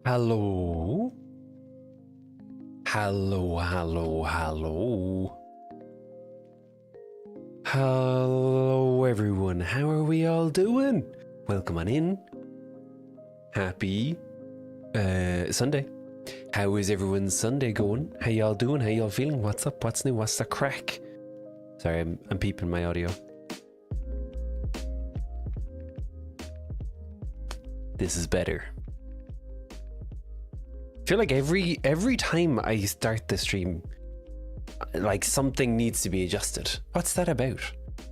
Hello. Hello, hello, hello. Hello, everyone. How are we all doing? Welcome on in. Happy Sunday. How is everyone's Sunday going? How y'all doing? How y'all feeling? What's up? What's new? What's the crack? Sorry, I'm peeping my audio. This is better. I feel like every time I start the stream, like something needs to be adjusted. What's that about?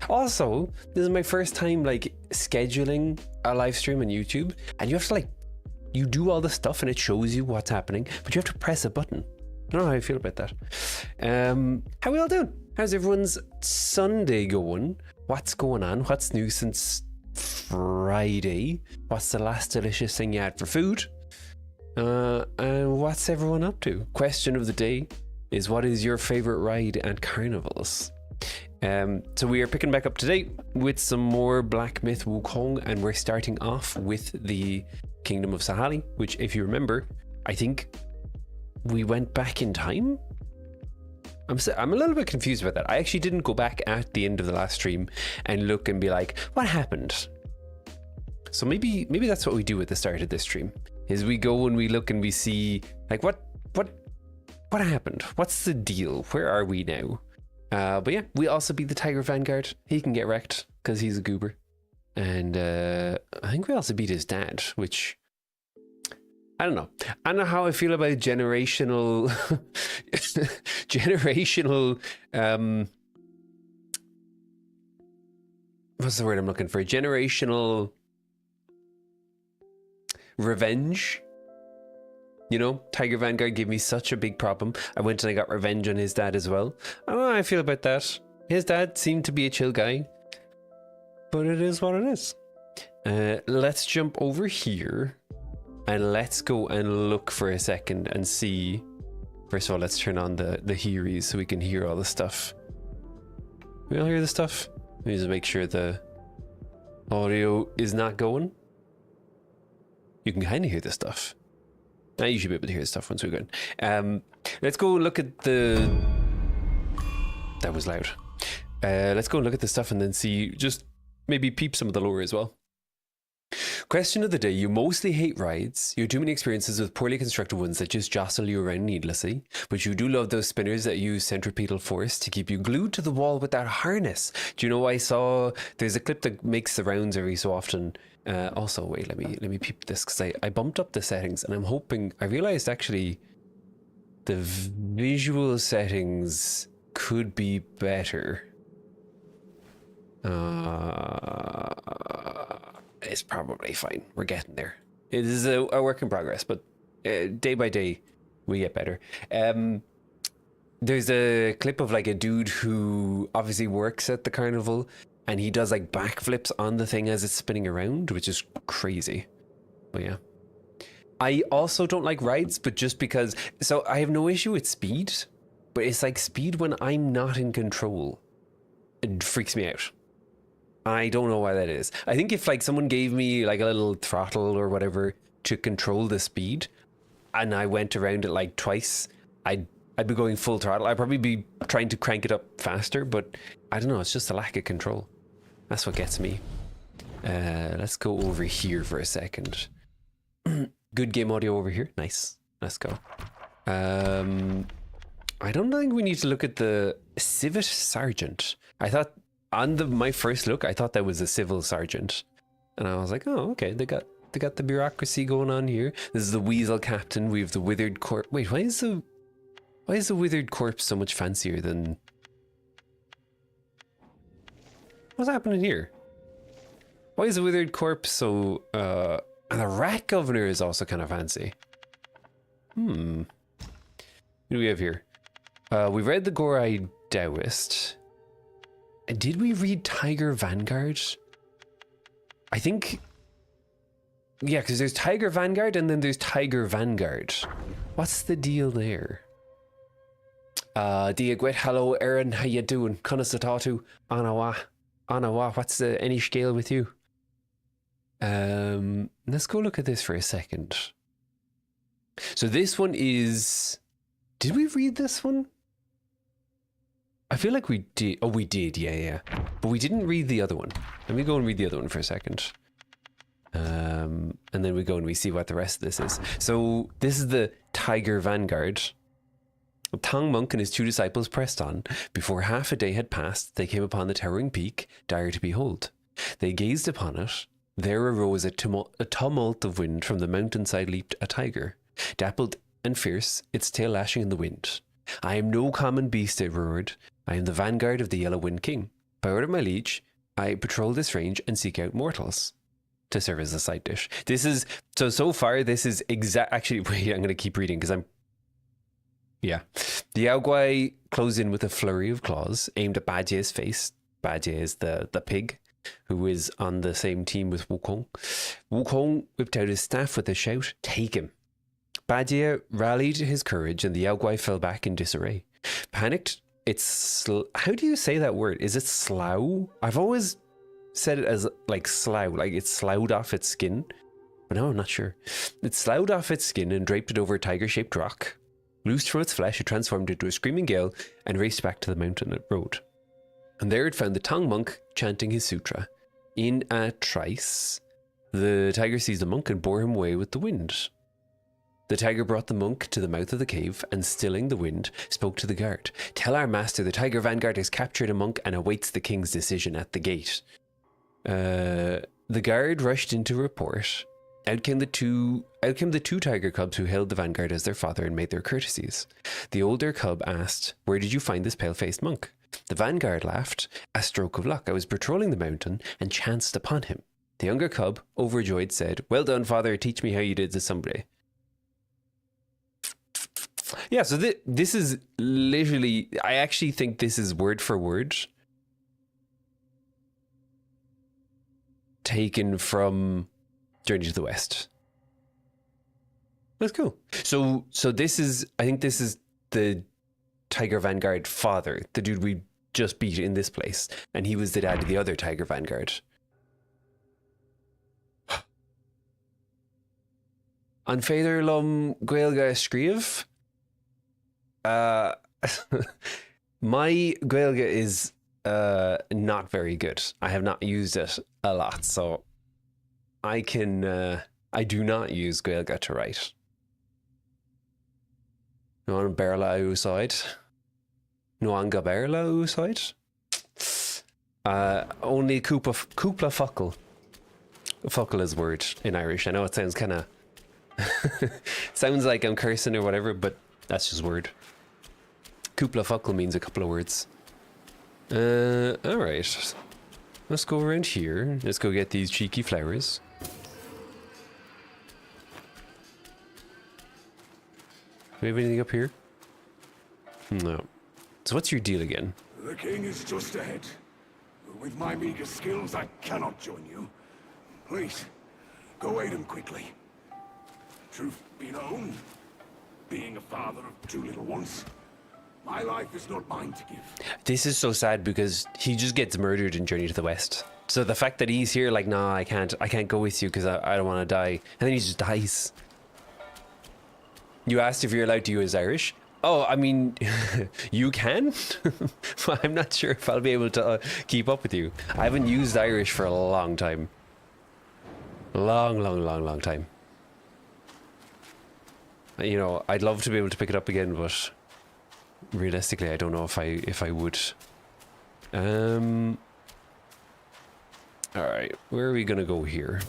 Also, this is my first time like scheduling a live stream on YouTube, and you have to like, you do all the stuff and it shows you what's happening, but you have to press a button. I don't know how I feel about that. How we all doing? How's everyone's Sunday going? What's going on? What's new since Friday? What's the last delicious thing you had for food? And what's everyone up to? Question of the day is, what is your favorite ride at carnivals? So we are picking back up today with some more Black Myth Wukong, and we're starting off with the Kingdom of Sahali, which, if you remember, I think we went back in time. I'm a little bit confused about that. I actually didn't go back at the end of the last stream and look and be like, what happened? So maybe that's what we do at the start of this stream, is we go and we look and we see like what happened? What's the deal? Where are we now? But yeah, we also beat the Tiger Vanguard. He can get wrecked because he's a goober. And I think we also beat his dad, which I don't know. I don't know how I feel about generational what's the word I'm looking for? Generational revenge. You know, Tiger Vanguard gave me such a big problem. I went and I got revenge on his dad as well. I don't know how I feel about that. His dad seemed to be a chill guy, but it is what it is. Let's jump over here and let's go and look for a second and see. First of all, let's turn on the hearies so we can hear all the stuff. We all hear the stuff? Let me just make sure the audio is not going. You can kind of hear the stuff. Now you should be able to hear the stuff once we're going. Let's go look at the... That was loud. Let's go and look at the stuff and then see, just maybe peep some of the lore as well. Question of the day. You mostly hate rides. You have too many experiences with poorly constructed ones that just jostle you around needlessly. But you do love those spinners that use centripetal force to keep you glued to the wall with that harness. Do you know, I saw there's a clip that makes the rounds every so often. Also, wait, let me peep this, because I bumped up the settings and I'm hoping, I realized actually the visual settings could be better. It's probably fine. We're getting there. It is a work in progress, but day by day we get better. There's a clip of like a dude who obviously works at the carnival, and he does like backflips on the thing as it's spinning around, which is crazy. But yeah. I also don't like rides, but just because... So I have no issue with speed, but it's like speed when I'm not in control. It freaks me out. I don't know why that is. I think if like someone gave me like a little throttle or whatever to control the speed, and I went around it like twice, I'd be going full throttle. I'd probably be trying to crank it up faster, but I don't know. It's just a lack of control. That's what gets me. Let's go over here for a second. Good game audio over here. Nice. Let's go. I don't think we need to look at the Civet Sergeant. I thought on my first look, I thought that was a civil sergeant, and I was like, oh, okay. They got the bureaucracy going on here. This is the Weasel Captain. We have the Withered Corpse. Wait, why is the Withered Corpse so much fancier than... What's happening here? Why is the Withered Corpse so... And the Rat Governor is also kind of fancy. What do we have here? We read the Gore-Eyed Taoist. Did we read Tiger Vanguard? I think... Yeah, because there's Tiger Vanguard and then there's Tiger Vanguard. What's the deal there? Diagwit, hello Aaron, how you doing? Kunasatatu, Anawa, what's any scale with you? Let's go look at this for a second. So this one is... Did we read this one? I feel like we did. Oh, we did. Yeah. But we didn't read the other one. Let me go and read the other one for a second. And then we go and we see what the rest of this is. So this is the Tiger Vanguard. A Tang monk and his 2 disciples pressed on. Before half a day had passed, they came upon the towering peak, dire to behold. They gazed upon it. There arose a tumult of wind. From the mountainside leaped a tiger, dappled and fierce, its tail lashing in the wind. I am no common beast, it roared. I am the vanguard of the Yellow Wind King. By order of my liege, I patrol this range and seek out mortals to serve as a side dish. This is, so far, this is actually, wait, I'm going to keep reading because yeah. The Yaogwai closed in with a flurry of claws aimed at Bajie's face. Bajie is the pig who is on the same team with Wukong. Wukong whipped out his staff with a shout, "Take him!" Bajie rallied his courage and the Yaogwai fell back in disarray. Panicked, how do you say that word? Is it slough? I've always said it as like slough, like it's sloughed off its skin. But no, I'm not sure. It sloughed off its skin and draped it over a tiger-shaped rock. Loosed from its flesh, it transformed into a screaming gale and raced back to the mountain road. And there it found the Tang monk chanting his sutra. In a trice, the tiger seized the monk and bore him away with the wind. The tiger brought the monk to the mouth of the cave and, stilling the wind, spoke to the guard. Tell our master the tiger vanguard has captured a monk and awaits the king's decision at the gate. The guard rushed in to report. Out came the two tiger cubs who held the vanguard as their father and made their courtesies. The older cub asked, "Where did you find this pale-faced monk?" The vanguard laughed. "A stroke of luck. I was patrolling the mountain and chanced upon him." The younger cub, overjoyed, said, "Well done, father. Teach me how you did this someday." Yeah, so this is literally, I actually think this is word for word taken from Journey to the West. That's cool. So this is, I think this is the Tiger Vanguard father, the dude we just beat in this place, and he was the dad of the other Tiger Vanguard. An féidir lom Gaeilge scríobh. My Gaeilge is not very good. I have not used it a lot, so I do not use Gaeilge to write. No an berla úsáid. No an go berla úsáid. Only cúpla focal. Focal is word in Irish. I know it sounds kind of sounds like I'm cursing or whatever, but that's just word. Cúpla focal means a couple of words. All right. Let's go around here. Let's go get these cheeky flowers. Do we have anything up here? No. So what's your deal again? The king is just ahead. With my meager skills, I cannot join you. Please, go aid him quickly. Truth be known, being a father of 2 little ones, my life is not mine to give. This is so sad because he just gets murdered in Journey to the West. So the fact that he's here, like, nah, I can't go with you because I don't want to die. And then he just dies. You asked if you're allowed to use Irish. Oh, I mean, you can? I'm not sure if I'll be able to keep up with you. I haven't used Irish for a long time. Long time. You know, I'd love to be able to pick it up again, but realistically, I don't know if I would. All right, where are we gonna go here?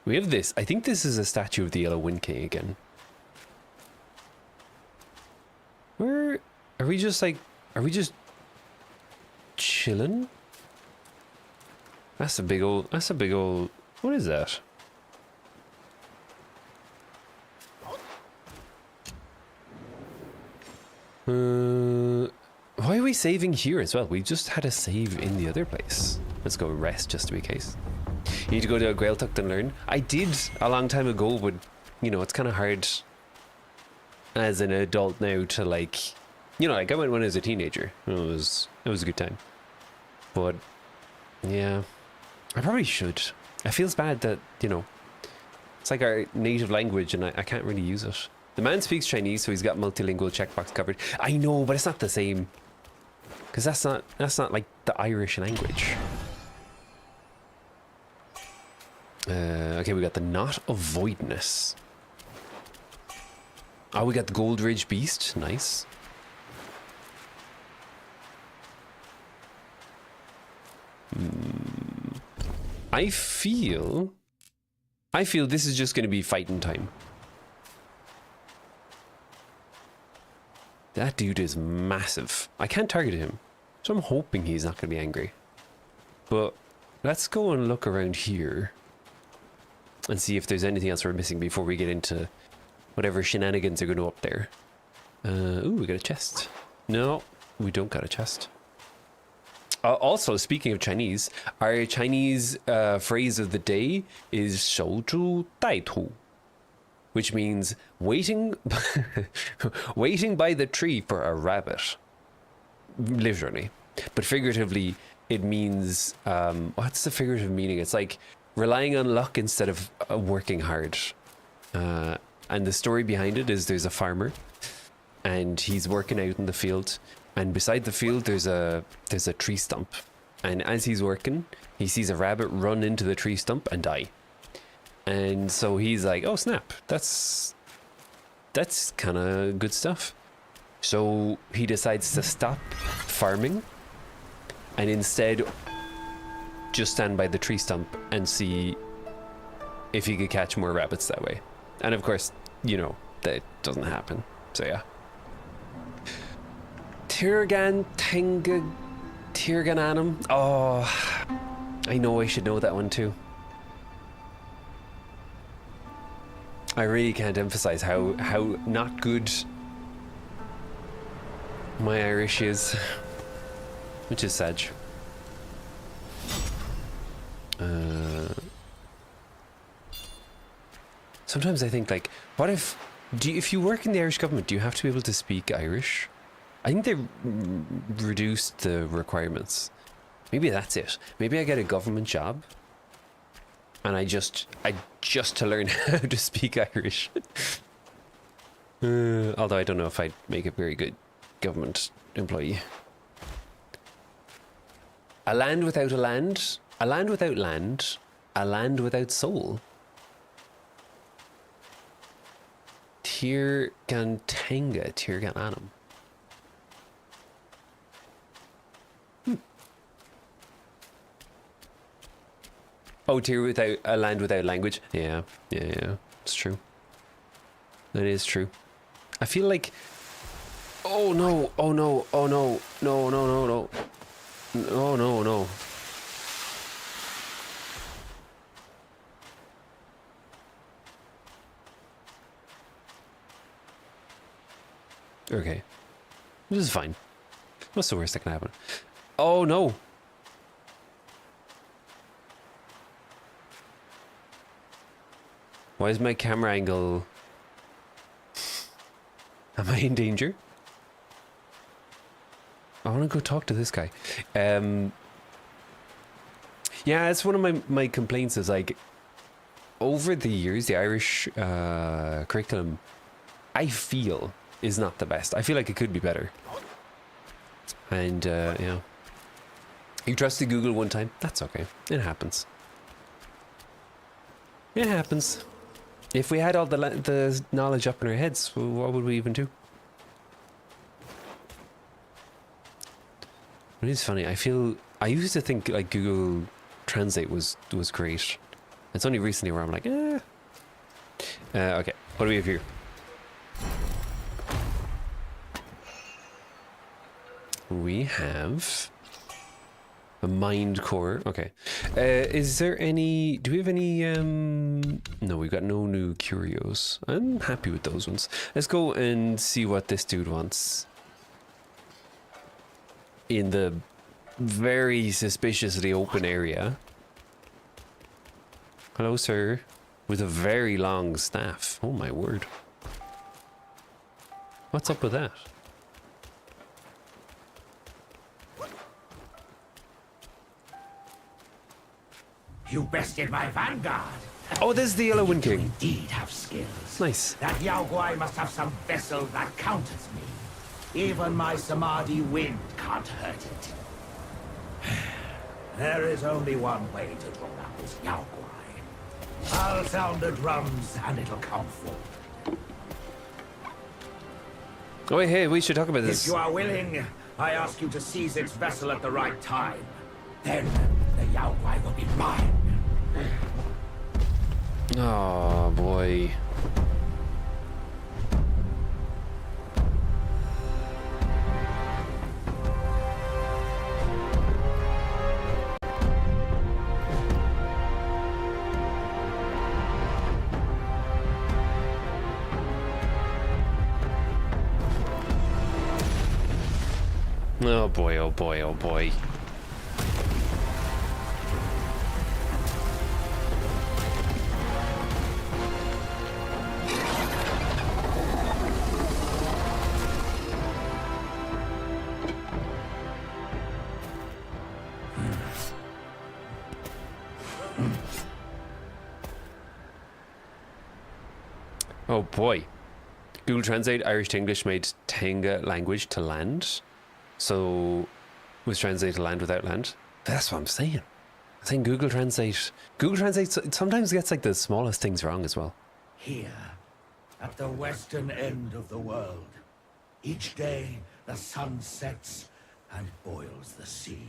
We have this. I think this is a statue of the Yellow Wind King again. Where are we? Just like, are we just chilling? That's a big old. What is that? Why are we saving here as well? We just had a save in the other place. Let's go rest just to be case. You need to go to a Gaeltacht and learn. I did a long time ago, but you know, it's kind of hard as an adult now to, like, you know, like I went when I was a teenager. It was a good time. But yeah, I probably should. It feels bad that, you know, it's like our native language and I can't really use it. The man speaks Chinese, so he's got multilingual checkbox covered. I know, but it's not the same. Because that's not like the Irish language. Okay, we got the Knot of Voidness. Oh, we got the Gold Ridge Beast. Nice. I feel this is just going to be fighting time. That dude is massive. I can't target him, so I'm hoping he's not going to be angry. But let's go and look around here and see if there's anything else we're missing before we get into whatever shenanigans are going to up there. Ooh, we got a chest. No, we don't got a chest. Also, speaking of Chinese, our Chinese phrase of the day is 守株待兔, which means waiting waiting by the tree for a rabbit. Literally. But figuratively, it means, what's the figurative meaning? It's like relying on luck instead of working hard. And the story behind it is there's a farmer and he's working out in the field, and beside the field there's a tree stump, and as he's working he sees a rabbit run into the tree stump and die. And so he's like, oh snap, that's kind of good stuff. So he decides to stop farming and instead just stand by the tree stump and see if he could catch more rabbits that way. And of course, you know, that doesn't happen. So yeah. Tirgananum. Oh, I know I should know that one too. I really can't emphasize how not good my Irish is, which is sad. Sometimes I think, like, what if you work in the Irish government, do you have to be able to speak Irish? I think they reduced the requirements. Maybe that's it. Maybe I get a government job and I just to learn how to speak Irish. Although I don't know if I'd make a very good government employee. A land without a land, a land without land, a land without soul. Tirgantanga, Tirgananum. Oh, without a land without language. Yeah, it's true. That is true. I feel like, oh no, oh no, oh no, no, no, no, no, no, no, no. Okay, this is fine. What's the worst that can happen? Oh no. Why is my camera angle... Am I in danger? I want to go talk to this guy. Yeah, it's one of my complaints is, like, over the years, the Irish curriculum, I feel, is not the best. I feel like it could be better. And, yeah. You trusted Google one time? That's okay. It happens. It happens. If we had all the knowledge up in our heads, what would we even do? It is funny. I used to think like Google Translate was great. It's only recently where I'm like, eh. Okay, what do we have here? We have a mind core. Okay. Is there any... Do we have any... No, we've got no new curios. I'm happy with those ones. Let's go and see what this dude wants. In the very suspiciously open area. Hello, sir. With a very long staff. Oh, my word. What's up with that? you bested my vanguard. Oh, this is the Yellow Wind You King. indeed have skills. Nice. That Yao Guai must have some vessel that counters me. Even my Samadhi wind can't hurt it. There is only one way to draw out this Yao Guai. I'll sound the drums and it'll come forward. Oh, hey, we should talk about If this. you are willing, I ask you to seize its vessel at the right time. Then the Yao Guai will be mine. Oh, boy. Oh boy, oh boy, oh boy. Oh boy. Google Translate Irish to English made Tenga language to land. So was translated to land without land. That's what I'm saying. I think Google Translate sometimes gets like the smallest things wrong as well. Here, at the western end of the world, each day the sun sets and boils the sea.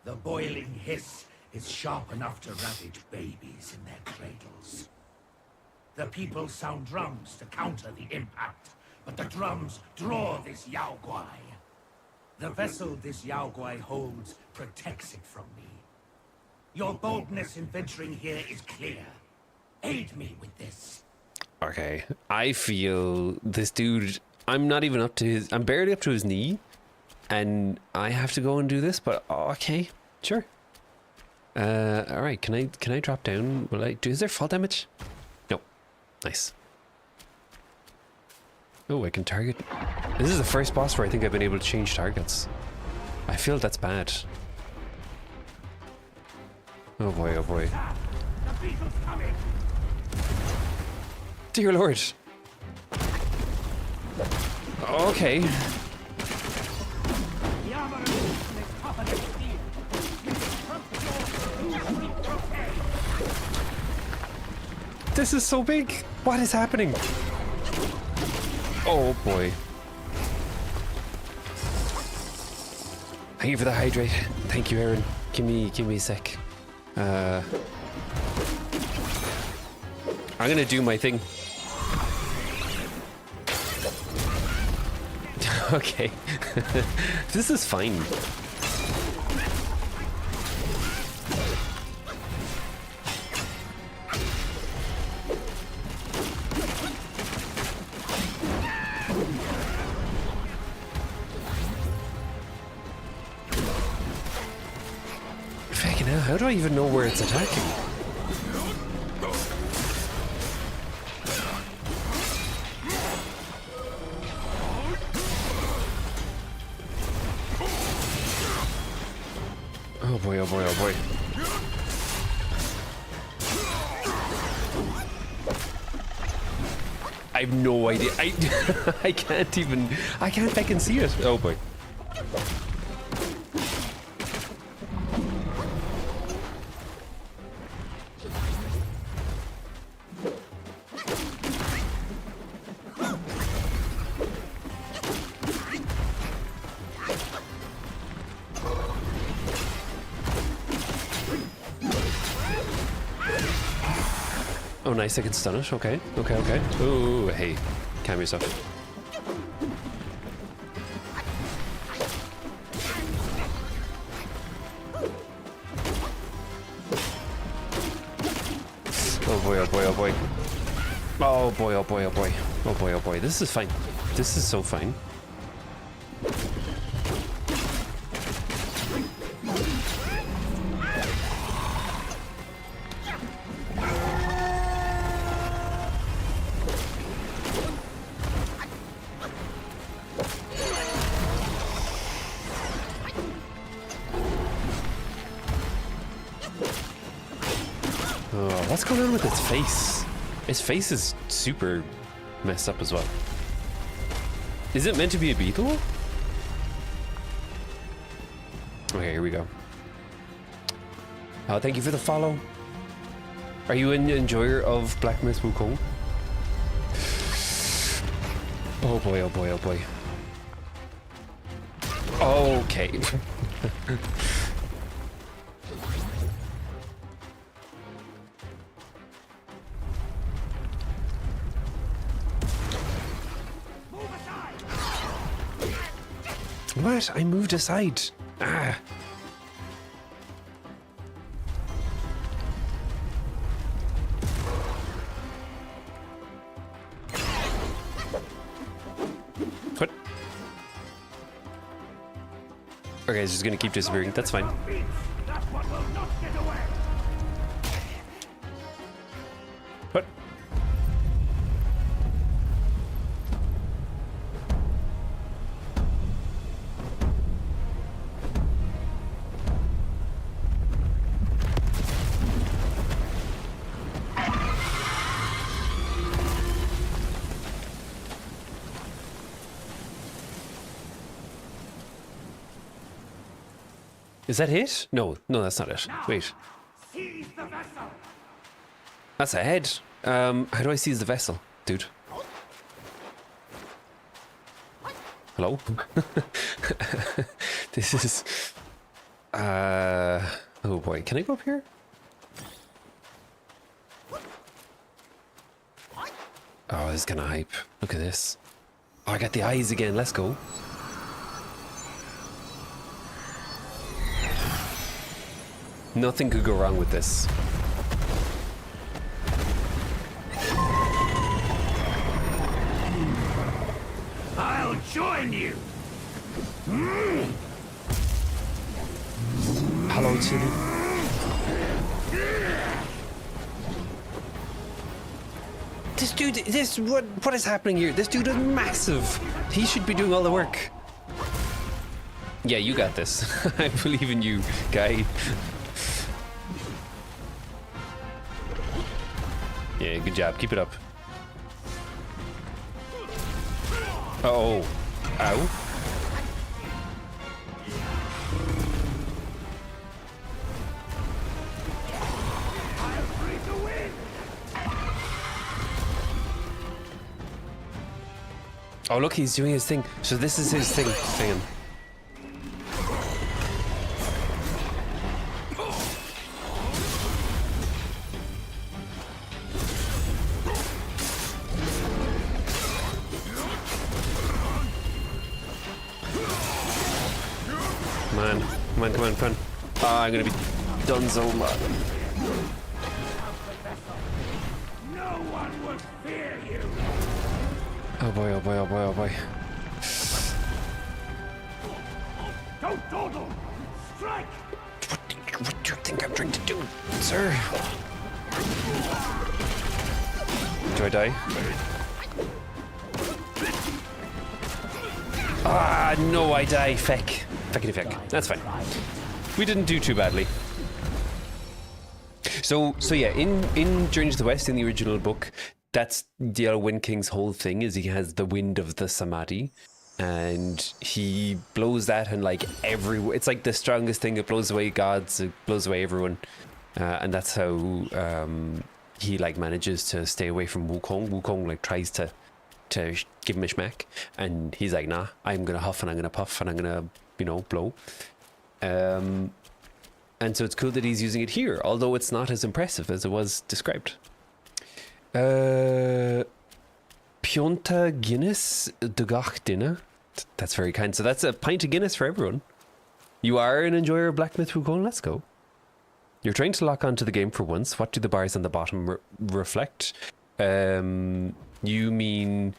The boiling hiss is sharp enough to ravage babies in their cradles. The people sound drums to counter the impact, but the drums draw this Yao Guai. The vessel this Yao Guai holds protects it from me. Your boldness in venturing here is clear. Aid me with this. Okay. I feel this dude, I'm barely up to his knee, and I have to go and do this, but okay, sure. Alright, can I drop down? Is there fall damage? No. Nice. Oh, I can target. This is the first boss where I think I've been able to change targets. I feel that's bad. Oh boy, oh boy. The beetle's coming. Dear Lord. Okay. The armor is tougher than steel. You can trust your okay. This is so big. What is happening? Oh boy. Thank you for the hydrate. Thank you, Aaron. Give me a sec. I'm gonna do my thing. Okay. This is fine. Fucking hell, how do I even know where it's attacking? Oh boy, oh boy, oh boy. I have no idea. I can't fucking see it. Oh boy. Oh, nice, I can stun it. Okay, okay, okay. Ooh, hey, calm yourself. Oh boy, oh boy, oh boy. Oh boy, oh boy, oh boy. Oh boy, oh boy. This is fine. This is so fine. What's going on with its face? Its face is super messed up as well. Is it meant to be a beetle? Okay, here we go. Thank you for the follow. Are you an enjoyer of Black Myth Wukong? Oh boy, oh boy, oh boy. Okay. What? I moved aside. Ah. What? Okay, it's just gonna keep disappearing. That's fine. What? Is that it? No, no, that's not it. Wait. Seize the vessel. That's a head. How do I seize the vessel, dude? Hello? This is... Oh boy, can I go up here? Oh, this is kind of hype. Look at this. Oh, I got the eyes again. Let's go. Nothing could go wrong with this. I'll join you. Hello, Chili. This dude, what is happening here? This dude is massive. He should be doing all the work. Yeah, you got this. I believe in you, guy. Yeah, good job. Keep it up. Uh-oh. Ow. Oh, look, he's doing his thing. So this is his thing. Hang on. Come on, come on, come on. Ah, I'm gonna be done so much. No one will fear you. Oh boy, oh boy, oh boy, oh boy. Don't dawdle. Strike. What do you think I'm trying to do, sir? Do I die? Ah, no, I die. Feck. Feckity feck. That's fine. We didn't do too badly. So yeah, in Journey to the West, in the original book, that's the Wind King's whole thing, is he has the wind of the Samadhi, and he blows that, and like it's like the strongest thing. It blows away gods, it blows away everyone, and that's how he like manages to stay away from Wukong. Wukong like tries to give him a schmack, and he's like, nah, I'm gonna huff and I'm gonna puff and I'm gonna, you know, blow. And so it's cool that he's using it here, although it's not as impressive as it was described. Pionta Guinness de Gach Dinner. That's very kind. So that's a pint of Guinness for everyone. You are an enjoyer of Black Myth Wukong. Let's go. You're trying to lock onto the game for once. What do the bars on the bottom reflect? You mean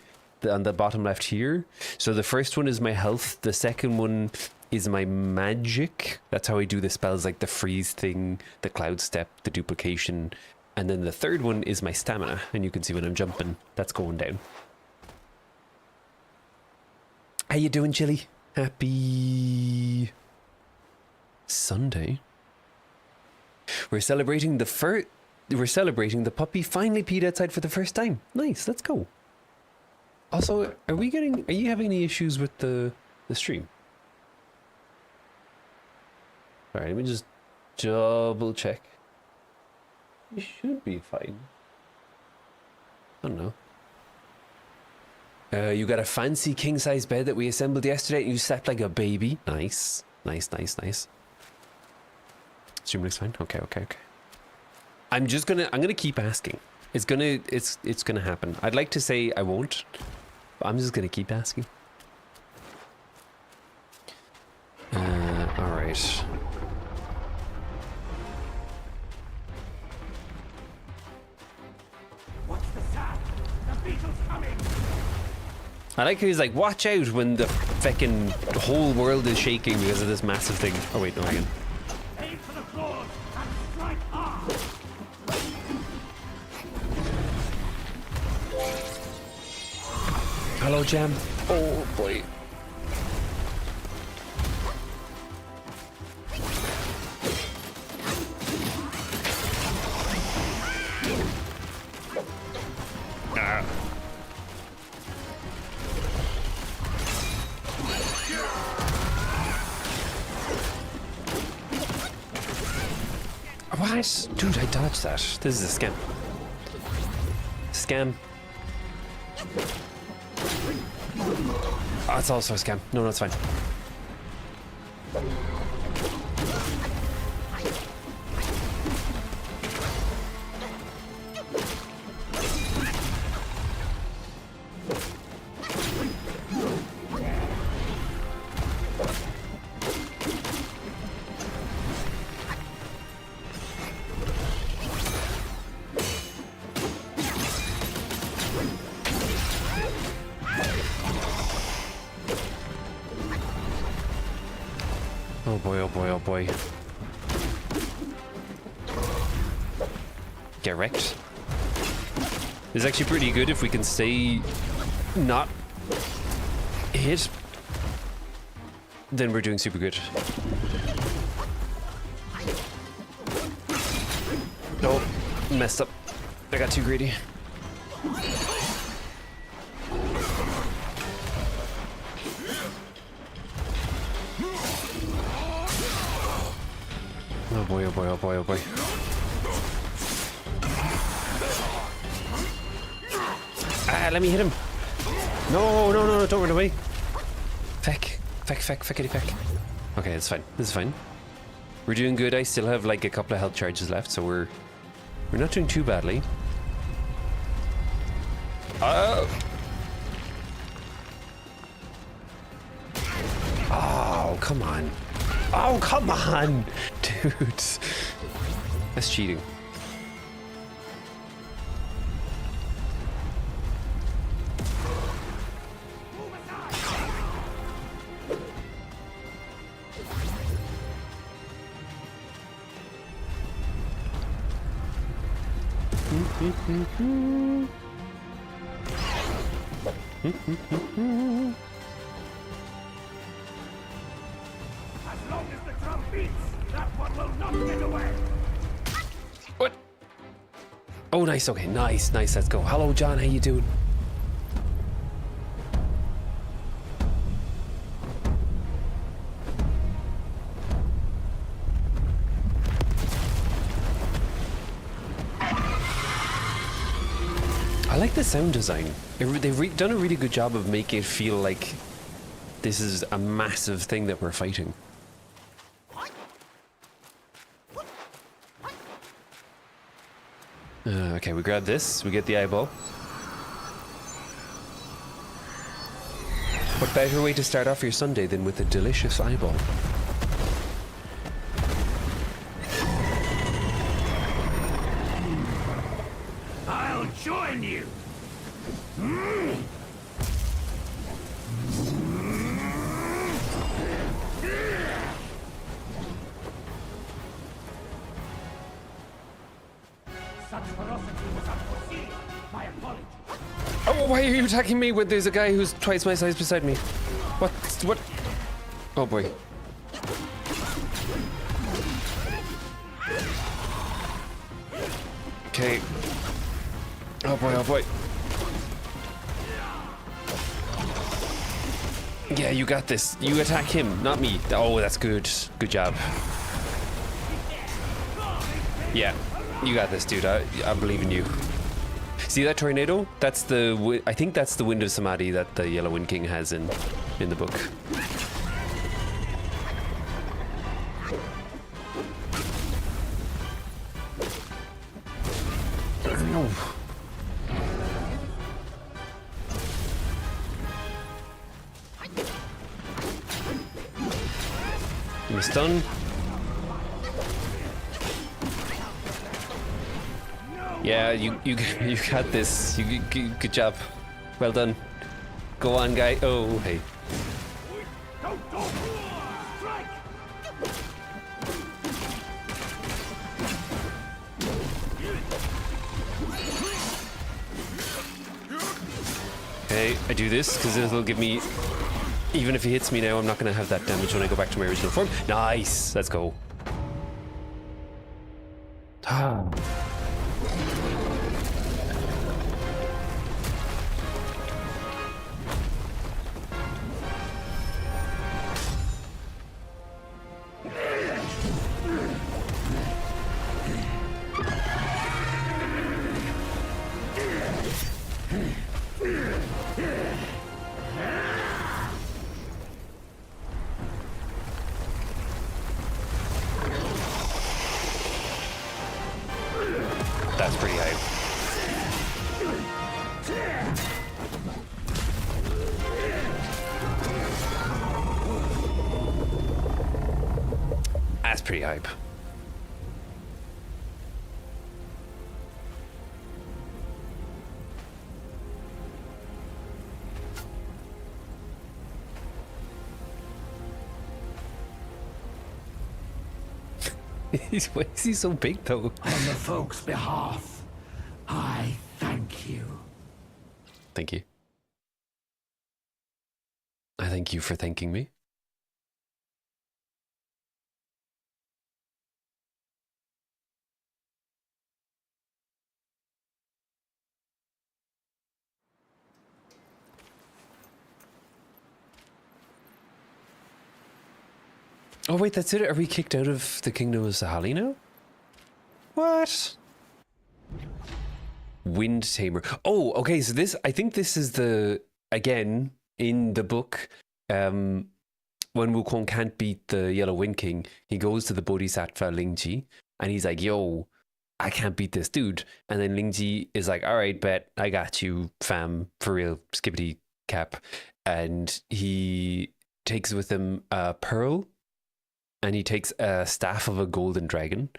on the bottom left here? So the first one is my health. The second one is my magic. That's how I do the spells, like the freeze thing, the cloud step, the duplication. And then the third one is my stamina. And you can see when I'm jumping, that's going down. How you doing, Chili? Happy Sunday. We're celebrating the we're celebrating. The puppy finally peed outside for the first time. Nice, let's go. Also, are you having any issues with the stream? Alright, let me just double check. You should be fine. I don't know. You got a fancy king-size bed that we assembled yesterday and you slept like a baby. Nice. Nice. Stream looks fine. Okay. I'm gonna keep asking. It's gonna happen. I'd like to say I won't, but I'm just gonna keep asking. Alright. What's the sound? The beetle's coming! I like how he's like, watch out when the feckin' whole world is shaking because of this massive thing. Oh wait, no, hang on. Aim for the claws and strike hard! Hello, Jam. Oh boy. What? Dude, I dodged that. This is a scam. Scam. Oh, it's also a scam. No, it's fine. Oh boy. Get wrecked. It's actually pretty good if we can stay not hit. Then we're doing super good. No, messed up. I got too greedy. Oh boy. Ah, let me hit him. No, don't run away. Feck. Okay, it's fine. This is fine. We're doing good. I still have like a couple of health charges left, so we're not doing too badly. Oh, come on. Oh, come on, dude. That's cheating. As long as the drum beats, that one will not get away! What? Oh, nice. Okay, nice. Let's go. Hello, John. How you doing? I like the sound design. They've done a really good job of making it feel like this is a massive thing that we're fighting. Okay, we grab this. We get the eyeball. What better way to start off your Sunday than with a delicious eyeball? I'll join you! Such ferocity was unforeseen. My apologies. Oh, why are you attacking me when there's a guy who's twice my size beside me? What? Oh boy. Okay. Oh boy, oh boy. Yeah, you got this. You attack him, not me. Oh, that's good. Good job. Yeah, you got this, dude. I believe in you. See that tornado? That's the... I think that's the Wind of Samadhi that the Yellow Wind King has in the book. No. Give me stun. Yeah, you got this. Good job. Well done. Go on, guy. Oh, hey. Okay, I do this because it'll give me... Even if he hits me now, I'm not going to have that damage when I go back to my original form. Nice! Let's go. Ah. That's pretty hype. That's pretty hype. Why is he so big, though? On the folks' behalf, I thank you. Thank you. I thank you for thanking me. Oh wait, that's it? Are we kicked out of the Kingdom of Sahali now? What? Wind Tamer. Oh, okay, so this, I think this is the, again, in the book, when Wukong can't beat the Yellow Wind King, he goes to the Bodhisattva Lingji, and he's like, yo, I can't beat this dude. And then Lingji is like, all right, bet, I got you, fam, for real, skippity cap. And he takes with him a pearl, and he takes a staff of a golden dragon.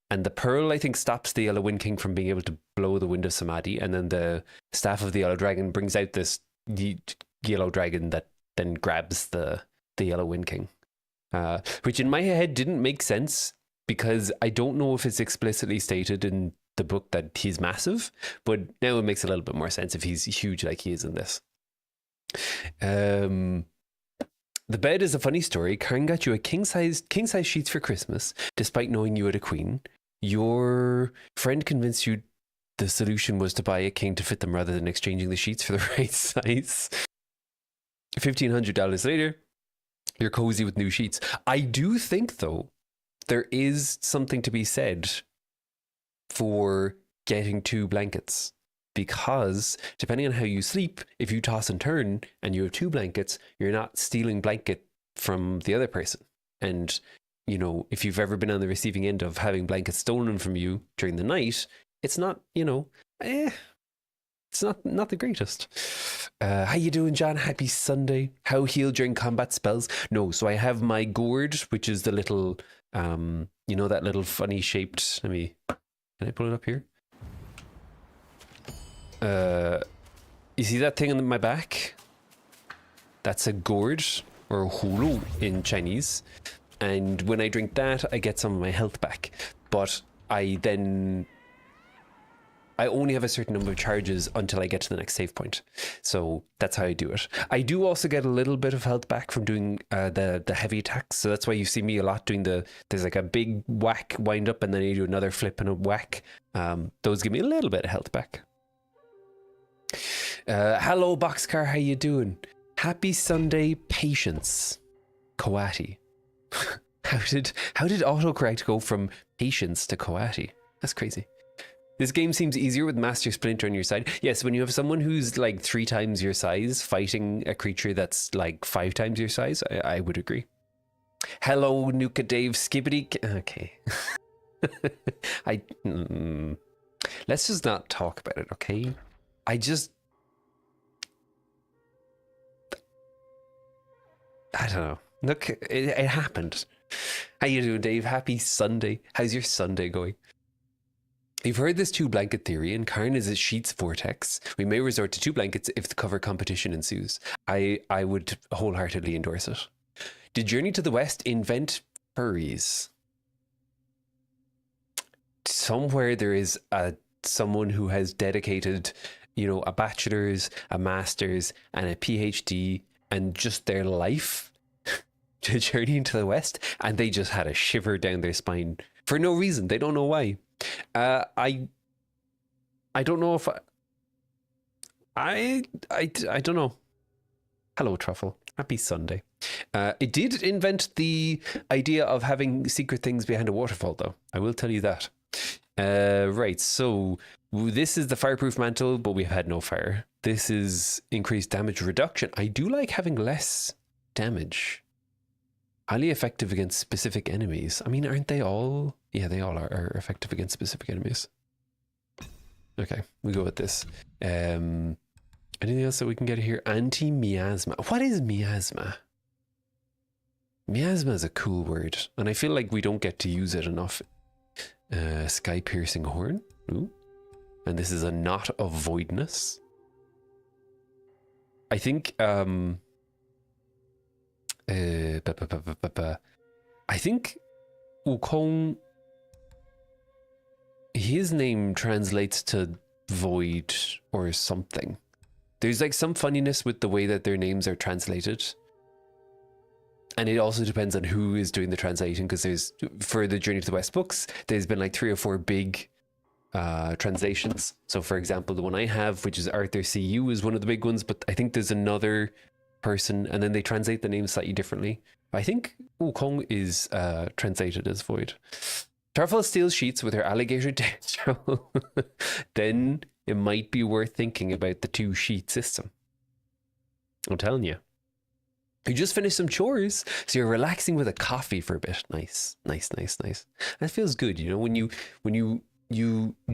And the pearl, I think, stops the Yellow Wind King from being able to blow the Wind of Samadhi. And then the staff of the Yellow Dragon brings out this yellow dragon that then grabs the Yellow Wind King. Which in my head didn't make sense, because I don't know if it's explicitly stated in the book that he's massive. But now it makes a little bit more sense if he's huge like he is in this. The bed is a funny story. Karen got you a king-size sheets for Christmas, despite knowing you had a queen. Your friend convinced you the solution was to buy a king to fit them rather than exchanging the sheets for the right size. $1,500 later, you're cozy with new sheets. I do think, though, there is something to be said for getting 2 blankets. Because depending on how you sleep, if you toss and turn and you have 2 blankets, you're not stealing blanket from the other person. And, you know, if you've ever been on the receiving end of having blankets stolen from you during the night, it's not, you know, it's not the greatest. How you doing, John? Happy Sunday. How heal during combat spells? No, so I have my gourd, which is the little, you know, that little funny shaped, can I pull it up here? You see that thing on my back? That's a gourd, or hulu in Chinese. And when I drink that, I get some of my health back. But I then I only have a certain number of charges until I get to the next save point. So that's how I do it. I do also get a little bit of health back from doing the heavy attacks. So that's why you see me a lot doing there's like a big whack, wind up, and then you do another flip and a whack. Those give me a little bit of health back. Hello, Boxcar, how you doing? Happy Sunday, Patience. Coati. How did autocorrect go from Patience to Coati? That's crazy. This game seems easier with Master Splinter on your side. Yes, when you have someone who's like 3 times your size fighting a creature that's like 5 times your size, I would agree. Hello, Nuka Dave Skibbity. Okay. Let's just not talk about it, okay? I don't know. Look, it happened. How you doing, Dave? Happy Sunday. How's your Sunday going? You've heard this 2-blanket theory, and Karn is a sheet's vortex. We may resort to 2 blankets if the cover competition ensues. I would wholeheartedly endorse it. Did Journey to the West invent furries? Somewhere there is someone who has dedicated, a bachelor's, a master's, and a PhD, and just their life to Journey into the West, and they just had a shiver down their spine for no reason. They don't know why. I don't know if I don't know. Hello, Truffle. Happy Sunday. It did invent the idea of having secret things behind a waterfall, though. I will tell you that. Right, so this is the fireproof mantle, but we've had no fire. This is increased damage reduction. I do like having less damage. Highly effective against specific enemies. I mean, aren't they all? Yeah, they all are effective against specific enemies. Okay, we go with this. Anything else that we can get here? Anti-miasma. What is miasma? Miasma is a cool word, and I feel like we don't get to use it enough. Sky-piercing horn. Ooh. And this is a knot of voidness. I think I think Wukong, his name translates to void or something. There's like some funniness with the way that their names are translated. And it also depends on who is doing the translating, because there's, for the Journey to the West books, there's been like 3 or 4 big translations. So for example, the one I have, which is Arthur CU, is one of the big ones, but I think there's another person, and then they translate the name slightly differently. I think Wukong is translated as void. Tarfel steals sheets with her alligator tail. Then it might be worth thinking about the 2-sheet system. I'm telling you. You just finished some chores, so you're relaxing with a coffee for a bit. Nice. That feels good, when you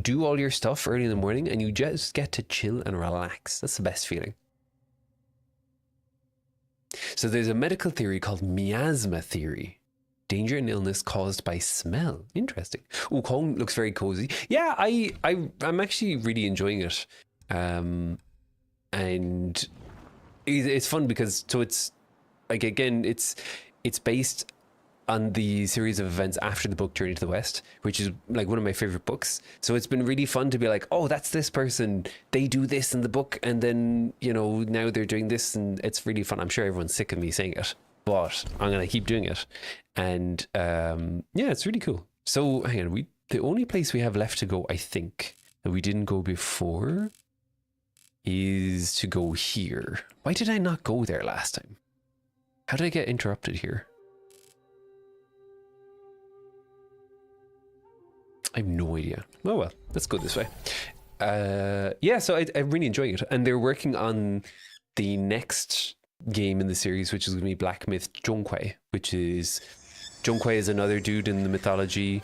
do all your stuff early in the morning and you just get to chill and relax. That's the best feeling. So there's a medical theory called miasma theory. Danger and illness caused by smell. Interesting. Wukong looks very cozy. Yeah, I'm actually really enjoying it. And it's fun because, so it's like, again, it's based on the series of events after the book Journey to the West, which is like one of my favorite books. So it's been really fun to be like, oh, that's this person, they do this in the book, and then now they're doing this, and it's really fun. I'm sure everyone's sick of me saying it, but I'm gonna keep doing it. And yeah, it's really cool. So hang on, the only place we have left to go, I think, that we didn't go before, is to go here. Why did I not go there last time? How did I get interrupted here? I have no idea. Oh well, let's go this way. Yeah, so I'm really enjoying it. And they're working on the next game in the series, which is going to be Black Myth Zhonghui, Zhonghui is another dude in the mythology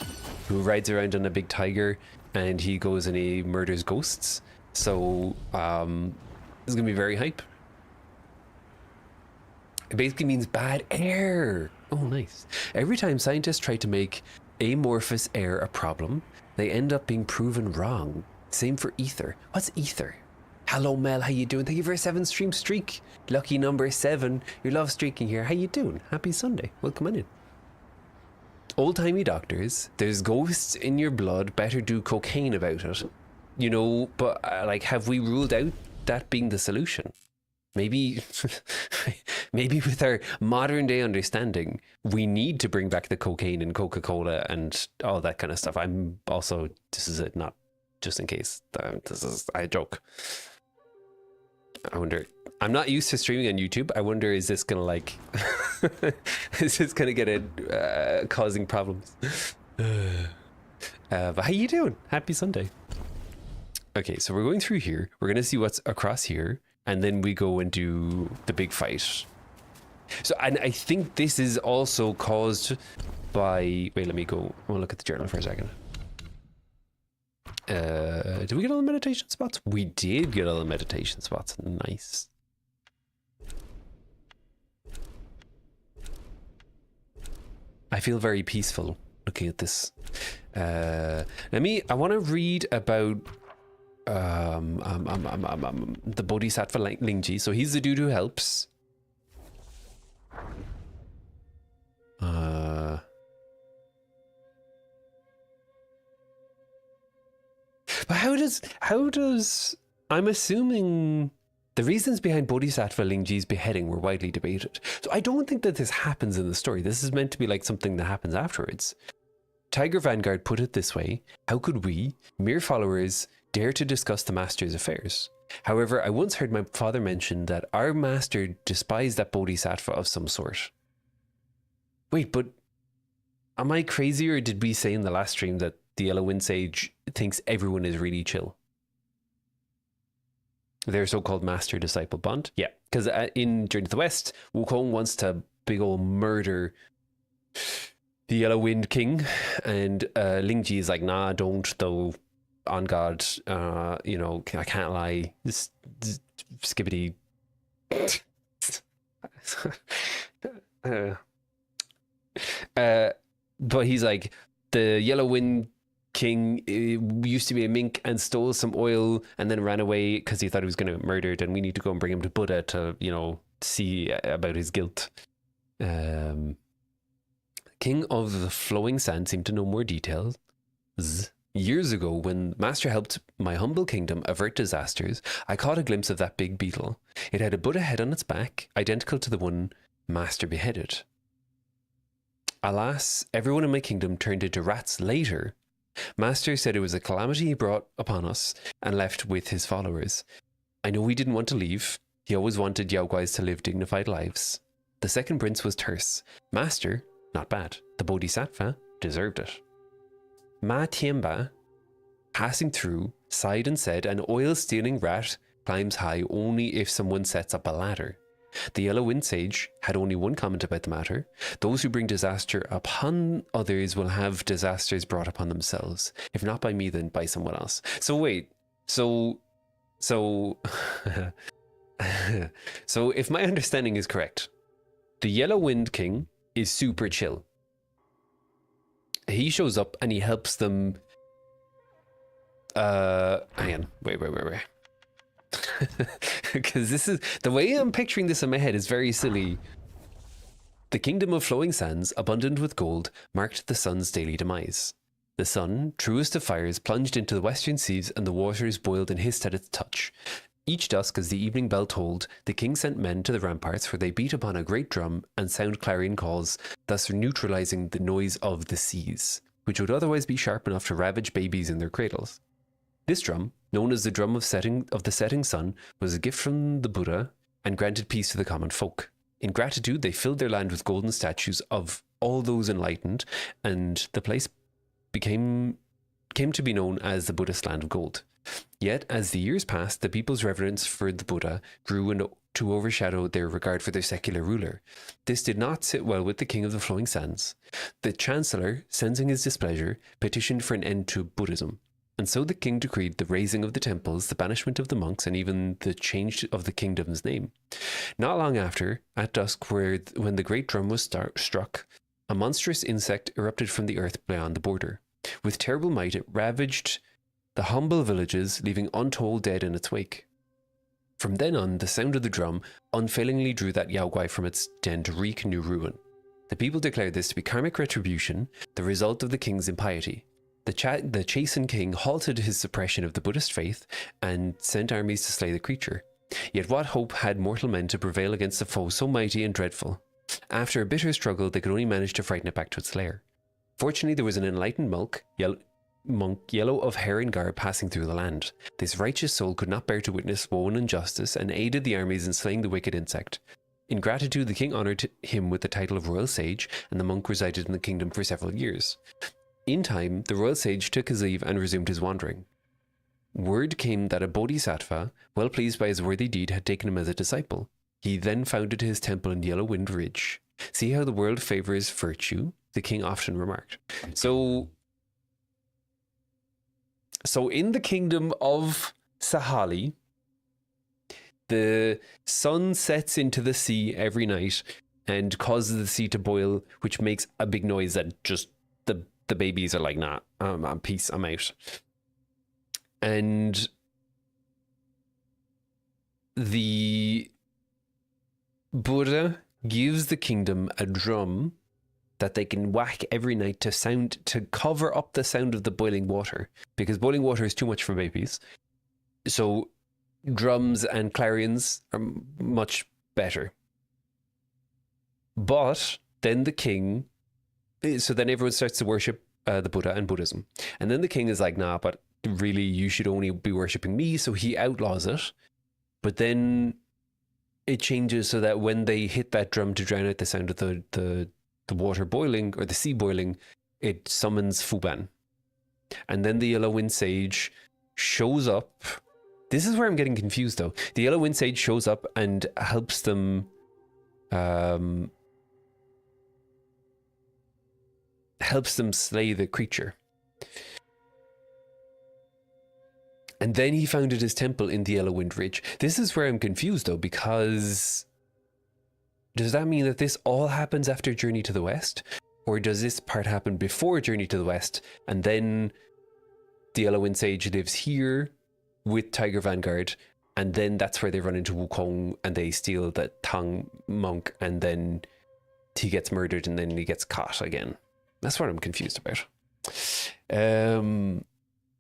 who rides around on a big tiger, and he goes and he murders ghosts. So this is going to be very hype. It basically means bad air. Oh, nice. Every time scientists try to make amorphous air a problem, they end up being proven wrong. Same for ether. What's ether? Hello, Mel. How you doing? Thank you for a 7-stream streak. Lucky number 7. You love streaking here. How you doing? Happy Sunday. Welcome on in. Old-timey doctors. There's ghosts in your blood. Better do cocaine about it. you know, but like, have we ruled out that being the solution? Maybe, maybe with our modern day understanding, we need to bring back the cocaine and Coca-Cola and all that kind of stuff. I'm also, this is it, not just in case. This is a joke. I wonder, I'm not used to streaming on YouTube. I wonder, is this gonna like, is this gonna get it causing problems? But how you doing? Happy Sunday. Okay, so we're going through here. We're gonna see what's across here. And then we go and do the big fight. So, and I think this is also caused by... Wait, let me go. I'll look at the journal for a second. Did we get all the meditation spots? We did get all the meditation spots. Nice. I feel very peaceful looking at this. I want to read about... the Bodhisattva Lingji. So he's the dude who helps. But how does I'm assuming the reasons behind Bodhisattva Lingji's beheading were widely debated. So I don't think that this happens in the story. This is meant to be like something that happens afterwards. Tiger Vanguard put it this way: how could we, mere followers, dare to discuss the master's affairs? However, I once heard my father mention that our master despised that bodhisattva of some sort. Wait, but am I crazy, or did we say in the last stream that the Yellow Wind Sage thinks everyone is really chill? Their so-called master-disciple bond? Yeah, because in Journey to the West, Wukong wants to big ol' murder the Yellow Wind King, and Lingji is like, nah, don't, though. On God, you know, I can't lie. This skibbity. But he's like, the Yellow Wind King used to be a mink and stole some oil and then ran away because he thought he was going to get murdered, and we need to go and bring him to Buddha to, you know, see about his guilt. King of the Flowing Sand seemed to know more details. Years ago, when Master helped my humble kingdom avert disasters, I caught a glimpse of that big beetle. It had a Buddha head on its back, identical to the one Master beheaded. Alas, everyone in my kingdom turned into rats later. Master said it was a calamity he brought upon us and left with his followers. I know he didn't want to leave. He always wanted Yaoguais to live dignified lives. The second prince was terse. Master, not bad. The Bodhisattva deserved it. Ma Tianba, passing through, sighed and said, an oil-stealing rat climbs high only if someone sets up a ladder. The Yellow Wind Sage had only one comment about the matter. Those who bring disaster upon others will have disasters brought upon themselves. If not by me, then by someone else. So wait, so if my understanding is correct, the Yellow Wind King is super chill. He shows up and he helps them. Hang on, wait. Because this is the way I'm picturing this in my head is very silly. The kingdom of flowing sands, abundant with gold, marked the sun's daily demise. The sun, truest of fires, plunged into the western seas, and the waters boiled and hissed at its touch. Each dusk, as the evening bell tolled, the king sent men to the ramparts, where they beat upon a great drum and sound clarion calls, thus neutralizing the noise of the seas, which would otherwise be sharp enough to ravage babies in their cradles. This drum, known as the drum of the setting sun, was a gift from the Buddha and granted peace to the common folk. In gratitude, they filled their land with golden statues of all those enlightened, and the place came to be known as the Buddhist land of gold. Yet, as the years passed, the people's reverence for the Buddha grew to overshadow their regard for their secular ruler. This did not sit well with the king of the flowing sands. The chancellor, sensing his displeasure, petitioned for an end to Buddhism. And so the king decreed the razing of the temples, the banishment of the monks, and even the change of the kingdom's name. Not long after, at dusk, when the great drum was struck, a monstrous insect erupted from the earth beyond the border. With terrible might, it ravaged the humble villages, leaving untold dead in its wake. From then on, the sound of the drum unfailingly drew that Yaoguai from its den to wreak new ruin. The people declared this to be karmic retribution, the result of the king's impiety. The Chasen king halted his suppression of the Buddhist faith and sent armies to slay the creature. Yet what hope had mortal men to prevail against a foe so mighty and dreadful? After a bitter struggle, they could only manage to frighten it back to its lair. Fortunately, there was an enlightened monk, yellow of hair and garb, passing through the land. This righteous soul could not bear to witness woe and injustice, and aided the armies in slaying the wicked insect. In gratitude, the king honoured him with the title of royal sage, and the monk resided in the kingdom for several years. In time, the royal sage took his leave and resumed his wandering. Word came that a bodhisattva, well pleased by his worthy deed, had taken him as a disciple. He then founded his temple in Yellowwind Ridge. See how the world favours virtue? The king often remarked. So in the kingdom of Sahali, the sun sets into the sea every night and causes the sea to boil, which makes a big noise that just the babies are like, nah, peace, I'm out. And the Buddha gives the kingdom a drum that they can whack every night to cover up the sound of the boiling water, because boiling water is too much for babies. So drums and clarions are much better. But then the king, so then everyone starts to worship the Buddha and Buddhism. And then the king is like, nah, but really you should only be worshipping me. So he outlaws it. But then it changes so that when they hit that drum to drown out the sound of the water boiling or the sea boiling, it summons Fuban. And then the Yellow Wind Sage shows up. This is where I'm getting confused though. The Yellow Wind Sage shows up and helps them slay the creature. And then he founded his temple in the Yellowwind Ridge. This is where I'm confused though, because does that mean that this all happens after Journey to the West? Or does this part happen before Journey to the West, and then the Yellowwind Sage lives here with Tiger Vanguard, and then that's where they run into Wukong and they steal the Tang monk, and then he gets murdered and then he gets caught again. That's what I'm confused about.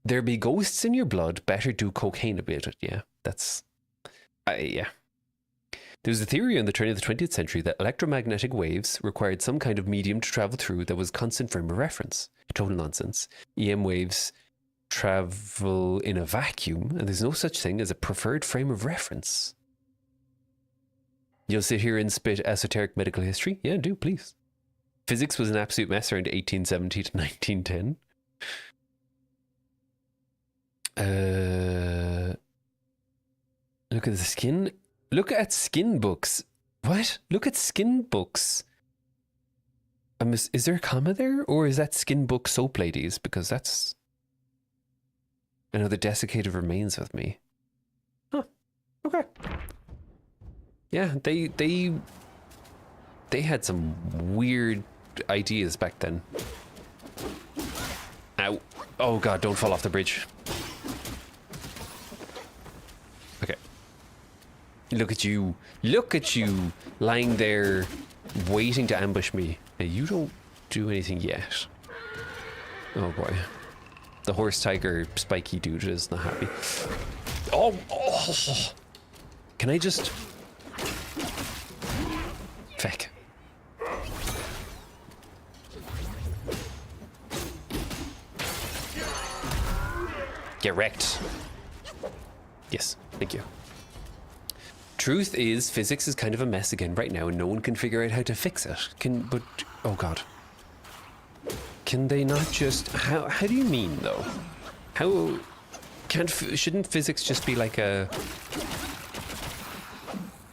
There be ghosts in your blood, better do cocaine about it. Yeah, that's... yeah. There was a theory in the turn of the 20th century that electromagnetic waves required some kind of medium to travel through that was constant frame of reference. Total nonsense. EM waves travel in a vacuum, and there's no such thing as a preferred frame of reference. You'll sit here and spit esoteric medical history? Yeah, do, please. Physics was an absolute mess around 1870 to 1910. Look at the skin. Look at skin books. What? Look at skin books. Is there a comma there? Or is that skin book soap ladies? Because that's another desiccated remains with me. Huh. Okay. Yeah, they had some weird ideas back then. Ow. Oh god, don't fall off the bridge. Okay. Look at you. Look at you lying there waiting to ambush me. Now, you don't do anything yet. Oh boy. The horse tiger spiky dude is not happy. Oh! Can I just... Feck. Get wrecked. Yes, thank you. Truth is, physics is kind of a mess again right now, and no one can figure out how to fix it. Oh god. Can they not just... How do you mean, though? How... Shouldn't physics just be like a...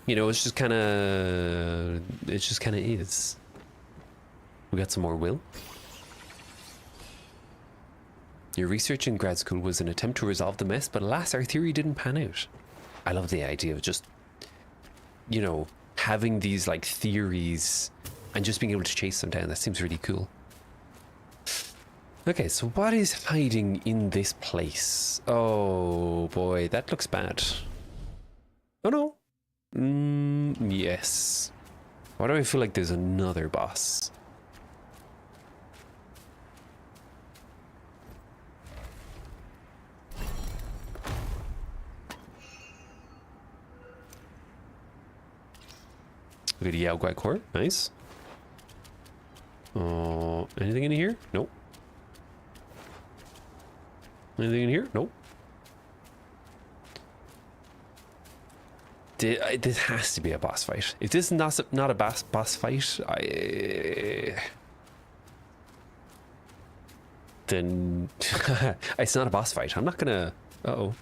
You know, it's just kind of... It just kind of is. We got some more will. Your research in grad school was an attempt to resolve the mess, but alas, our theory didn't pan out. I love the idea of just, you know, having these like theories and just being able to chase them down. That seems really cool. Okay, so what is hiding in this place? Oh boy, that looks bad. Oh no. Yes. Why do I feel like there's another boss? Look at the Yao Guai core. Nice. Anything in here? Nope. Anything in here? Nope. This has to be a boss fight. If this is not a boss fight, then it's not a boss fight. I'm not gonna. Uh-oh.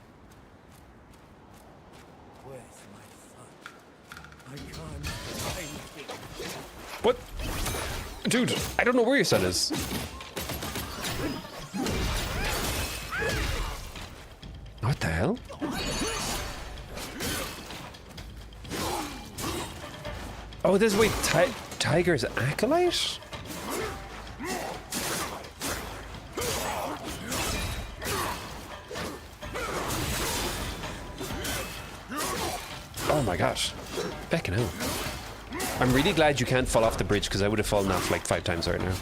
Where's my son? I can't find him. What? Dude, I don't know where your son is. What the hell? Oh, this is wait, Tiger's acolyte? Oh my gosh. Becking hell. I'm really glad you can't fall off the bridge because I would have fallen off like 5 times right now.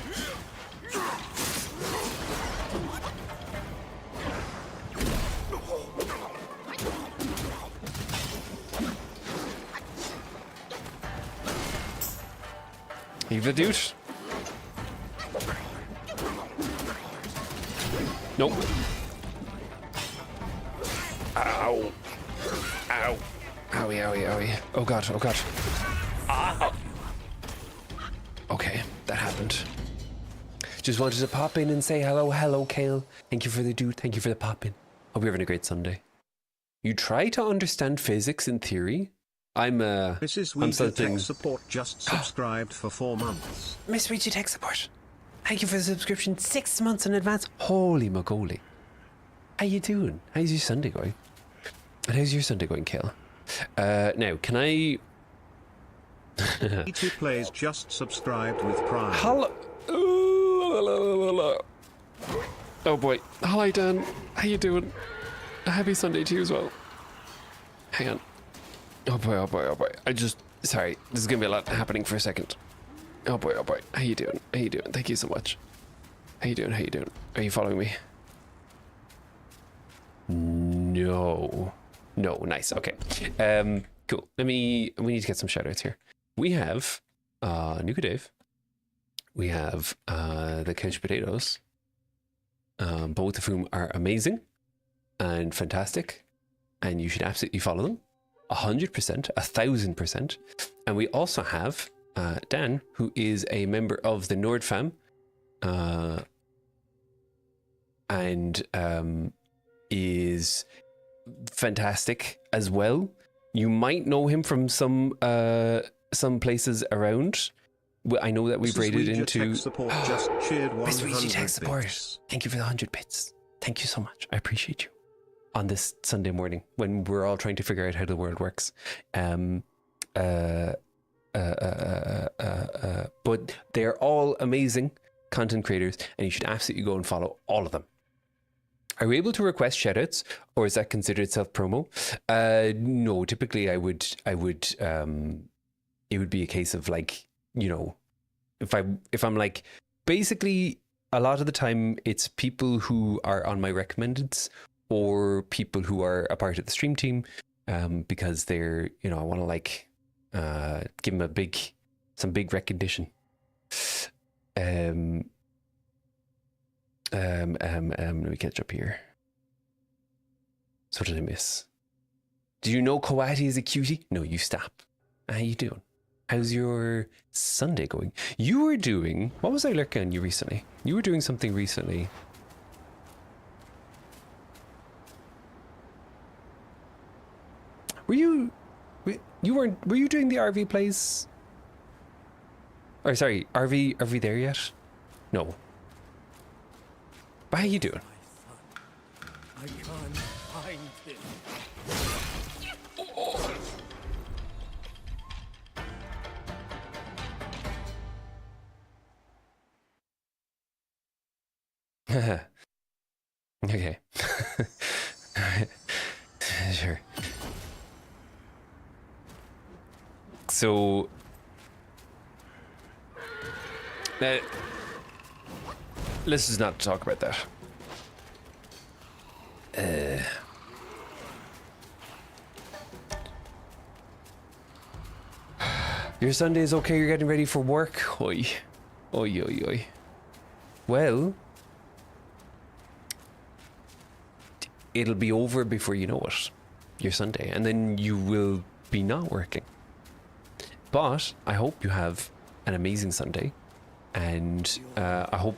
Leave the dude. Nope. Ow. Ow. Owie, owie, owie. Oh god, oh god. Ow. Okay, that happened. Just wanted to pop in and say hello, hello, Kale. Thank you for the dude, thank you for the pop in. Hope you're having a great Sunday. You try to understand physics in theory? This is I'm Ouija Tech Support just subscribed for 4 months. Miss Ouija Tech Support. Thank you for the subscription 6 months in advance. Holy mogoly. How you doing? How's your Sunday going? And how's your Sunday going, Kale? Now, can I... E2 Plays just subscribed with Prime. Hello. Oh boy. Hi Dan. How you doing? A happy Sunday to you as well. Hang on. Oh boy, oh boy, oh boy. Sorry, this is gonna be a lot happening for a second. Oh boy, oh boy. How you doing? How you doing? Thank you so much. How you doing? How you doing? Are you following me? No. No, nice. Okay. Cool. We need to get some shoutouts here. We have Nuka Dave. We have the Couch Potatoes. Both of whom are amazing and fantastic. And you should absolutely follow them. 100%, 1000%. And we also have Dan, who is a member of the Nord fam, and is fantastic as well. You might know him from some places around. I know that we've raided into. Miss Ouija Tech Support. Thank you for the 100 bits. Thank you so much. I appreciate you. On this Sunday morning when we're all trying to figure out how the world works. But they're all amazing content creators and you should absolutely go and follow all of them. Are we able to request shoutouts or is that considered self-promo? No, typically it would be a case of like, you know, if I'm like, basically a lot of the time it's people who are on my recommendeds or people who are a part of the stream team, because they're, you know, I want to like give them some big recognition. Let me catch up here. So what did I miss? Do you know Kawati is a cutie? No, you stop. How you doing? How's your Sunday going? You were doing, what was I lurking on you recently? You were doing something recently. Were you doing the RV plays? Or sorry, RV there yet? No. But how you doing? I can't find him. Okay. Sure. So let's just not talk about that. Your Sunday's okay, you're getting ready for work? Oi. Oi, oi, oi. Well, it'll be over before you know it. Your Sunday. And then you will be not working. But I hope you have an amazing Sunday. And I hope...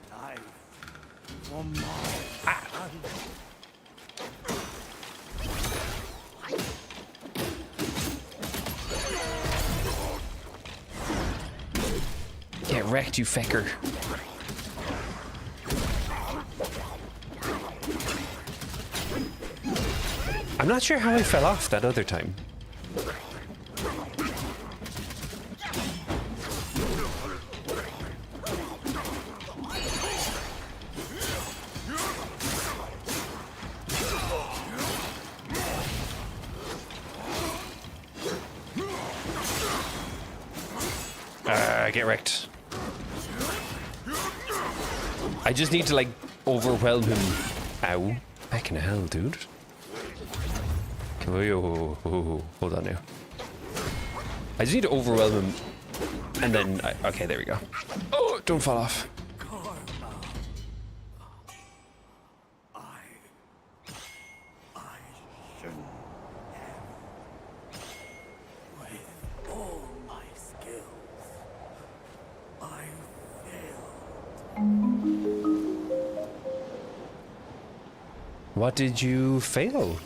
Get wrecked, you fecker. I'm not sure how I fell off that other time. Get wrecked. I just need to, like, overwhelm him. Ow. Back in hell, dude. Oh, hold on now. I just need to overwhelm him. And then... okay, there we go. Oh, don't fall off. What did you fail?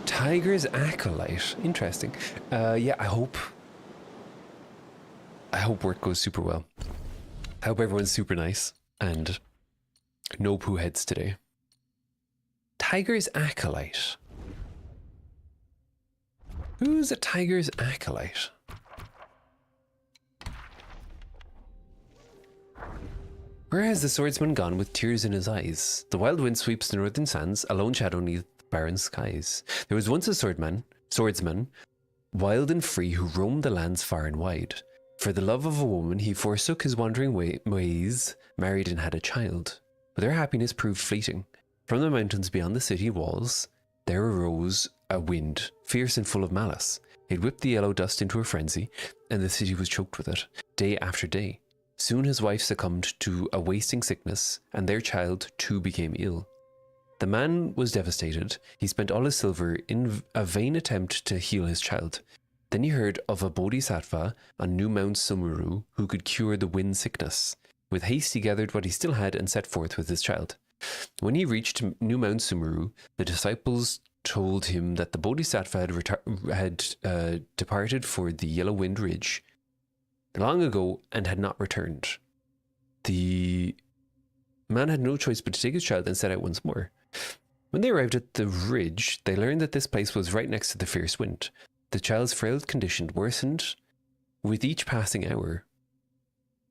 Tiger's Acolyte. Interesting. Yeah, I hope work goes super well. I hope everyone's super nice and no poo heads today. Tiger's Acolyte. Who's a Tiger's Acolyte? Where has the swordsman gone with tears in his eyes? The wild wind sweeps the northern sands, a lone shadow neath barren skies. There was once a swordsman, wild and free, who roamed the lands far and wide. For the love of a woman, he forsook his wandering ways, married and had a child. But their happiness proved fleeting. From the mountains beyond the city walls, there arose a wind, fierce and full of malice. It whipped the yellow dust into a frenzy, and the city was choked with it, day after day. Soon his wife succumbed to a wasting sickness, and their child too became ill. The man was devastated. He spent all his silver in a vain attempt to heal his child. Then he heard of a bodhisattva on New Mount Sumuru who could cure the wind sickness. With haste he gathered what he still had and set forth with his child. When he reached New Mount Sumuru, the disciples told him that the bodhisattva had departed for the Yellow Wind Ridge long ago and had not returned. The man had no choice but to take his child and set out once more. When they arrived at the ridge, they learned that this place was right next to the fierce wind. The child's frail condition worsened with each passing hour.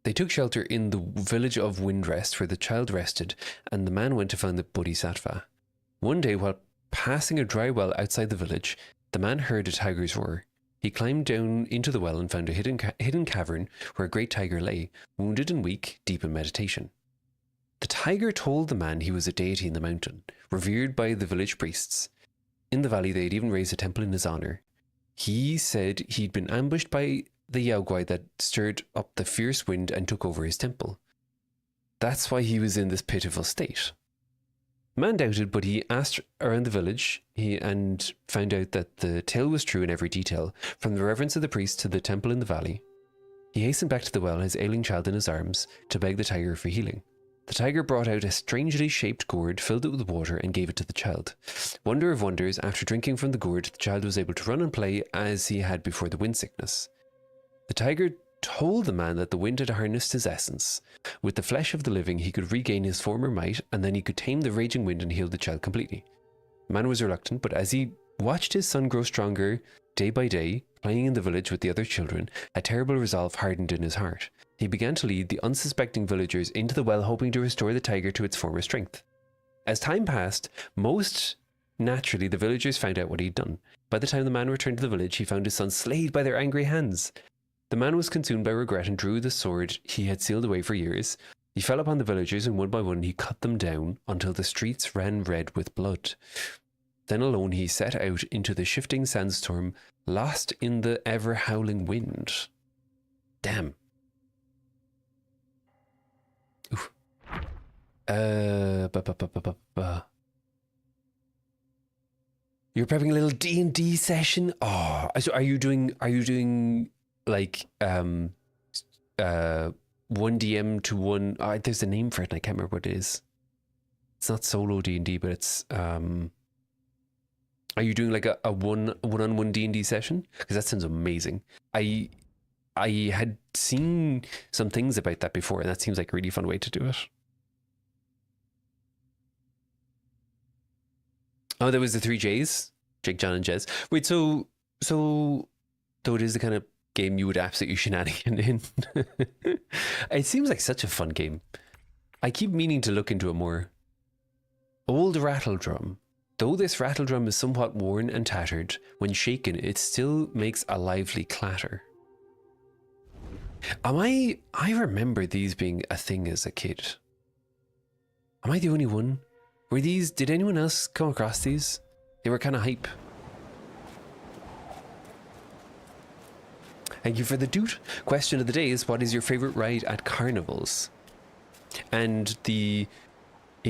They took shelter in the village of Windrest, where the child rested, and the man went to find the bodhisattva. One day, while passing a dry well outside the village, the man heard a tiger's roar. He climbed down into the well and found a hidden cavern where a great tiger lay, wounded and weak, deep in meditation. The tiger told the man he was a deity in the mountain, revered by the village priests. In the valley, they had even raised a temple in his honor. He said he'd been ambushed by the Yaogwai that stirred up the fierce wind and took over his temple. That's why he was in this pitiful state. The man doubted, but he asked around the village and found out that the tale was true in every detail, from the reverence of the priest to the temple in the valley. He hastened back to the well, his ailing child in his arms, to beg the tiger for healing. The tiger brought out a strangely shaped gourd, filled it with water, and gave it to the child. Wonder of wonders, after drinking from the gourd, the child was able to run and play as he had before the wind sickness. The tiger told the man that the wind had harnessed his essence. With the flesh of the living, he could regain his former might, and then he could tame the raging wind and heal the child completely. The man was reluctant, but as he watched his son grow stronger day by day, playing in the village with the other children, a terrible resolve hardened in his heart. He began to lead the unsuspecting villagers into the well, hoping to restore the tiger to its former strength. As time passed, most naturally the villagers found out what he'd done. By the time the man returned to the village, he found his son slayed by their angry hands. The man was consumed by regret and drew the sword he had sealed away for years. He fell upon the villagers, and one by one he cut them down until the streets ran red with blood. Then alone he set out into the shifting sandstorm, lost in the ever-howling wind. Damn. Oof. You're prepping a little D&D session? Oh, so are you doing like 1 DM to 1? There's a name for it and I can't remember what it is. It's not solo D&D, but it's are you doing like a one-on-one D&D session? Because that sounds amazing. I had seen some things about that before, and that seems like a really fun way to do it. Oh, there was the 3 J's, Jake, John, and Jez. Wait, so though it is the kind of game you would absolutely shenanigan in. It seems like such a fun game. I keep meaning to look into it more. Old rattle drum. Though this rattle drum is somewhat worn and tattered, when shaken, it still makes a lively clatter. I remember these being a thing as a kid. Am I the only one? Did anyone else come across these? They were kind of hype. Thank you for the doot. Question of the day is, what is your favorite ride at carnivals? And he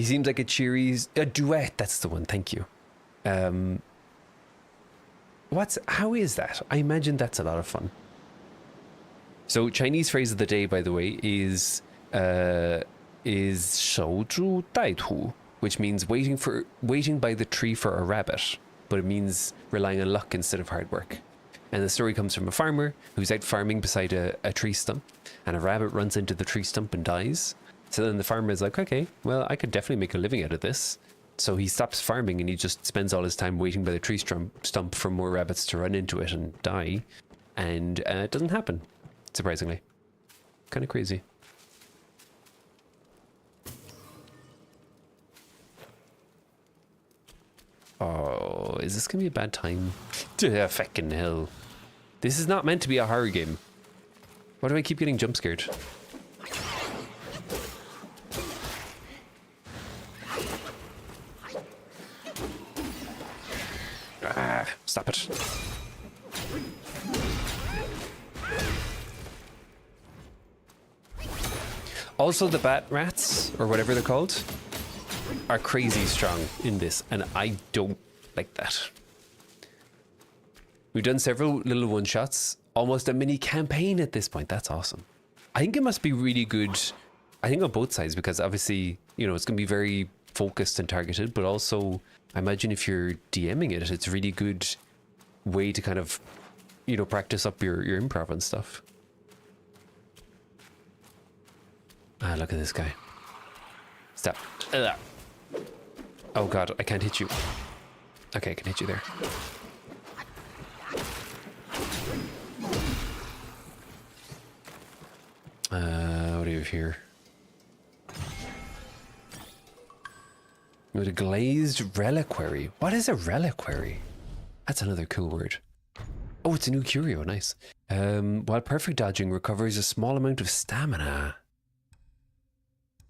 seems like a duet. That's the one. Thank you. How is that? I imagine that's a lot of fun. So Chinese phrase of the day, by the way, is 守株待兔, which means waiting by the tree for a rabbit, but it means relying on luck instead of hard work. And the story comes from a farmer who's out farming beside a tree stump, and a rabbit runs into the tree stump and dies. So then the farmer is like, okay, well, I could definitely make a living out of this. So he stops farming and he just spends all his time waiting by the tree stump for more rabbits to run into it and die. And it doesn't happen, surprisingly. Kind of crazy. Oh, is this going to be a bad time? Fucking hell. This is not meant to be a horror game. Why do I keep getting jump scared? Stop it. Also, the bat rats, or whatever they're called, are crazy strong in this, and I don't like that. We've done several little one-shots, almost a mini campaign at this point. That's awesome. I think it must be really good, I think on both sides, because obviously, you know, it's going to be very focused and targeted, but also I imagine if you're DMing it, it's a really good way to kind of, you know, practice up your improv and stuff. Ah, look at this guy. Stop. Oh god, I can't hit you. Okay, I can hit you there. What do you have here? With a glazed reliquary. What is a reliquary? That's another cool word. Oh, it's a new curio. Nice. While perfect dodging recovers a small amount of stamina.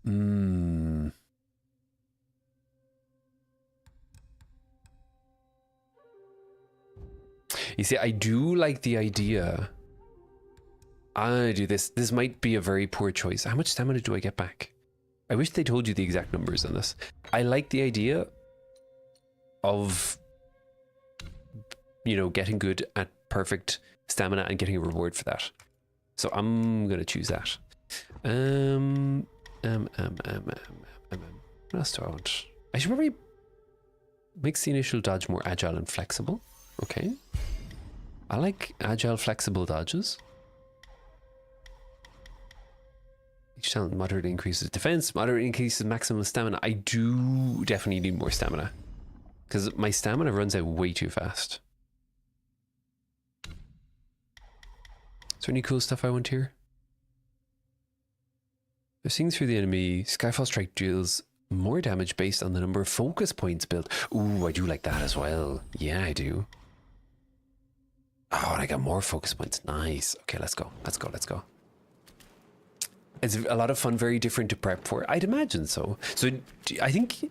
You see, I do like the idea. I do this. This might be a very poor choice. How much stamina do I get back? I wish they told you the exact numbers on this. I like the idea of, you know, getting good at perfect stamina and getting a reward for that. So I'm going to choose that. What else do I want? I should probably makes the initial dodge more agile and flexible. Okay. I like agile, flexible dodges. Each talent moderately increases defense, moderately increases maximum stamina. I do definitely need more stamina, because my stamina runs out way too fast. Is there any cool stuff I want here? If seeing through the enemy, Skyfall Strike deals more damage based on the number of focus points built. Ooh, I do like that as well. Yeah, I do. Oh, and I got more focus points. Nice. Okay, let's go. Let's go. Let's go. It's a lot of fun, very different to prep for. I'd imagine so. So I think,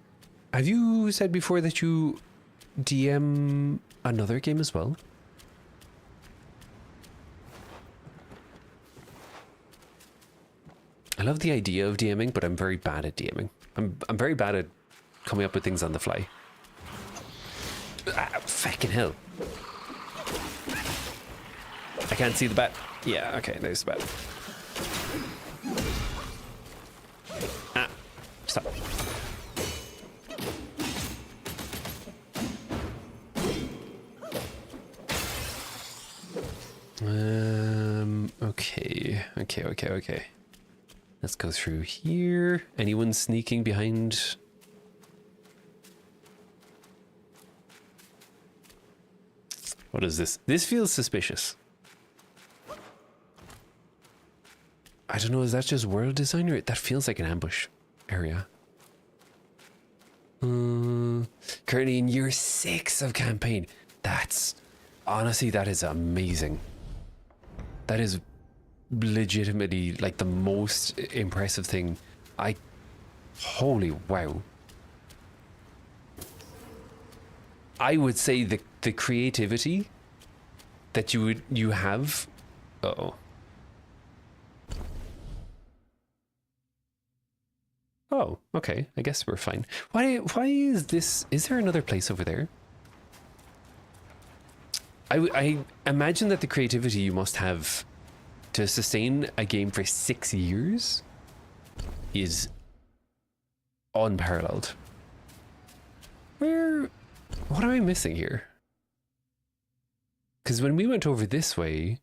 have you said before that you DM another game as well? I love the idea of DMing, but I'm very bad at DMing. I'm very bad at coming up with things on the fly. Ah, fucking hell. I can't see the bat. Yeah, okay, there's the bat. Ah, stop. Okay. Let's go through here. Anyone sneaking behind? What is this? This feels suspicious. I don't know, is that just world design or that feels like an ambush area? Currently in year 6 of campaign. That's honestly, that is amazing. That is legitimately like the most impressive thing. Holy wow. I would say the creativity that you have. Uh-oh. Oh, okay. I guess we're fine. Why is this? Is there another place over there? I imagine that the creativity you must have to sustain a game for 6 years is unparalleled. What am I missing here? Because when we went over this way,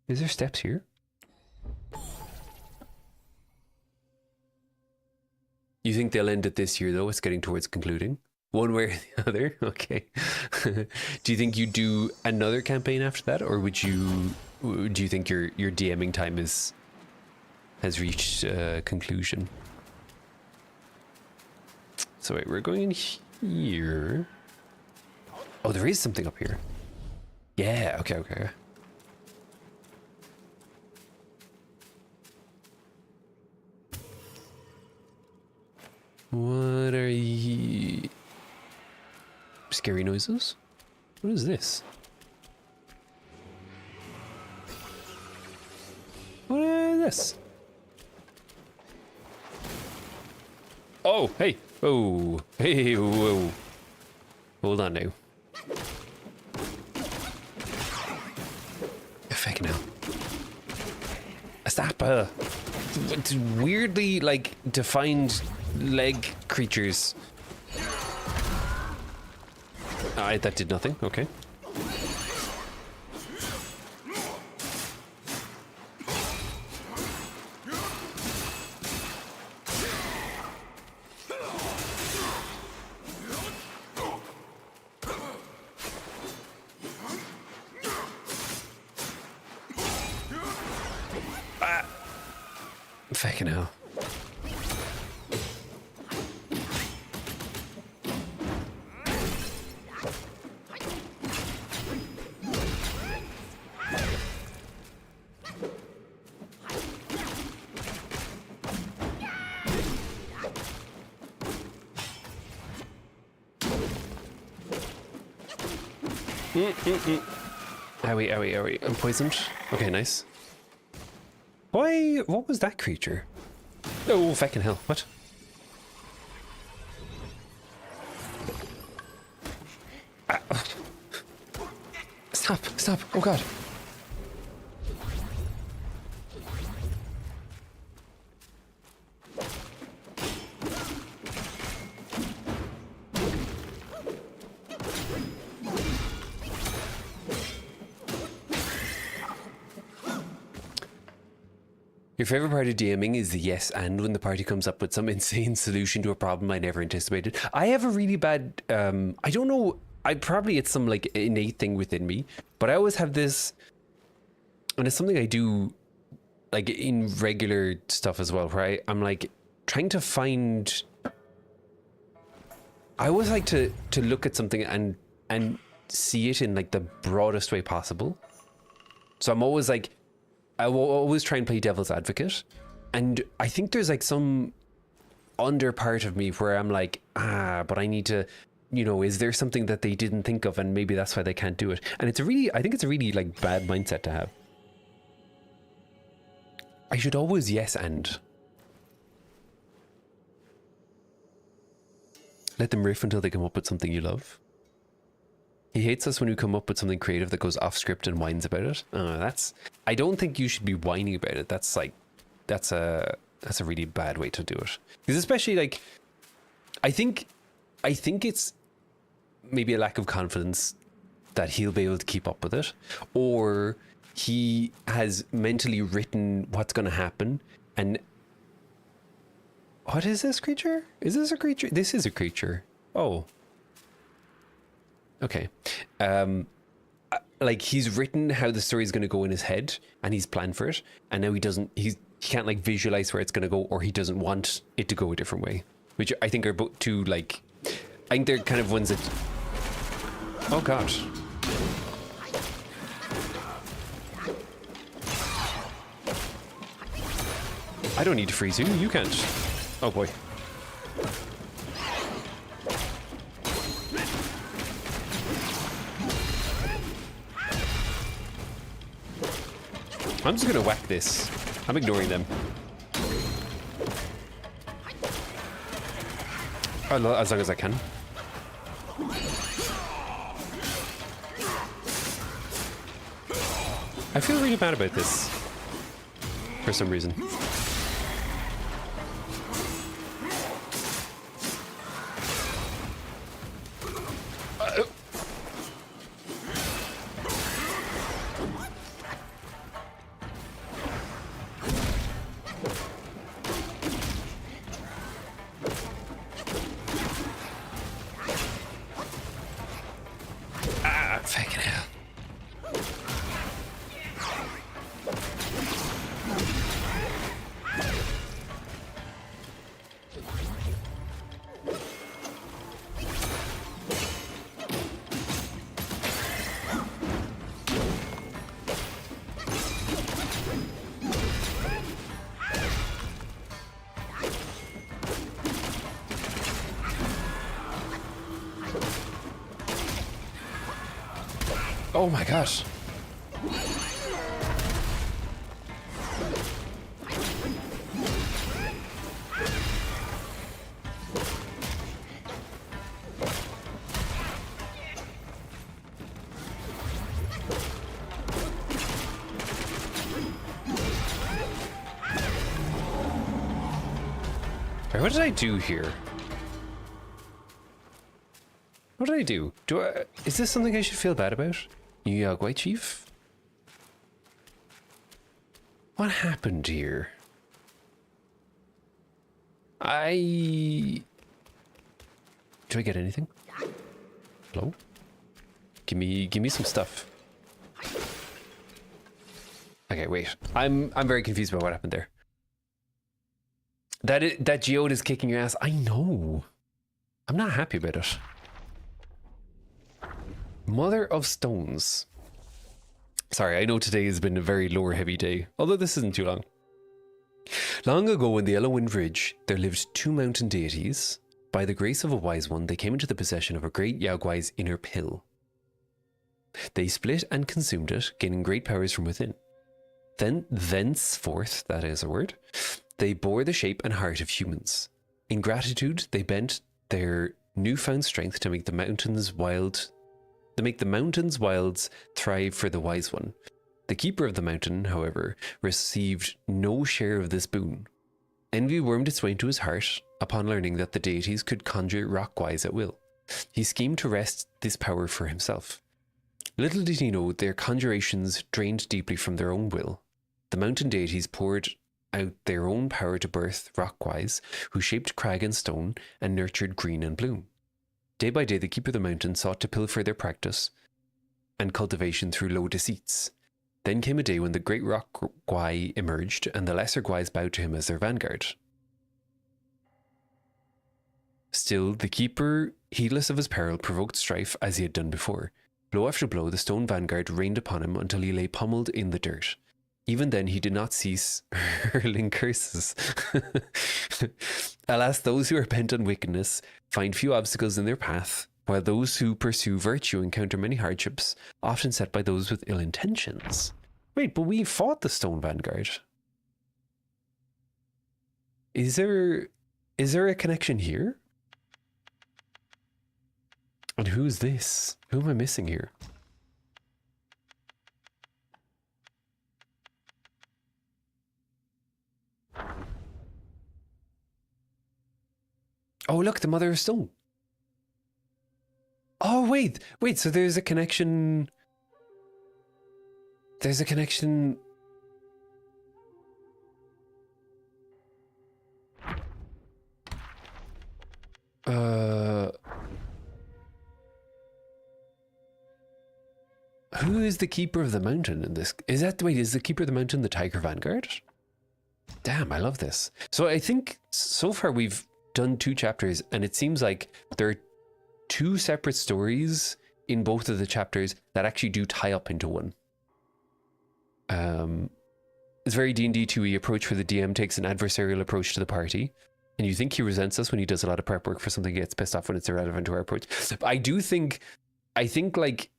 is there steps here? You think they'll end it this year though? It's getting towards concluding. One way or the other? Okay. Do you think you do another campaign after that, or do you think your DMing time has reached conclusion? So wait, we're going in here. Oh, there is something up here. Yeah, okay. What are you? Scary noises? What is this? What is this? Oh, hey. Oh, hey, whoa. Hold on now. Fucking hell. Stop. It's weirdly, like, defined leg creatures. That did nothing. Okay. Fucking hell. Owie. I'm poisoned. Okay, nice. Why? What was that creature? Oh, fucking hell. What? Stop. Oh, God. Your favorite part of DMing is the yes and when the party comes up with some insane solution to a problem I never anticipated. I have a really bad, I don't know, it's some like innate thing within me, but I always have this, and it's something I do like in regular stuff as well, where I'm like trying to find, I always like to look at something and see it in like the broadest way possible. So I'm always like, I will always try and play devil's advocate, and I think there's like some under part of me where I'm like, but I need to, is there something that they didn't think of, and maybe that's why they can't do it? And I think it's a really like bad mindset to have. I should always yes and. Let them riff until they come up with something you love. He hates us when we come up with something creative that goes off script and whines about it. I don't think you should be whining about it. That's a really bad way to do it. Because especially like, I think it's maybe a lack of confidence that he'll be able to keep up with it, or he has mentally written what's going to happen. And what is this creature? Is this a creature? This is a creature. Oh. Okay. Like he's written how the story is going to go in his head and he's planned for it. And now he can't like visualize where it's going to go, or he doesn't want it to go a different way, which I think are both two like, I think they're kind of ones that, oh God. I don't need to freeze you. You can't. Oh boy. I'm just gonna whack this. I'm ignoring them. As long as I can. I feel really bad about this for some reason. Fucking hell. Oh my gosh. What did I do here? What did I do? Is this something I should feel bad about? New Yagwai Chief? What happened here? Do I get anything? Hello? Give me some stuff. Okay, wait. I'm very confused about what happened there. That geode is kicking your ass. I know. I'm not happy about it. Mother of Stones. Sorry, I know today has been a very lore heavy day, although this isn't too long. Long ago in the Elowin Ridge, there lived two mountain deities. By the grace of a wise one, they came into the possession of a great Yagwai's inner pill. They split and consumed it, gaining great powers from within. Then, thenceforth, that is a word, they bore the shape and heart of humans. In gratitude, they bent their newfound strength to make the mountains wilds thrive for the wise one. The keeper of the mountain, however, received no share of this boon. Envy wormed its way into his heart upon learning that the deities could conjure rock-wise at will. He schemed to wrest this power for himself. Little did he know their conjurations drained deeply from their own will. The mountain deities poured out their own power to birth Rockwise, who shaped crag and stone and nurtured green and bloom. Day by day, the keeper of the mountain sought to pilfer their practice and cultivation through low deceits. Then came a day when the great rock Gwai emerged, and the lesser Gwais bowed to him as their vanguard. Still, the keeper, heedless of his peril, provoked strife as he had done before. Blow after blow, the stone vanguard rained upon him until he lay pummeled in the dirt. Even then, he did not cease hurling curses. Alas, those who are bent on wickedness find few obstacles in their path, while those who pursue virtue encounter many hardships, often set by those with ill intentions. Wait, but we fought the Stone Vanguard. Is there a connection here? And who's this? Who am I missing here? Oh, look, the Mother of Stone. Oh, wait, so there's a connection. There's a connection. Who is the Keeper of the Mountain in this? Is the Keeper of the Mountain the Tiger Vanguard? Damn, I love this. So I think so far we've done 2 chapters, and it seems like there are 2 separate stories in both of the chapters that actually do tie up into one. It's very D&D 2E approach where the DM takes an adversarial approach to the party, and you think he resents us when he does a lot of prep work for something, he gets pissed off when it's irrelevant to our approach. I think like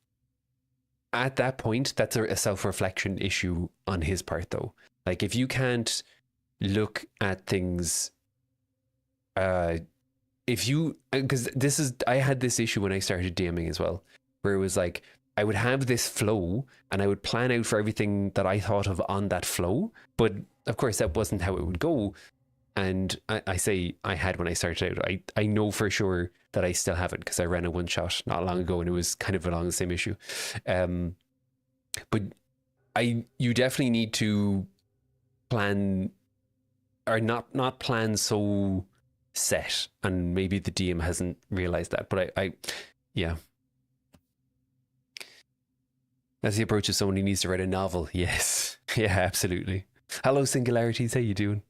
at that point, that's a self-reflection issue on his part, though. Like, if you can't look at things, because I had this issue when I started DMing as well, where it was like, I would have this flow and I would plan out for everything that I thought of on that flow. But of course, that wasn't how it would go. And I say I had when I started out. I know for sure that I still have it because I ran a one shot not long ago and it was kind of along the same issue. But you definitely need to plan, or not plan so set, and maybe the DM hasn't realized that. But yeah. As he approaches someone, he needs to write a novel. Yes. Yeah, absolutely. Hello, Singularities. How you doing?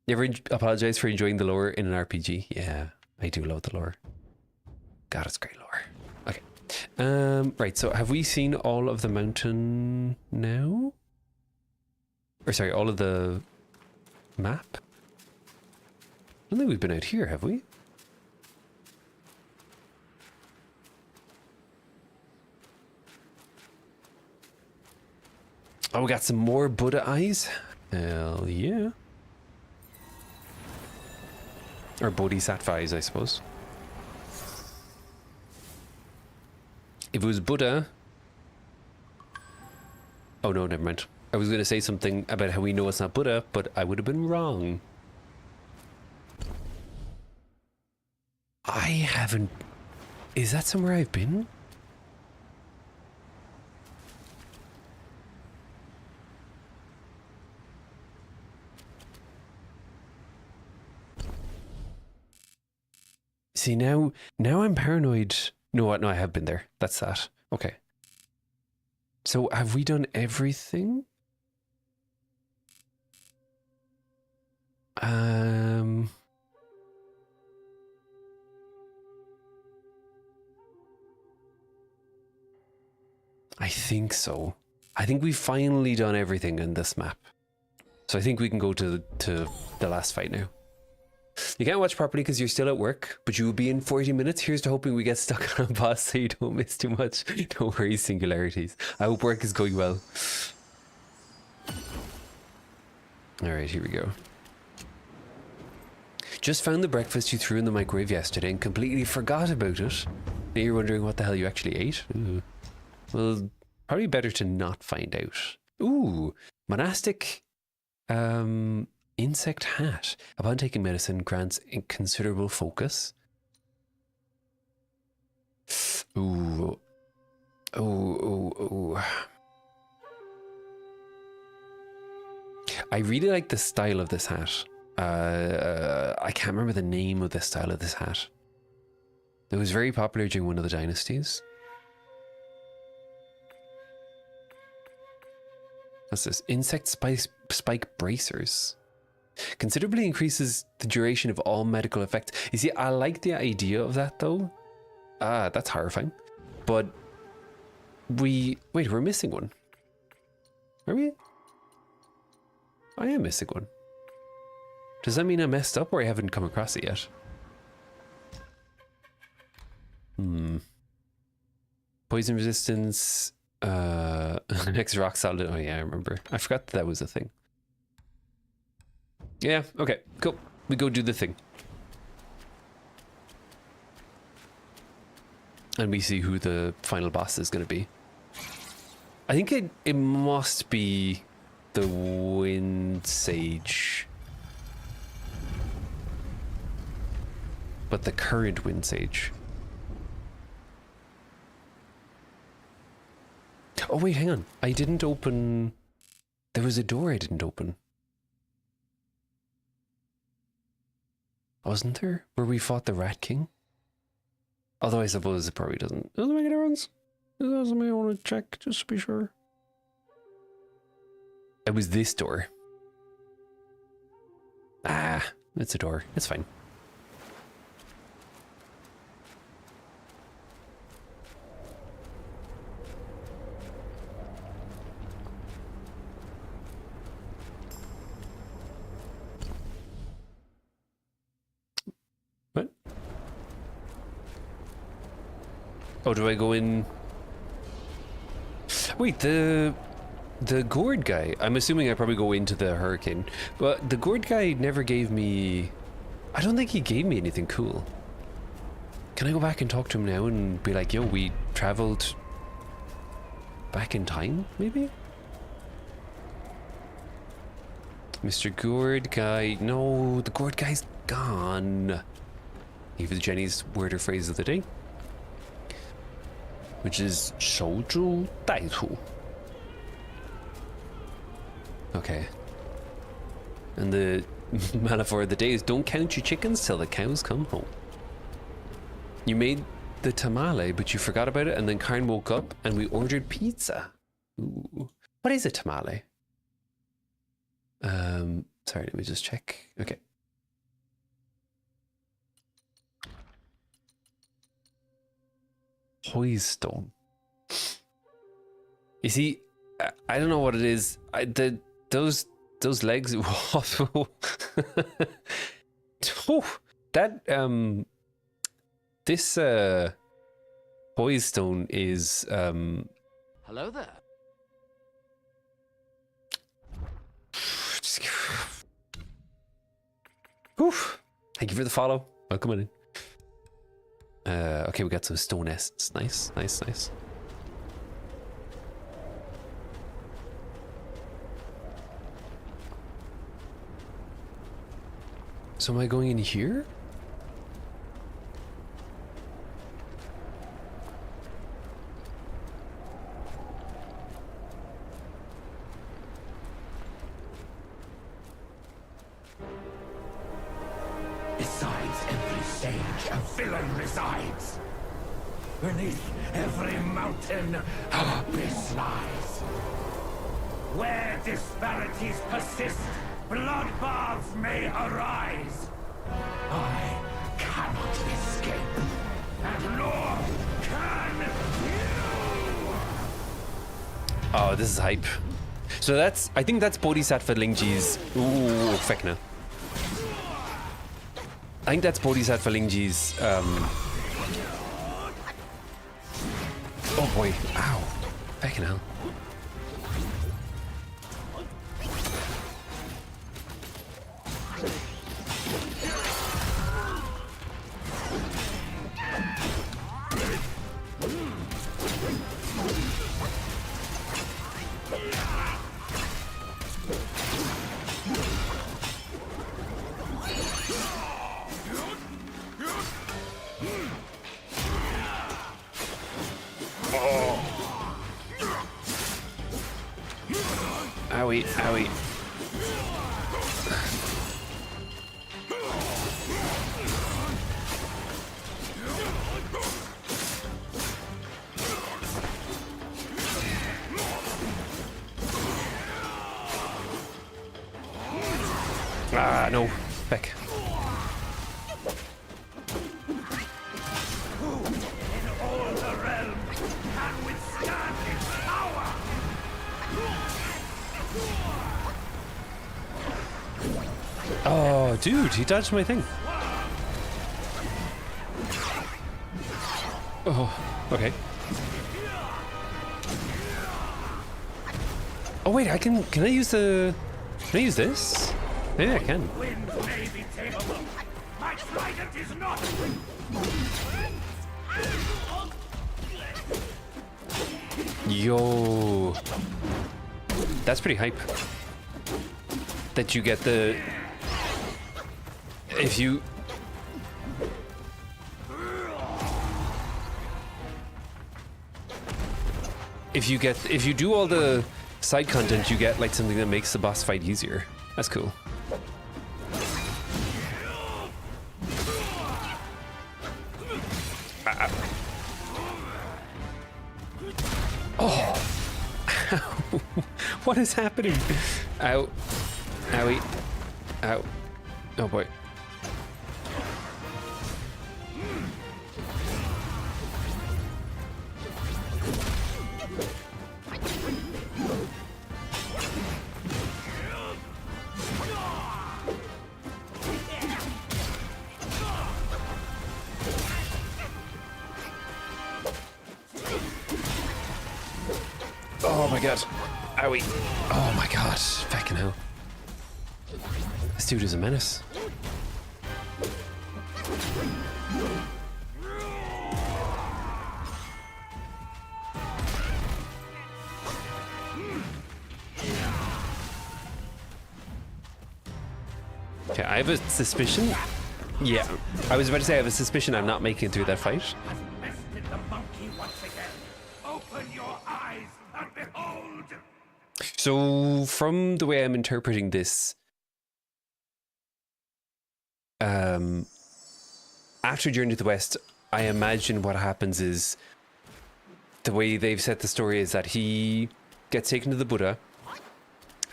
You ever apologize for enjoying the lore in an RPG? Yeah, I do love the lore. God, it's great lore. Okay. Right, so have we seen all of the mountain now? Or sorry, all of the map? I don't think we've been out here, have we? Oh, we got some more Buddha eyes? Hell yeah. Or Bodhisattva eyes, I suppose. If it was Buddha... Oh no, never mind. I was going to say something about how we know it's not Buddha, but I would have been wrong. I haven't... Is that somewhere I've been? See, now I'm paranoid. No, what? No, I have been there. That's that. Okay. So have we done everything? I think so. I think we've finally done everything in this map. So I think we can go to the last fight now. You can't watch properly because you're still at work, but you will be in 40 minutes. Here's to hoping we get stuck on a boss so you don't miss too much. Don't worry, Singularities. I hope work is going well. Alright, here we go. Just found the breakfast you threw in the microwave yesterday and completely forgot about it. Now you're wondering what the hell you actually ate? Ooh. Well, probably better to not find out. Ooh, monastic insect hat. Upon taking medicine, grants considerable focus. Ooh. Ooh. I really like the style of this hat. I can't remember the name of the style of this hat. It was very popular during one of the dynasties. What's this? Insect spike bracers. Considerably increases the duration of all medical effects. You see, I like the idea of that though. That's horrifying. But we're missing one. Are we? I am missing one. Does that mean I messed up or I haven't come across it yet? Poison resistance. Next rock solid. Oh yeah, I remember. I forgot that was a thing. Yeah, okay, cool. We go do the thing. And we see who the final boss is going to be. I think it must be the Wind Sage. But the current Wind Sage. Oh wait, hang on. I didn't open... There was a door I didn't open. Wasn't there? Where we fought the Rat King? Although I suppose it probably doesn't make a difference. Is that something I want to check just to be sure? It was this door. Ah, it's a door. It's fine. What? Oh, do I go in? Wait, the gourd guy. I'm assuming I probably go into the hurricane. But the gourd guy never gave me... I don't think he gave me anything cool. Can I go back and talk to him now and be like, yo, we traveled back in time, maybe? Mr. Gourd guy. No, the gourd guy's gone. Even Jenny's word or phrase of the day, which is 守株待兔. Okay. And the metaphor of the day is don't count your chickens till the cows come home. You made the tamale, but you forgot about it, and then Karen woke up and we ordered pizza. Ooh. What is a tamale? Sorry, let me just check. Okay. Poisstone. You see, I don't know what it is. Those legs. Oh, that this Poisstone is Hello there. Oof. Thank you for the follow. Welcome in. Okay, we got some stone essence. Nice, nice, nice. So am I going in here? Besides every sage, a villain resides. Beneath every mountain, an abyss lies. Where disparities persist, bloodbaths may arise. I cannot escape, and nor can you! Oh, this is hype. So I think that's Bodhisattva Lingji's... Ooh, Fekna. I think that's Bodhisattva Lingji's, Oh boy, ow. Fucking hell. Owie, owie. Ah, no. Back. Oh, dude, he dodged my thing. Oh, okay. Oh wait, can I use the... Can I use this? Maybe I can. Wind may be tameable. My trident is not. Yo. That's pretty hype. That you get the... If you... If you do all the side content, you get like something that makes the boss fight easier. That's cool. Oh! What is happening? Ow. Owie. Ow. Oh boy. Oh my god. Owie. Oh my god. Fucking hell. This dude is a menace. Okay, I have a suspicion. Yeah, I was about to say I have a suspicion I'm not making it through that fight. Bested the monkey once again. Open your eyes and behold. So, from the way I'm interpreting this, after Journey to the West, I imagine what happens is the way they've set the story is that he gets taken to the Buddha,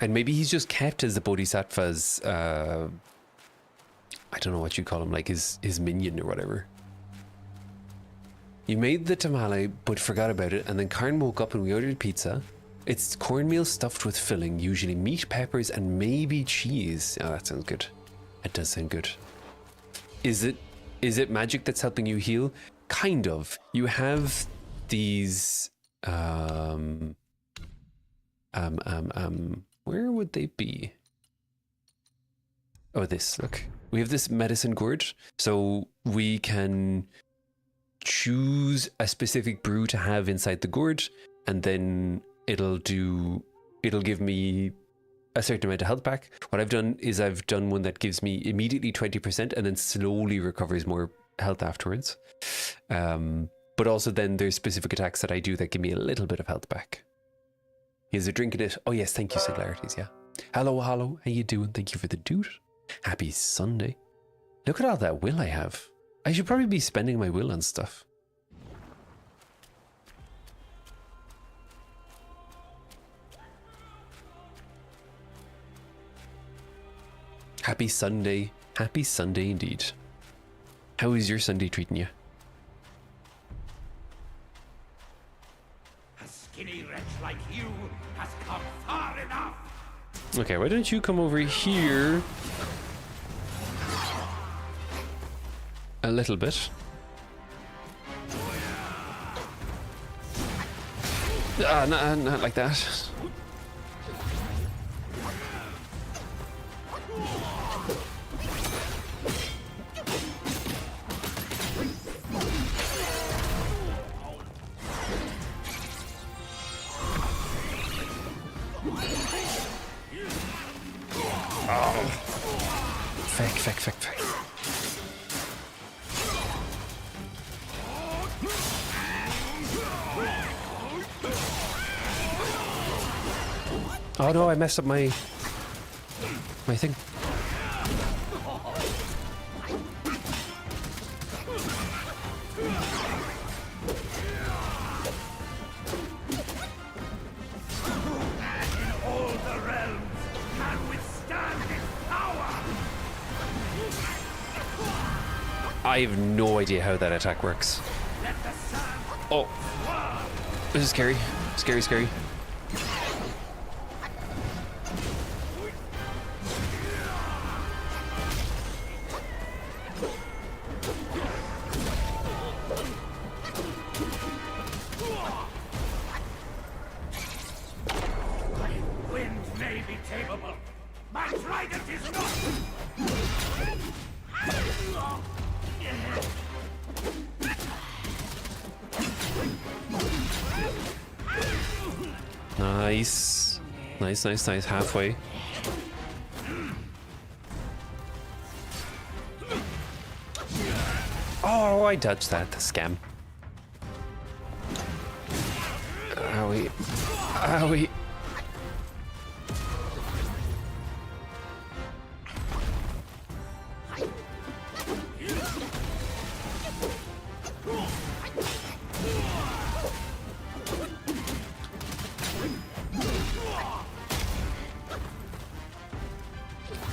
and maybe he's just kept as the Bodhisattva's, I don't know what you call him, like his minion or whatever. You made the tamale, but forgot about it, and then Karn woke up and we ordered pizza. It's cornmeal stuffed with filling, usually meat, peppers, and maybe cheese. Oh, that sounds good. That does sound good. Is it magic that's helping you heal? Kind of. You have these where would they be? Oh, this, look. We have this medicine gourd, so we can choose a specific brew to have inside the gourd, and then it'll give me a certain amount of health back. What I've done is I've done one that gives me immediately 20% and then slowly recovers more health afterwards. But also then there's specific attacks that I do that give me a little bit of health back. Here's a drink in it. Oh yes, thank you, Similarities, yeah. Hello, how you doing? Thank you for the dude. Happy Sunday. Look at all that will I have. I should probably be spending my will on stuff. Happy Sunday. Happy Sunday indeed. How is your Sunday treating you? A skinny wretch like you has come far enough. Okay, why don't you come over here a little bit? Not like that. Feck. Oh no, I messed up my thing. I have no idea how that attack works. Oh, this is scary. Scary. trident is not. Nice. Nice, nice, nice. Halfway. Oh, I dodged that. The scam. Owie. Owie.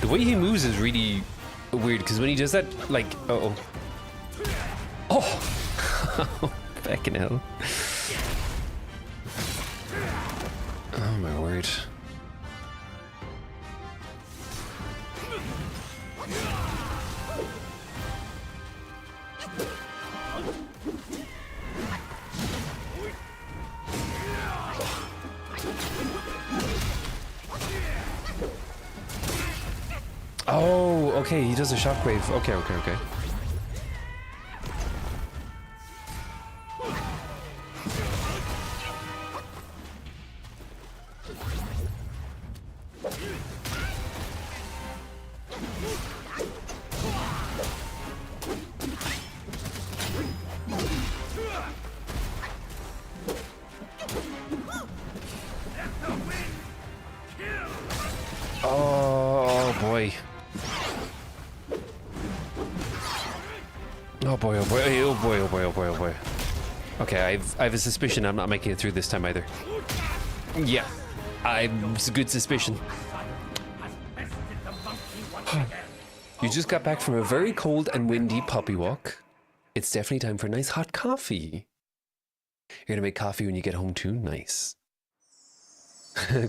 The way he moves is really weird because when he does that, like, uh-oh. Oh! Fucking hell. Oh my word. Oh, okay, he does a shockwave. Okay, okay, okay. Oh boy. Oh boy, oh boy, oh boy, oh boy, oh boy, oh boy. Okay, I have a suspicion I'm not making it through this time either. Yeah, it's a good suspicion. You just got back from a very cold and windy puppy walk. It's definitely time for a nice hot coffee. You're gonna make coffee when you get home too? Nice.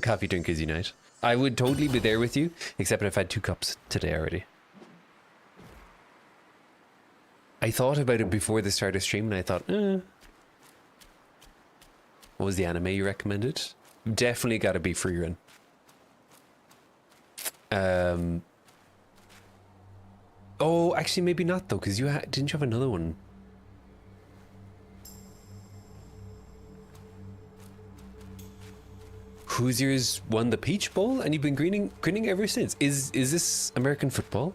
Coffee drinkers unite. I would totally be there with you, except I've had 2 cups today already. I thought about it before the start of stream and I thought, What was the anime you recommended? Definitely gotta be Free Run. Oh, actually maybe not though, because didn't you have another one? Hoosiers won the Peach Bowl and you've been grinning ever since. Is this American football?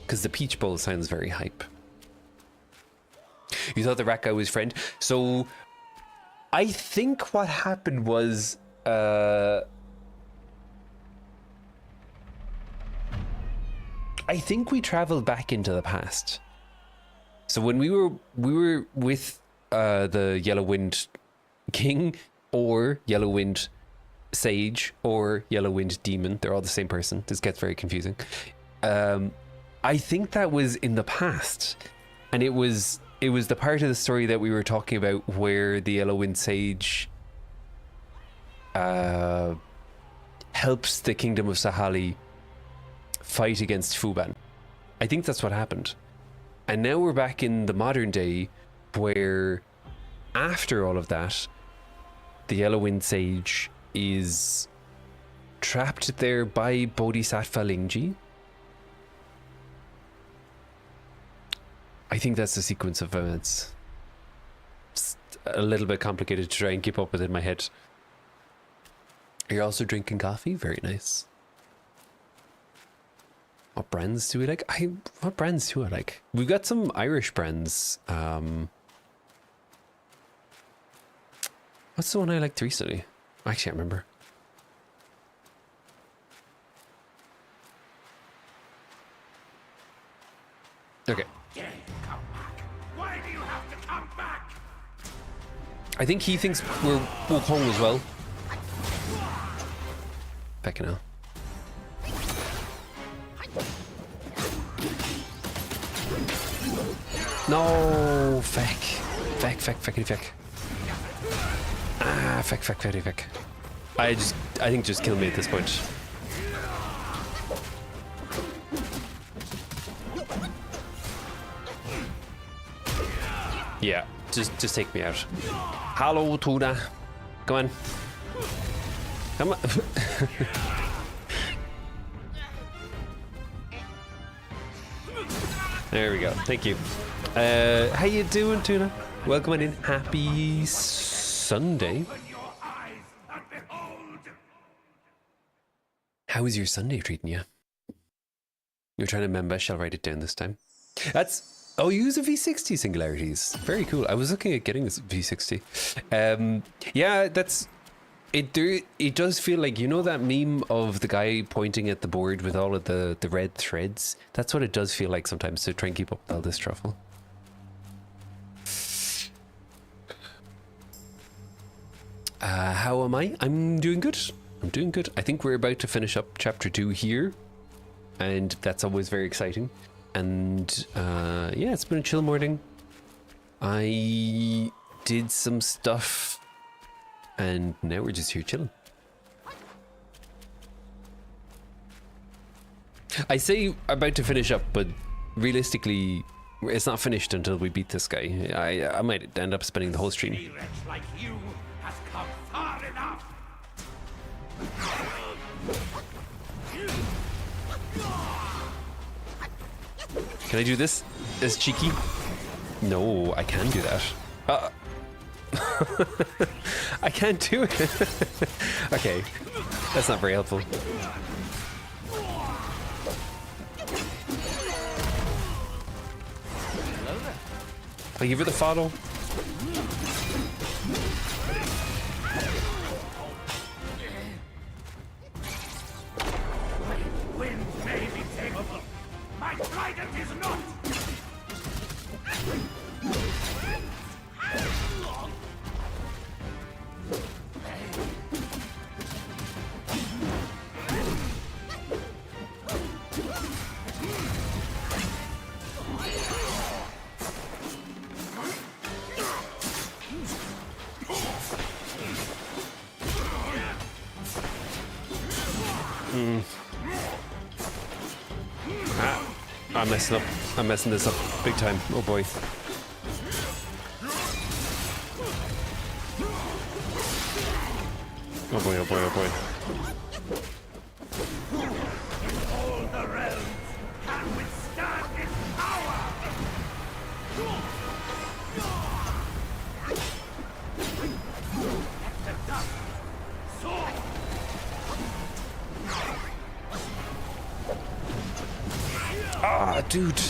Because the Peach Bowl sounds very hype. You thought the rat guy was friend? So I think what happened was I think we traveled back into the past. So when we were with the Yellow Wind King or Yellow Wind Sage or Yellow Wind Demon, they're all the same person. This gets very confusing. I think that was in the past, and it was the part of the story that we were talking about where the Yellow Wind Sage helps the Kingdom of Sahali fight against Fuban. I think that's what happened. And now we're back in the modern day where after all of that, the Yellow Wind Sage is trapped there by Bodhisattva Lingji. I think that's the sequence of events. It's a little bit complicated to try and keep up with in my head. You're also drinking coffee? Very nice. What brands do we like? What brands do I like? We've got some Irish brands. What's the one I liked recently? I actually can't remember. Okay. Why do you have to come back? I think he thinks we're Wukong as well. Fucking hell. No, feck. Feck. Ah, feck. I think just kill me at this point. Yeah, just take me out. Hello, Tuna. Come on. There we go. Thank you. How you doing, Tuna? Welcome on in. Happy Sunday. How is your Sunday treating you? You're trying to remember. I shall write it down this time. That's... Oh, you use a V60 singularities. Very cool. I was looking at getting this V60. Yeah, that's... It does feel like, you know that meme of the guy pointing at the board with all of the red threads? That's what it does feel like sometimes to try and keep up with all this truffle. How am I? I'm doing good. I'm doing good. I think we're about to finish up chapter 2 here. And that's always very exciting. And yeah, it's been a chill morning. I did some stuff. And now we're just here chilling. I say about to finish up, but realistically, it's not finished until we beat this guy. I might end up spending the whole stream. A wretch like you has come far enough. Can I do this? As cheeky? No, I can do that. I can't do it. Okay, that's not very helpful. I'll give her the follow. Wind may be tameable. My trident is not. I'm messing up. I'm messing this up big time. Oh boy. Oh boy, oh boy, oh boy. All the realms can withstand its power. Let the dust soar. Ah, dude.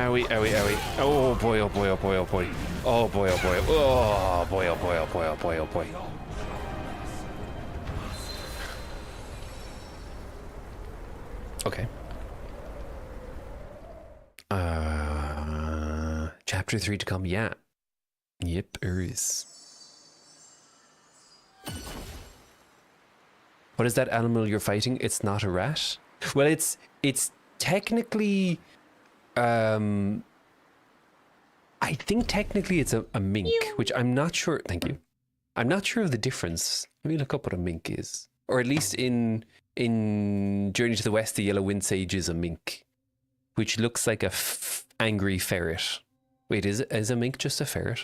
Owie. Oh boy, oh boy, oh boy, oh boy. Oh boy, oh boy. Oh boy, oh boy, oh boy, oh boy, oh boy. Okay. Chapter 3 to come, yeah. Yep, there is. What is that animal you're fighting? It's not a rat? Well, it's technically... I think technically it's a mink, which I'm not sure... Thank you. I'm not sure of the difference. Let me look up what a mink is. Or at least in Journey to the West, the Yellow Wind Sage is a mink, which looks like a angry ferret. Wait, is a mink just a ferret?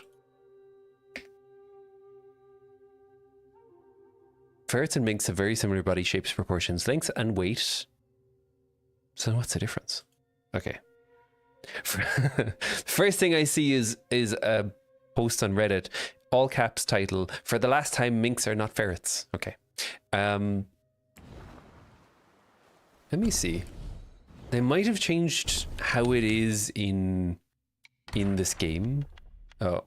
Ferrets and minks have very similar body shapes, proportions, lengths, and weight. So what's the difference? Okay. First thing I see is a post on Reddit, all caps title, "For the last time, minks are not ferrets." Okay. Let me see. They might have changed how it is in this game. Oh.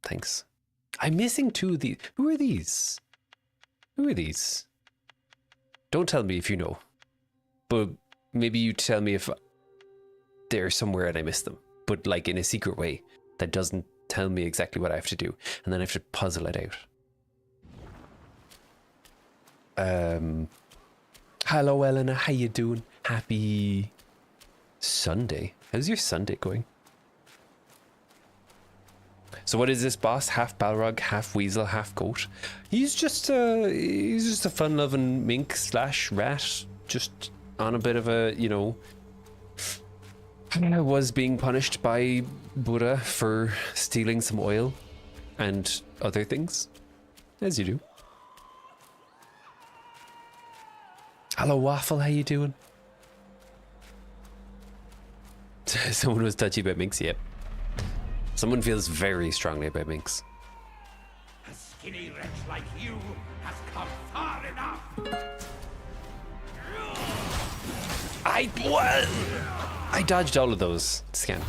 Thanks. I'm missing two of these. Who are these? Who are these? Don't tell me if you know. But maybe you tell me if they're somewhere and I missed them. But like in a secret way that doesn't tell me exactly what I have to do. And then I have to puzzle it out. Hello, Elena. How you doing? Happy Sunday. How's your Sunday going? So what is this boss? Half Balrog, half weasel, half goat. He's just a fun-loving mink / rat, just on a bit of a, you know, was being punished by Buddha for stealing some oil. and other things, as you do. Hello, Waffle, how you doing? Someone was touchy about Minx, yep. Someone feels very strongly about Minx. A skinny wretch like you has come far enough. I dodged all of those. Scan.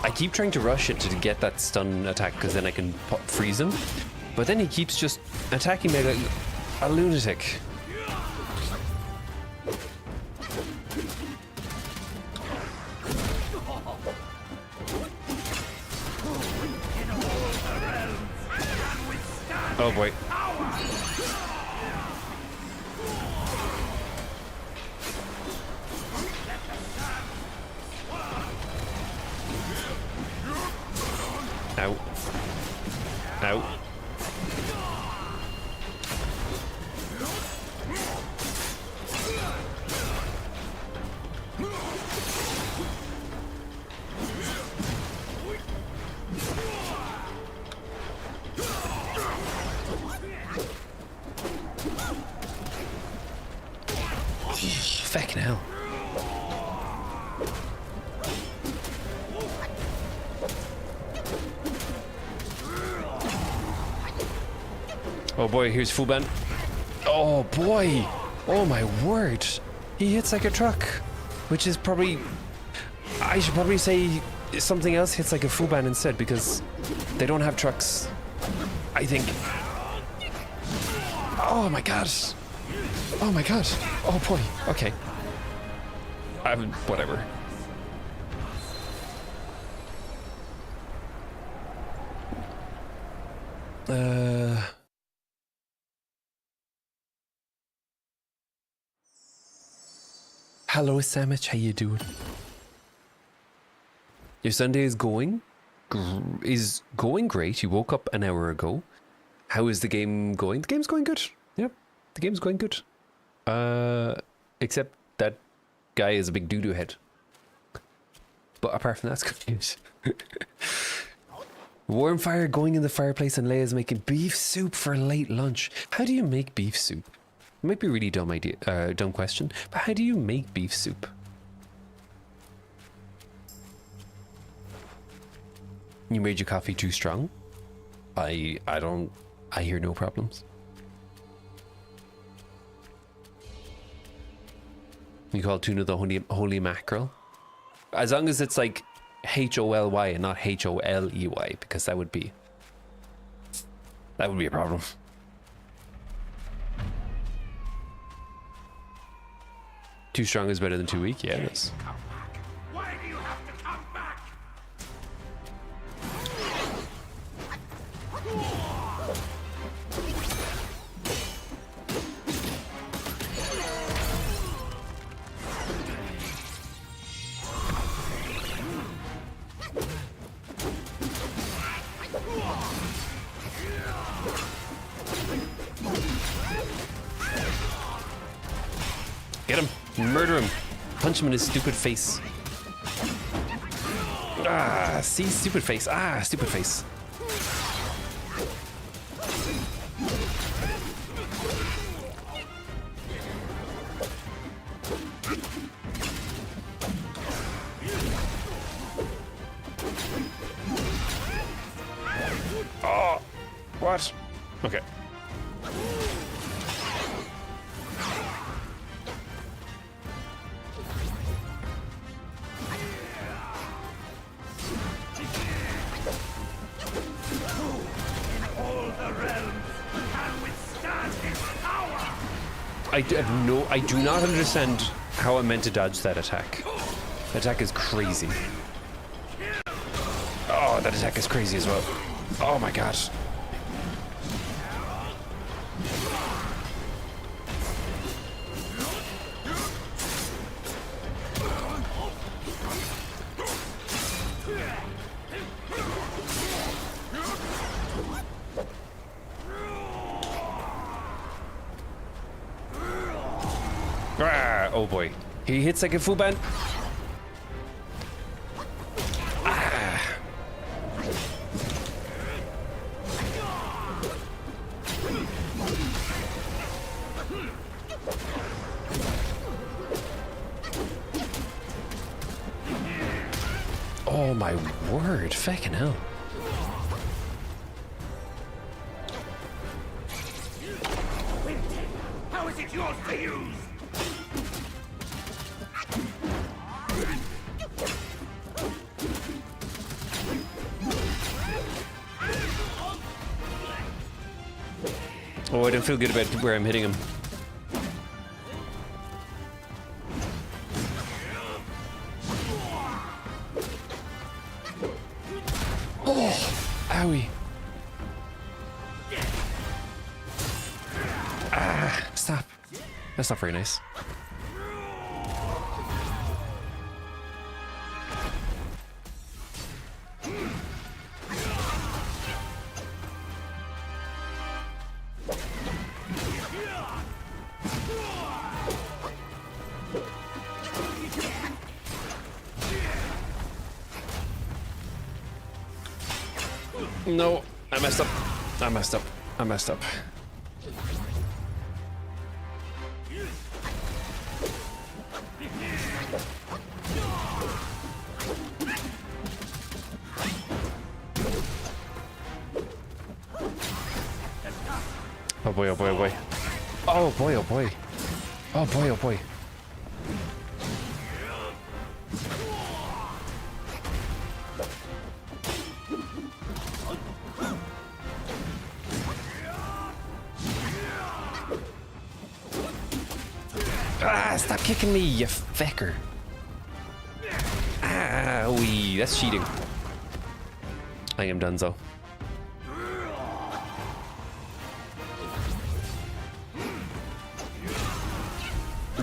I keep trying to rush it to get that stun attack because then I can freeze him, but then he keeps just attacking me like a lunatic. Oh boy. Ow. Ow. Fucking hell. Oh boy, here's Fuban. Oh boy! Oh my word! He hits like a truck, which is probably... I should probably say something else hits like a Fuban instead, because they don't have trucks, I think. Oh my god! Oh my god! Oh boy, okay. Whatever. Hello, Samich. How you doing? Your Sunday is going great. You woke up an hour ago. How is the game going? The game's going good. Yep, the game's going good. Except that guy is a big doo-doo head. But apart from that, it's good. Warm fire going in the fireplace, and Leia's making beef soup for late lunch. How do you make beef soup? It might be a really dumb idea, dumb question, but how do you make beef soup? You made your coffee too strong? I hear no problems. You call tuna the holy mackerel? As long as it's like H-O-L-Y and not H-O-L-E-Y, because that would be a problem. Too strong is better than too weak? Yeah, it is. Come back. Why do you have to come back? Get him! Murder him! Punch him in his stupid face. Ah, see? Stupid face. Ah, stupid face. Oh, what? Okay. I do not understand how I meant to dodge that attack. That attack is crazy. Oh, that attack is crazy as well. Oh my god. Ah, oh boy. He hits like a Fuban. Ah. Oh my word, fucking hell. How is it yours to use? Oh, I don't feel good about where I'm hitting him. Oh, owie. Ah, stop. That's not very nice. No, I messed up. I messed up. I messed up. Oh boy, oh boy, oh boy. Oh boy, oh boy. Oh boy, oh boy. Ah, stop kicking me, you fecker. Ah, wee, that's cheating. I am donezo.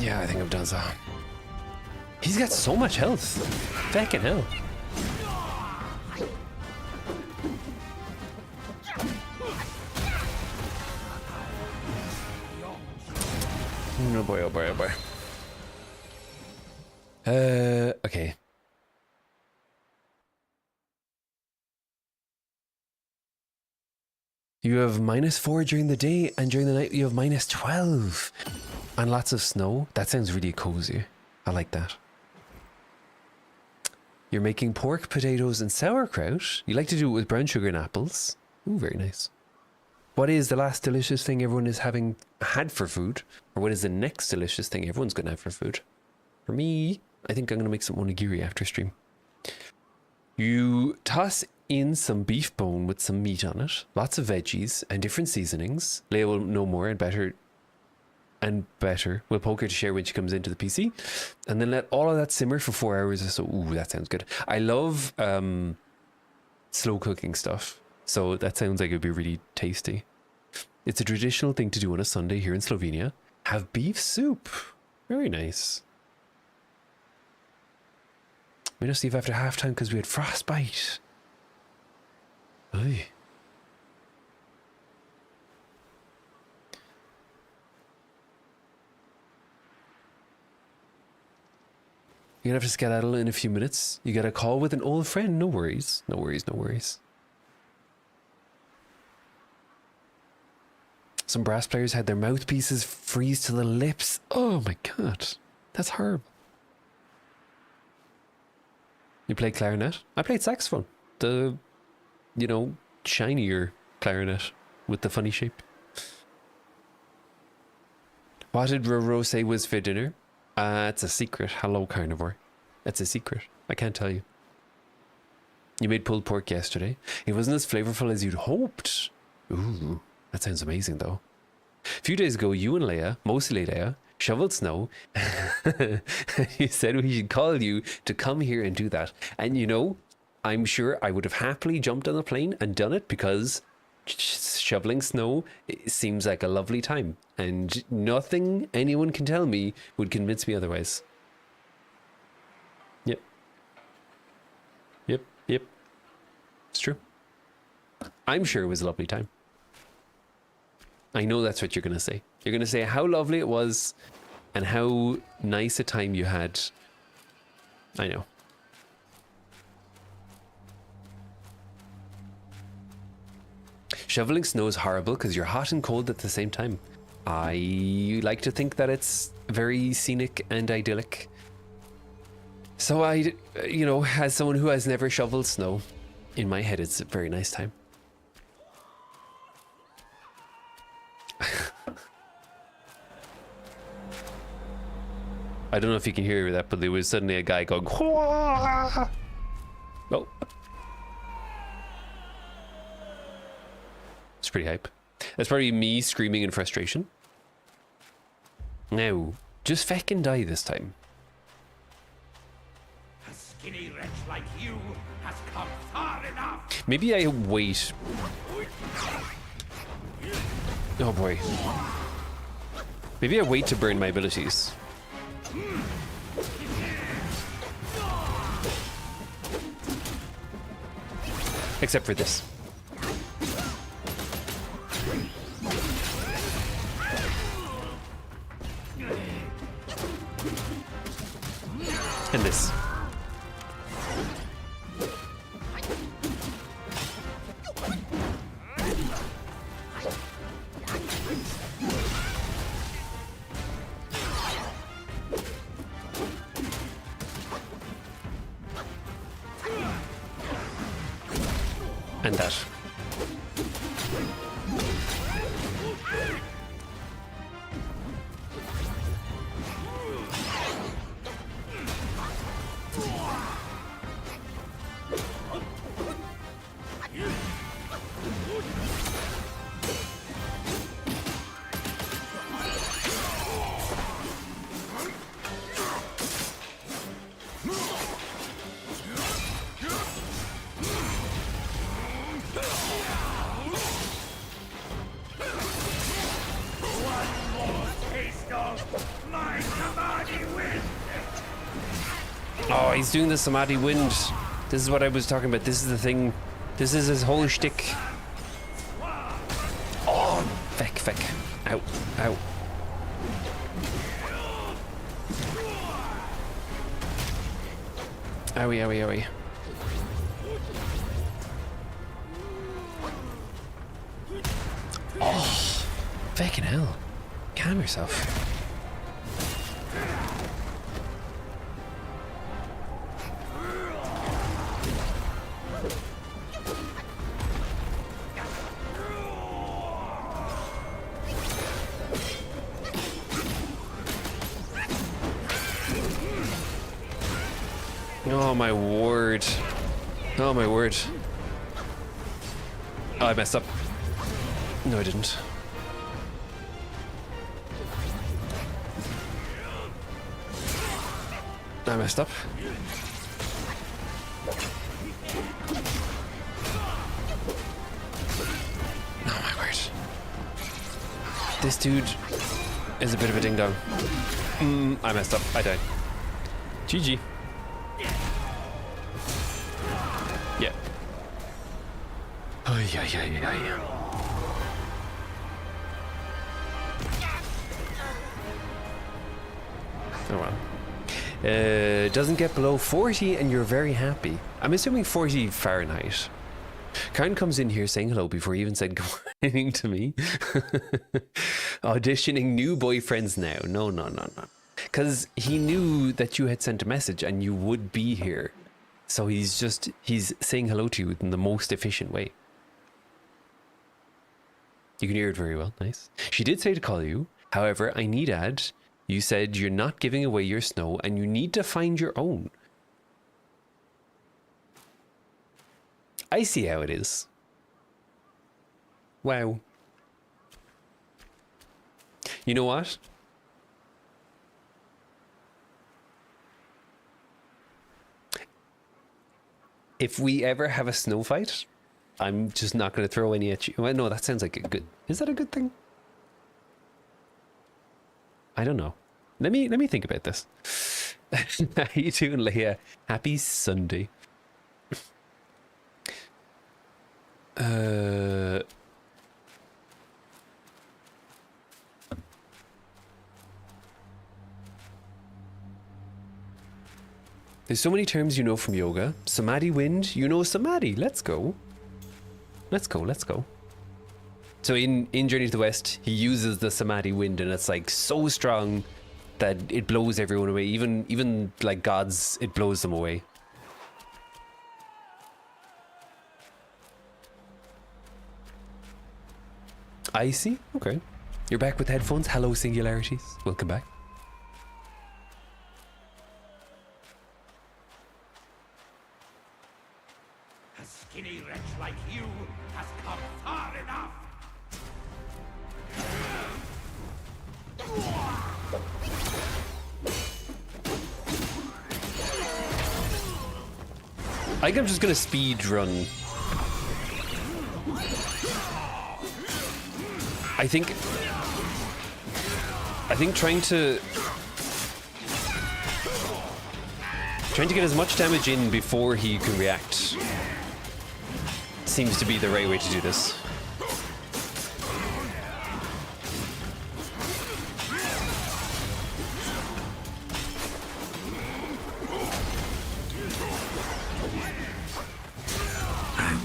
Yeah, I think I'm donezo. He's got so much health. Fucking hell. Oh boy, oh boy, oh boy. Okay. You have -4 during the day, and during the night you have -12. And lots of snow. That sounds really cozy. I like that. You're making pork, potatoes, and sauerkraut. You like to do it with brown sugar and apples. Ooh, very nice. What is the last delicious thing everyone is had for food? Or what is the next delicious thing everyone's going to have for food? For me, I think I'm going to make some onigiri after stream. You toss in some beef bone with some meat on it, lots of veggies and different seasonings. Leia will know more and better. We'll poke her to share when she comes into the PC. And then let all of that simmer for 4 hours or so. Ooh, that sounds good. I love slow cooking stuff. So that sounds like it would be really tasty. It's a traditional thing to do on a Sunday here in Slovenia. Have beef soup. Very nice. We must leave after halftime because we had frostbite. Oy. You're gonna have to skedaddle in a few minutes. You got a call with an old friend. No worries. No worries, no worries. Some brass players had their mouthpieces freeze to the lips. Oh my god. That's horrible. You played clarinet? I played saxophone. The, shinier clarinet with the funny shape. What did Roro say was for dinner? It's a secret. Hello, carnivore. It's a secret. I can't tell you. You made pulled pork yesterday. It wasn't as flavorful as you'd hoped. Ooh, that sounds amazing, though. A few days ago, you and Leia, mostly Leia, shoveled snow. He said we should call you to come here and do that. And you know, I'm sure I would have happily jumped on a plane and done it because shoveling snow seems like a lovely time. And nothing anyone can tell me would convince me otherwise. Yep. Yep, yep. It's true. I'm sure it was a lovely time. I know that's what you're going to say. You're going to say how lovely it was and how nice a time you had. I know. Shoveling snow is horrible because you're hot and cold at the same time. I like to think that it's very scenic and idyllic. So I, you know, as someone who has never shoveled snow, in my head it's a very nice time. I don't know if you can hear that, but there was suddenly a guy going, Hwah! Oh. It's pretty hype. That's probably me screaming in frustration. Now, just feckin' die this time. A skinny wretch like you has come far enough. Maybe I wait. Oh boy. Maybe I wait to burn my abilities. Except for this. And this. And that. Oh, he's doing the Samadhi wind. This is what I was talking about. This is the thing. This is his whole shtick. Oh, feck, feck. Ow, ow. Owie, owie, owie. Oh, feckin' hell. Calm yourself. Oh my word. Oh my word. Oh, I messed up. No, I didn't. I messed up. Oh my word. This dude is a bit of a ding-dong. I messed up. I died. GG. Yeah. Oh, yeah. Oh well. Doesn't get below 40 and you're very happy. I'm assuming 40 Fahrenheit. Karen comes in here saying hello before he even said good morning to me. Auditioning new boyfriends now. No. Because he knew that you had sent a message and you would be here. So he's saying hello to you in the most efficient way. You can hear it very well. Nice. She did say to call you. However, I need to add, you said you're not giving away your snow and you need to find your own. I see how it is. Wow. You know what? if we ever have a snow fight, I'm just not going to throw any at you. Well, no, that sounds like a good... Is that a good thing? I don't know. Let me think about this. How you doing, Leah? Happy Sunday. There's so many terms you know from yoga. Samadhi wind, you know Samadhi. Let's go. Let's go, let's go. So in Journey to the West, he uses the Samadhi wind, and it's like so strong that it blows everyone away. Even like gods, it blows them away. I see. Okay. You're back with headphones. Hello, Singularities. Welcome back. A skinny wretch like you has come far enough. I think I'm just gonna speed run. I think trying to get as much damage in before he can react seems to be the right way to do this.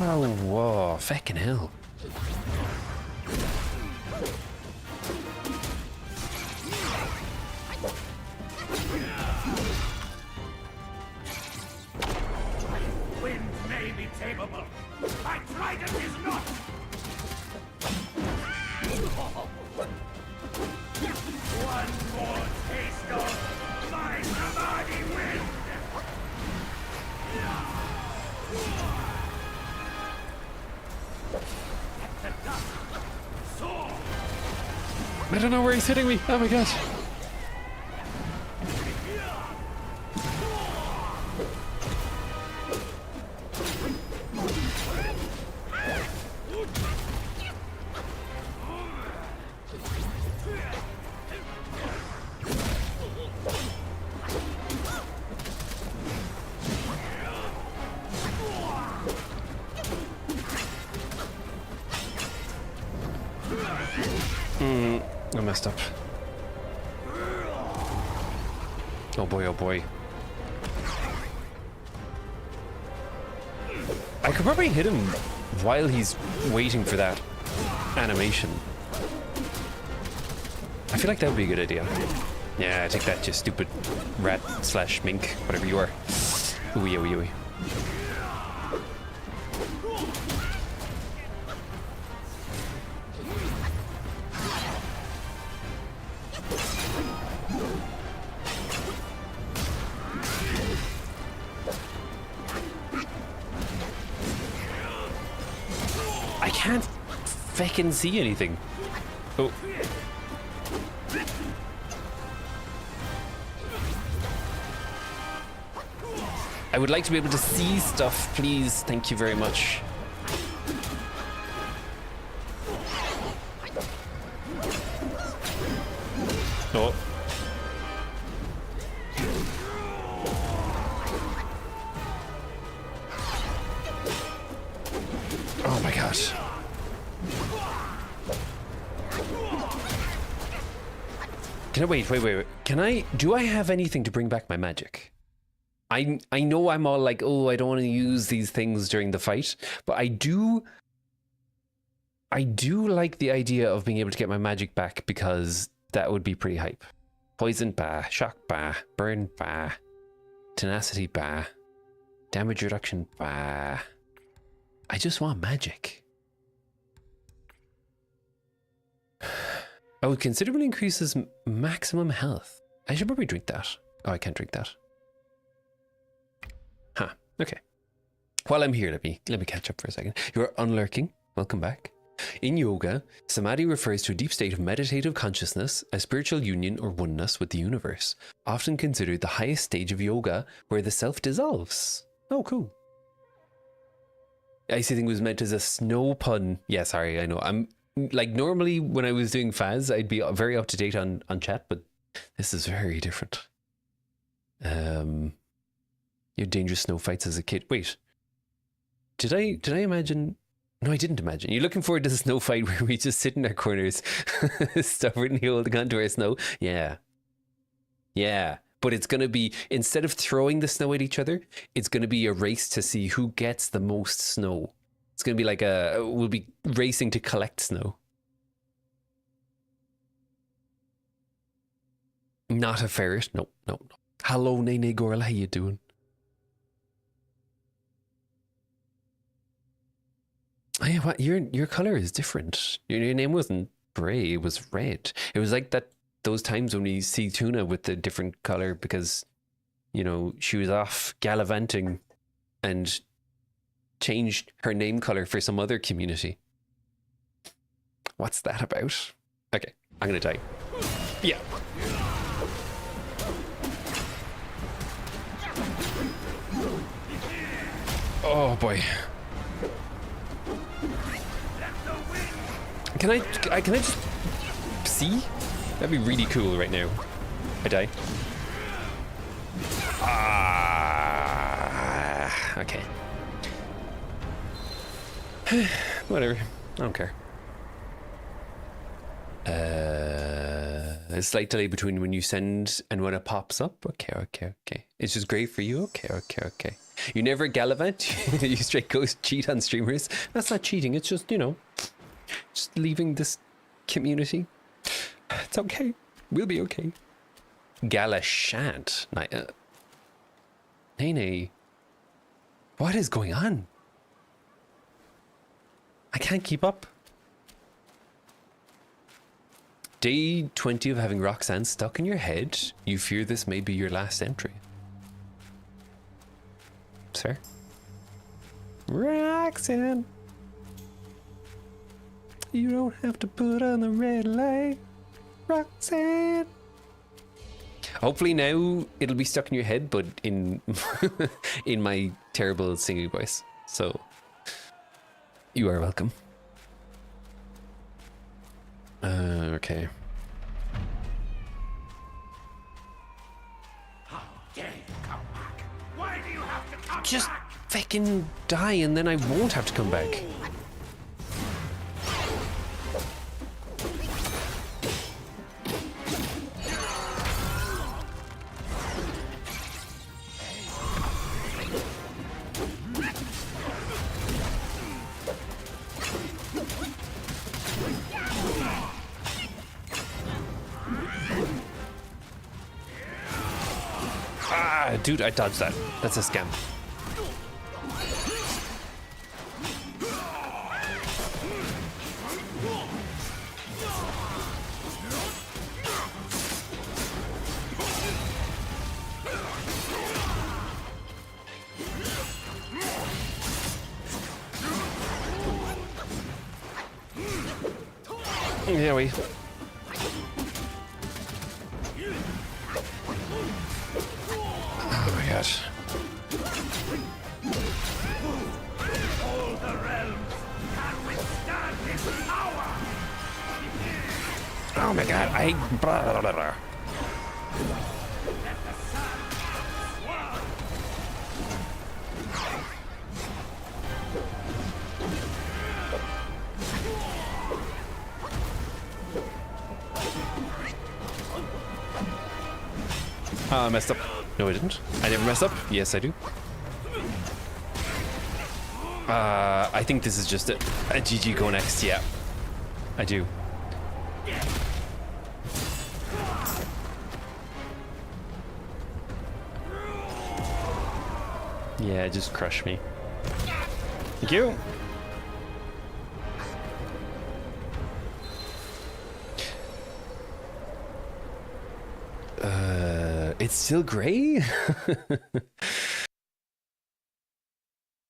Oh, whoa, fucking hell. Wind may be tameable. My trident is not. One more taste of my Samadhi wind. I don't know where he's hitting me. Oh my god. I messed up. Oh boy, oh boy. I could probably hit him while he's waiting for that animation. I feel like that would be a good idea. Yeah, take that, you stupid rat slash mink, whatever you are. Ooey, ooey, ooey. I can't fucking see anything. Oh. I would like to be able to see stuff, please. Thank you very much. Oh. Oh my god. Can I wait. Do I have anything to bring back my magic? I know I'm all like, oh, I don't want to use these things during the fight, but I do like the idea of being able to get my magic back, because that would be pretty hype. Poison ba, shock ba, burn ba, tenacity ba, damage reduction ba. I just want magic. Oh, it considerably increases maximum health. I should probably drink that. Oh, I can't drink that. Huh, okay. While I'm here, let me catch up for a second. You're unlurking. Welcome back. In yoga, samadhi refers to a deep state of meditative consciousness, a spiritual union or oneness with the universe, often considered the highest stage of yoga where the self dissolves. Oh, cool. icy thing was meant as a snow pun. Yeah, sorry, I know. I'm like, normally when I was doing Faz, I'd be very up to date on chat, but this is very different. You had dangerous snow fights as a kid. Wait, did I imagine? No, I didn't imagine. You're looking forward to the snow fight where we just sit in our corners, stubbornly holding onto our snow? Yeah. Yeah. But it's going to be, instead of throwing the snow at each other, it's going to be a race to see who gets the most snow. It's going to be like we'll be racing to collect snow. Not a ferret. No, no. Hello, Nene Girl. How you doing? Oh, yeah, what? Your color is different. Your name wasn't gray, it was red. It was like those times when we see Tuna with the different color because, you know, she was off gallivanting and changed her name color for some other community. What's that about? Okay, I'm gonna die. Yeah. Oh boy. Can I just see? That'd be really cool right now. I die. Okay. Whatever. I don't care. A slight delay between when you send and when it pops up. Okay. It's just great for you. Okay. You never gallivant. You straight go cheat on streamers. That's not cheating. It's just, you know, just leaving this community. It's okay. We'll be okay. Galashant. Nene. What is going on? I can't keep up. Day 20 of having Roxanne stuck in your head. You fear this may be your last entry. Sir? Roxanne. You don't have to put on the red light. Roxanne. Hopefully now it'll be stuck in your head, but in in my terrible singing voice. So you are welcome. Okay. How dare you come back? Why do you have to come Just back? fucking die and then I won't have to come back. Dude, I dodged that. That's a scam. Yeah, we. Oh my god. All the realms can withstand his power. Oh my god, I. Blah, blah, blah, blah. I messed up. No, I didn't. I never messed up. Yes, I do. I think this is just a GG go next. Yeah, I do. Yeah, just crush me. Thank you. It's still gray?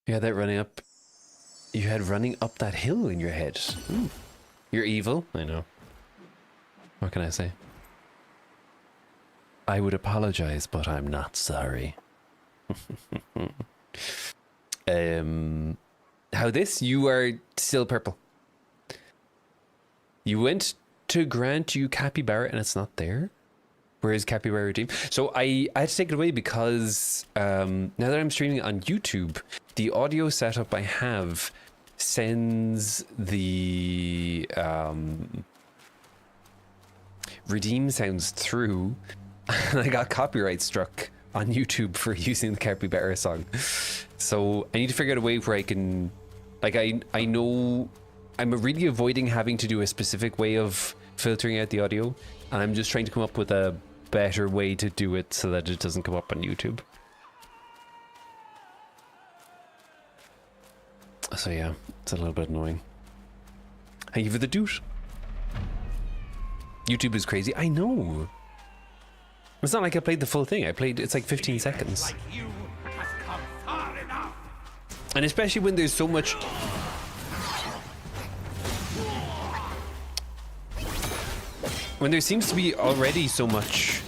You had that running up. You had running up that hill in your head. Ooh. You're evil, I know. What can I say? I would apologize, but I'm not sorry. How this? You are still purple. You went to grant you capybara and it's not there? Where is capybara team? So I had to take it away because now that I'm streaming on YouTube, the audio setup I have sends the redeem sounds through, and I got copyright struck on YouTube for using the capybara song. So I need to figure out a way where I can, like, I know I'm really avoiding having to do a specific way of filtering out the audio, and I'm just trying to come up with a better way to do it so that it doesn't come up on YouTube. So yeah, it's a little bit annoying. Thank you for the doot. YouTube is crazy. I know. It's not like I played the full thing. I played, it's like 15 seconds. Like you has come far enough. And especially when there's so much... When there seems to be already so much...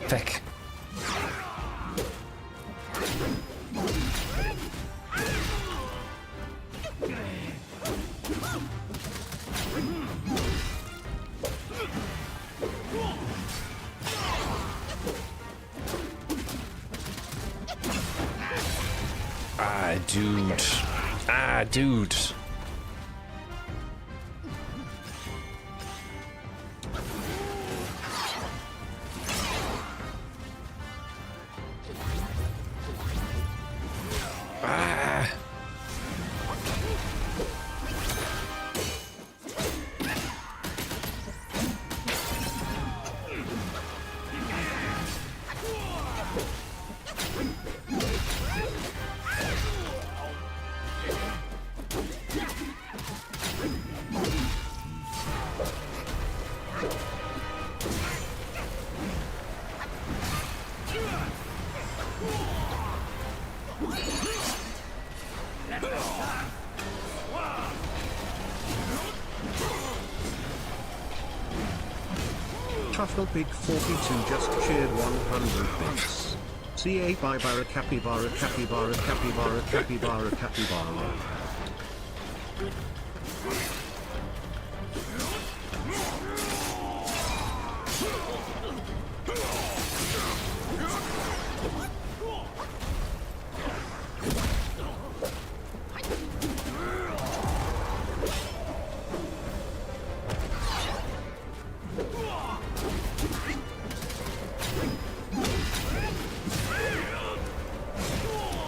Feck. Dude. Dude. Truffle Pig 42 just cheered 100 bits. CA by Barra Capybara Capybara Capybara Capybara Capybara.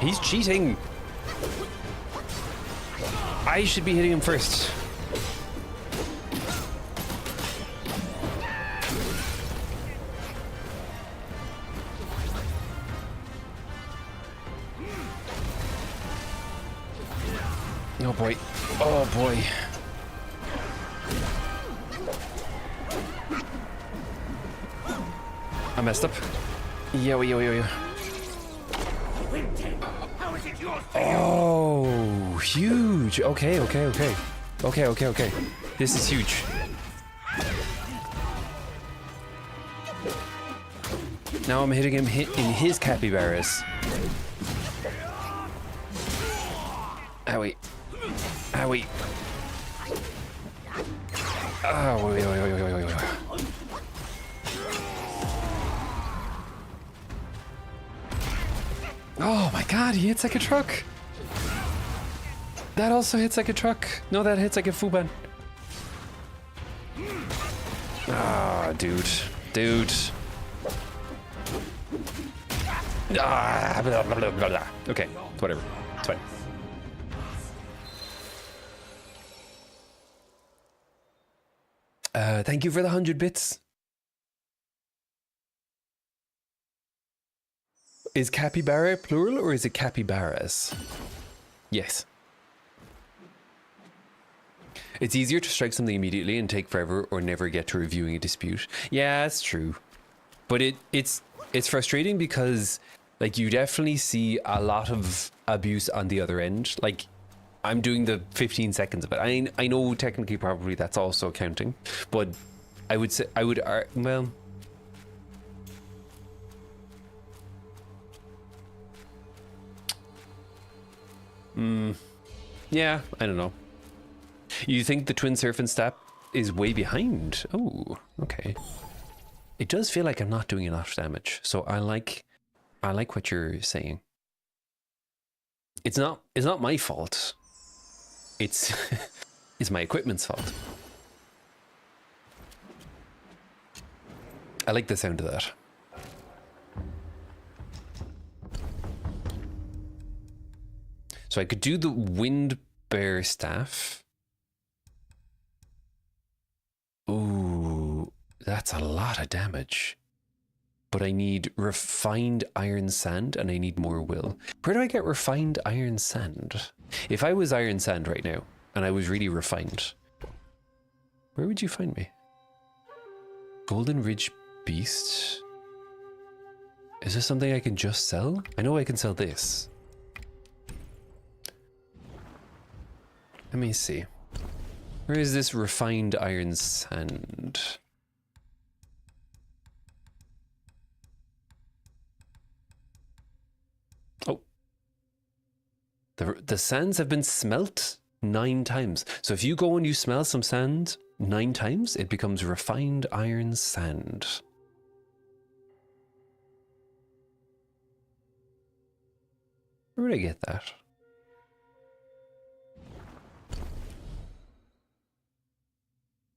He's cheating. I should be hitting him first. Oh boy. Oh boy. I messed up. Yo. Oh, huge. Okay. This is huge. Now I'm hitting him in his capybaras. Owie. Oh, wait. Oh my god, he hits like a truck. That also hits like a truck. No, that hits like a Fuban. Ah, dude. Blah. Okay, whatever. It's fine. Thank you for the 100 bits. Is capybara plural or is it capybaras? Yes. It's easier to strike something immediately and take forever or never get to reviewing a dispute. Yeah, that's true. But it's frustrating because Like, you definitely see a lot of abuse on the other end. Like, I'm doing the 15 seconds of it. I know technically probably that's also counting, but I would say, well... Yeah, I don't know. You think the Twin Serpent stat is way behind? Oh, okay. It does feel like I'm not doing enough damage, so I like what you're saying. It's not my fault. It's it's my equipment's fault. I like the sound of that. So I could do the Wind Bear Staff. Ooh, that's a lot of damage. But I need refined iron sand and I need more will. Where do I get refined iron sand? If I was iron sand right now and I was really refined, where would you find me? Golden Ridge Beast? Is this something I can just sell? I know I can sell this. Let me see. Where is this refined iron sand? Oh. The sands have been smelt 9 times. So if you go and you smell some sand 9 times, it becomes refined iron sand. Where would I get that?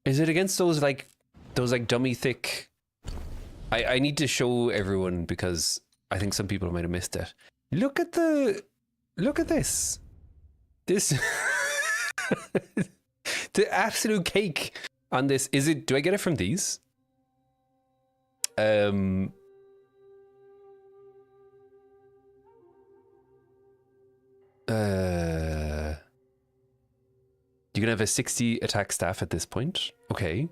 Is it against those like dummy thick? I need to show everyone because I think some people might have missed it. Look at this. This the absolute cake on this. Is it, do I get it from these? You can have a 60 attack staff at this point. Okay.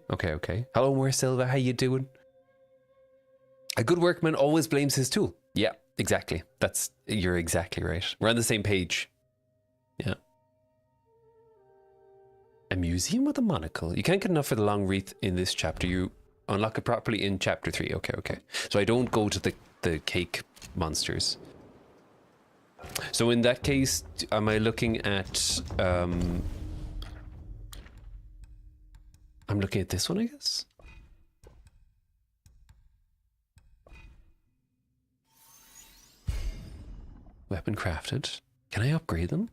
Hello, Moore Silva, how you doing? A good workman always blames his tool. Yeah, exactly. You're exactly right. We're on the same page. Yeah. A museum with a monocle. You can't get enough for the long wreath in this chapter. You unlock it properly in chapter 3. Okay. So I don't go to the cake monsters. So in that case, am I looking at... I'm looking at this one, I guess. Weapon crafted. Can I upgrade them?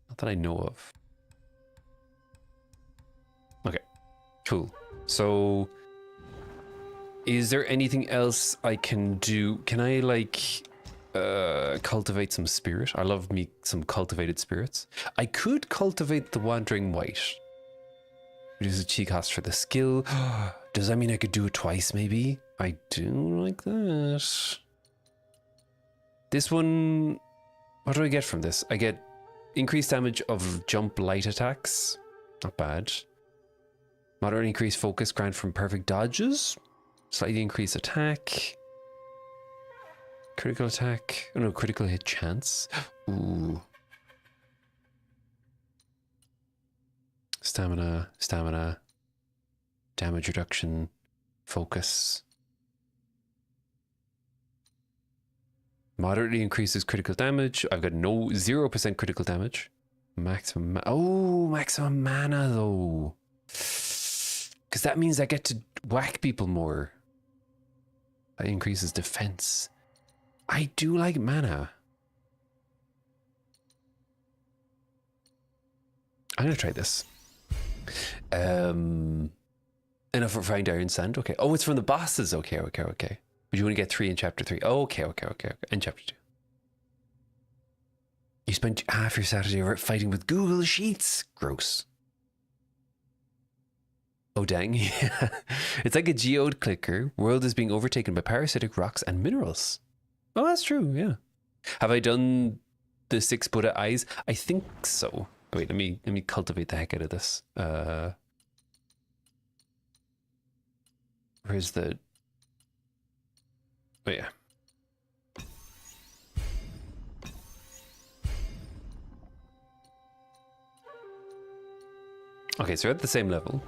Not that I know of. Okay, cool. So, is there anything else I can do? Can I like cultivate some spirit? I love me some cultivated spirits. I could cultivate the Wandering White. Reduce the chi cost for the skill. Does that mean I could do it twice, maybe? I do like that. This one... What do I get from this? I get increased damage of jump light attacks. Not bad. Moderate increased focus grant from perfect dodges. Slightly increased attack. Critical attack. Oh no, critical hit chance. Ooh. Stamina, damage reduction, focus. Moderately increases critical damage. I've got 0% critical damage. Maximum, maximum mana though. Because that means I get to whack people more. That increases defense. I do like mana. I'm gonna try this. Enough refined iron sand. Okay. Oh, it's from the bosses. Okay. But you want to get 3 in chapter 3. Okay. In chapter 2. You spent half your Saturday fighting with Google Sheets. Gross. Oh, dang. Yeah. It's like a geode clicker. World is being overtaken by parasitic rocks and minerals. Oh, that's true. Yeah. Have I done the 6 Buddha eyes? I think so. Wait, let me cultivate the heck out of this. Where's the... Oh yeah. Okay, so we're at the same level.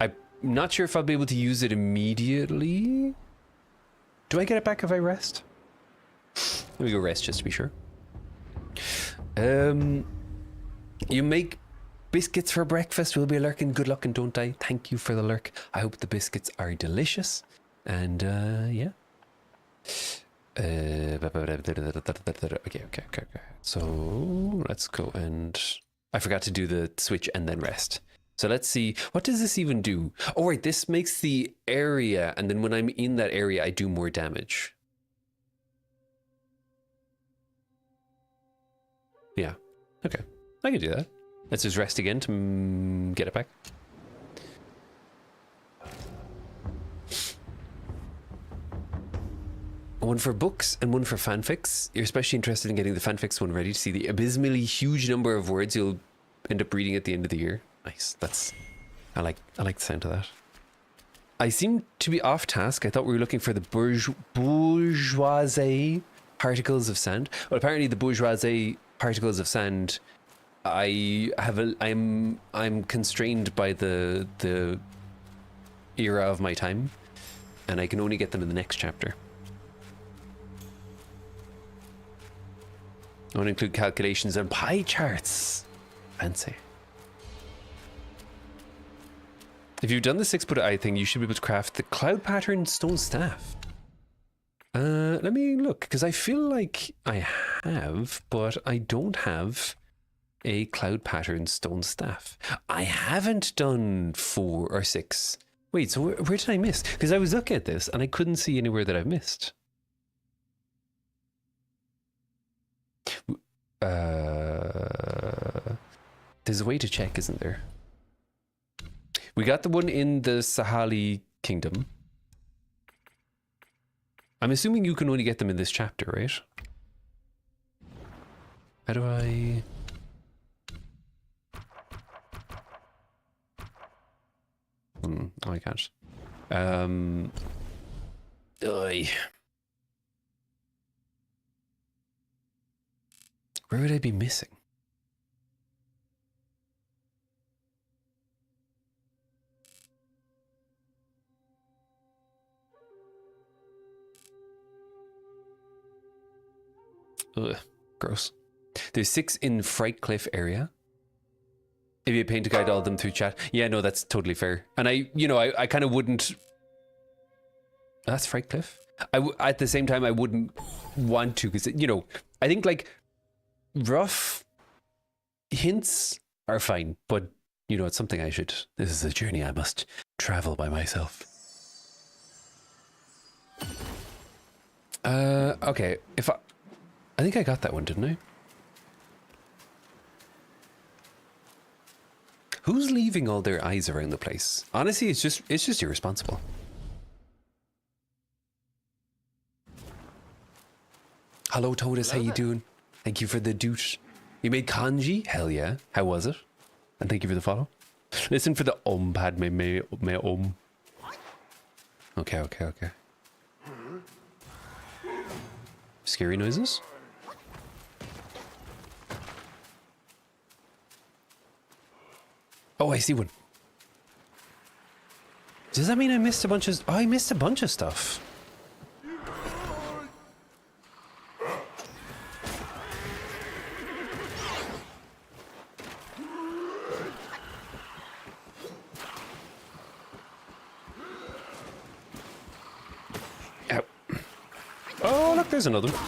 I'm not sure if I'll be able to use it immediately. Do I get it back if I rest? Let me go rest just to be sure. You make biscuits for breakfast. We'll be lurking. Good luck and don't die. Thank you for the lurk. I hope the biscuits are delicious. And yeah. Okay. So let's go and I forgot to do the switch and then rest. So let's see. What does this even do? Oh, right. This makes the area. And then when I'm in that area, I do more damage. Yeah. Okay. I can do that. Let's just rest again to get it back. One for books and one for fanfics. You're especially interested in getting the fanfics one ready to see the abysmally huge number of words you'll end up reading at the end of the year. Nice. I like the sound of that. I seem to be off task. I thought we were looking for the bourgeoisie particles of sand. Well, apparently the bourgeoisie particles of sand, I'm constrained by the era of my time, and I can only get them in the next chapter. I want to include calculations and pie charts. Fancy. If you've done the 6-foot eye thing, you should be able to craft the cloud pattern stone staff. Let me look, because I feel like I have, but I don't have a cloud pattern stone staff. I haven't done 4 or 6. Wait, so where did I miss? Because I was looking at this and I couldn't see anywhere that I've missed. There's a way to check, isn't there? We got the one in the Sahali kingdom. I'm assuming you can only get them in this chapter, right? How do I... Oh, I can't. Where would I be missing? Ugh, gross. There's 6 in Fright Cliff area. If you paint to guide all of them through chat. Yeah, no, that's totally fair. And I kind of wouldn't... That's Fright Cliff? At the same time, I wouldn't want to, because, I think, like, rough hints are fine, but, it's something I should... This is a journey I must travel by myself. Okay, I think I got that one, didn't I? Who's leaving all their eyes around the place? Honestly, it's just irresponsible. Hello, Totus, how you doing? Thank you for the douche. You made kanji? Hell yeah. How was it? And thank you for the follow. Listen for the pad, me Okay. Scary noises? Oh, I see one. Does that mean I missed a bunch of... Oh, I missed a bunch of stuff. Ow. Oh, look, there's another one.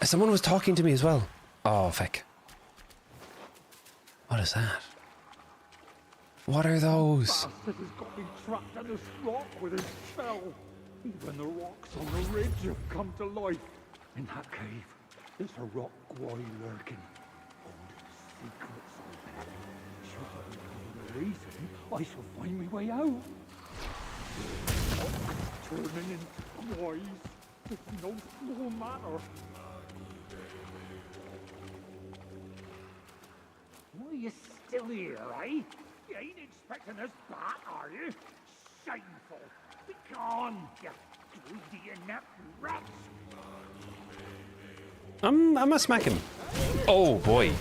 Someone was talking to me as well. Oh, feck. What is that? What are those? Bastard has got me trapped in this rock with his spell. Even the rocks on the ridge have come to life. In that cave, there's a rock guy lurking. Old secrets in there. Should I know the reason, I shall find my way out. Turning into wise. It's no small matter. Why are you still here, eh? You ain't expecting us back, are you? Shameful! Be gone, you Greedy inept rats! I'm gonna smack him. Oh boy.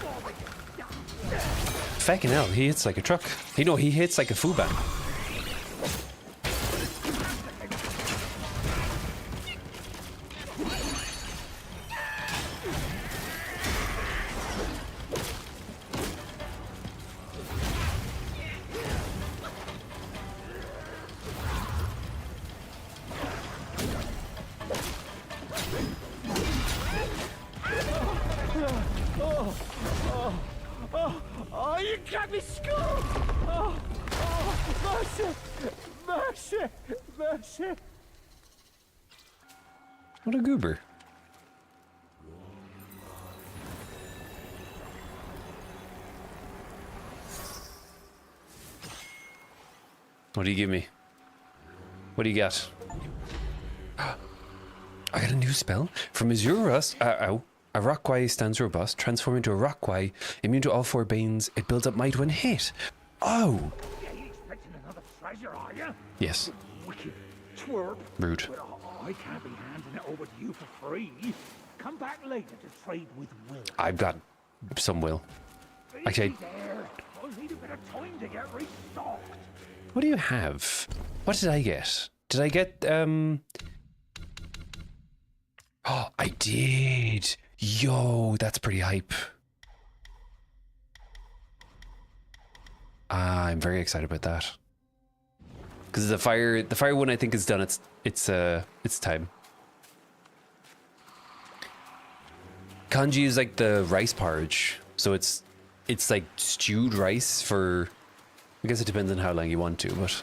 Fucking hell, he hits like a truck. You know, he hits like a Fuban. Oh, you got me skull! Oh, mercy! Mercy! Mercy! What a goober. What do you give me? What do you got? I got a new spell. From Azure Rust. Ow. A Rockwai stands robust. Transform into a Rockwai. Immune to all 4 banes. It builds up might when hit. Oh! Yeah, you expecting another treasure, are you? Yes. Wicked twerp. Rude. But I can't be handing it over to you for free. Come back later to trade with Will. I've got some will. Actually, There. I'll need a bit of time to get restocked. what do you have? What did I get? Did I get, Oh, I did. Yo, that's pretty hype. I'm very excited about that. Because the fire one I think is done. It's time. Kanji is like the rice porridge. So it's like stewed rice for, I guess it depends on how long you want to, but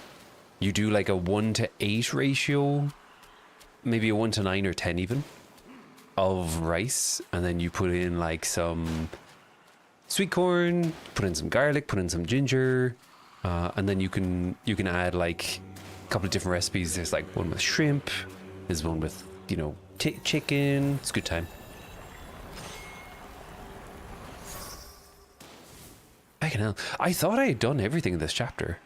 you do like a 1:8 ratio, maybe a 1:9 or 10 even, of rice, and then you put in like some sweet corn, put in some garlic, put in some ginger, and then you can add like a couple of different recipes. There's like one with shrimp, there's one with, you know, chicken. It's a good time. Fucking hell. I thought I had done everything in this chapter.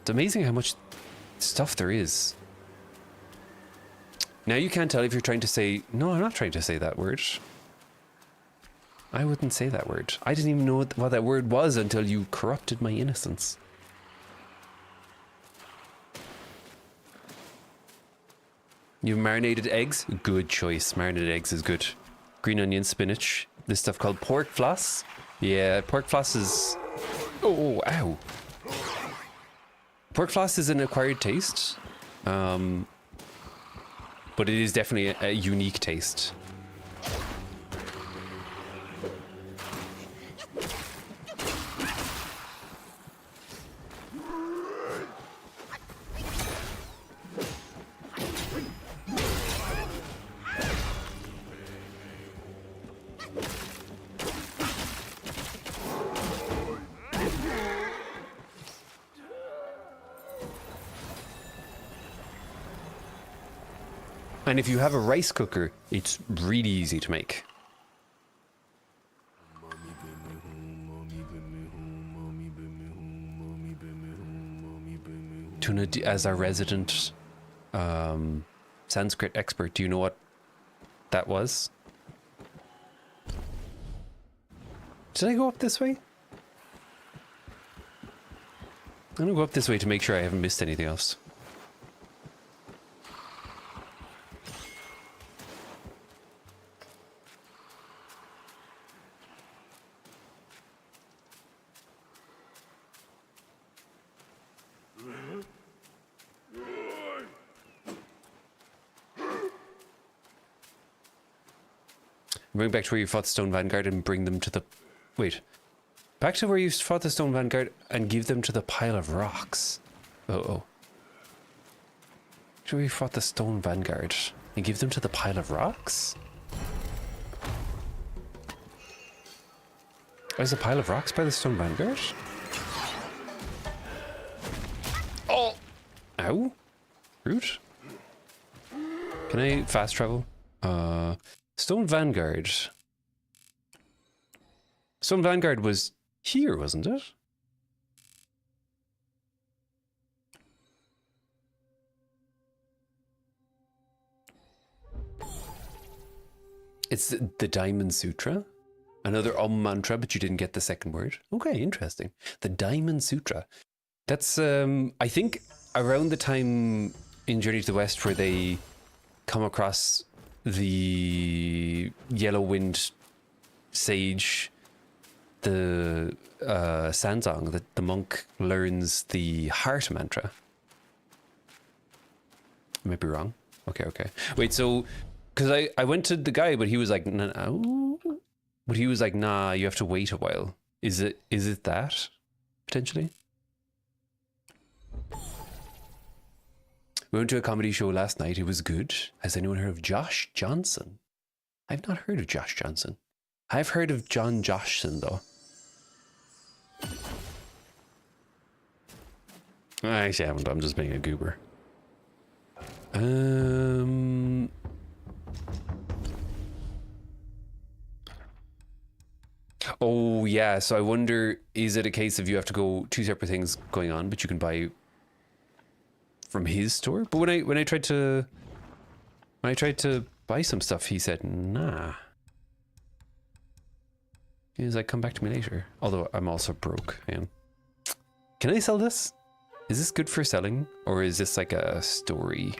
It's amazing how much stuff there is. Now you can't tell if you're trying to say, no, I'm not trying to say that word. I wouldn't say that word. I didn't even know what that word was until you corrupted my innocence. You marinated eggs? Good choice. Marinated eggs is good. Green onion, spinach. This stuff called pork floss. Yeah, pork floss is... Oh, ow. Pork floss is an acquired taste. But it is definitely a unique taste. And if you have a rice cooker, it's really easy to make. Tuna, as our resident Sanskrit expert, do you know what that was? Did I go up this way? I'm gonna go up this way to make sure I haven't missed anything else. Bring back to where you fought the Stone Vanguard and bring them to the... Wait. Back to where you fought the Stone Vanguard and give them to the pile of rocks. Uh-oh. To where you fought the Stone Vanguard and give them to the pile of rocks? There's a pile of rocks by the Stone Vanguard? Oh! Ow. Rude. Can I fast travel? Stone Vanguard. Stone Vanguard was here, wasn't it? It's the Diamond Sutra. Another mantra, but you didn't get the second word. Okay, interesting. The Diamond Sutra. That's, I think, around the time in Journey to the West where they come across the Yellow Wind Sage, the Sanzong, that the monk learns the heart mantra. I might be wrong. Okay. Wait, so, because I went to the guy, but he was like, no. But he was like, nah, you have to wait a while. Is it that, potentially? We went to a comedy show last night. It was good. Has anyone heard of Josh Johnson? I've not heard of Josh Johnson. I've heard of John Joshson, though. I actually haven't. I'm just being a goober. Oh, yeah. So I wonder, is it a case of you have to go two separate things going on, but you can buy from his store? But when I tried to buy some stuff, he said, nah. He was like, come back to me later. Although I'm also broke. Man. Can I sell this? Is this good for selling? Or is this like a story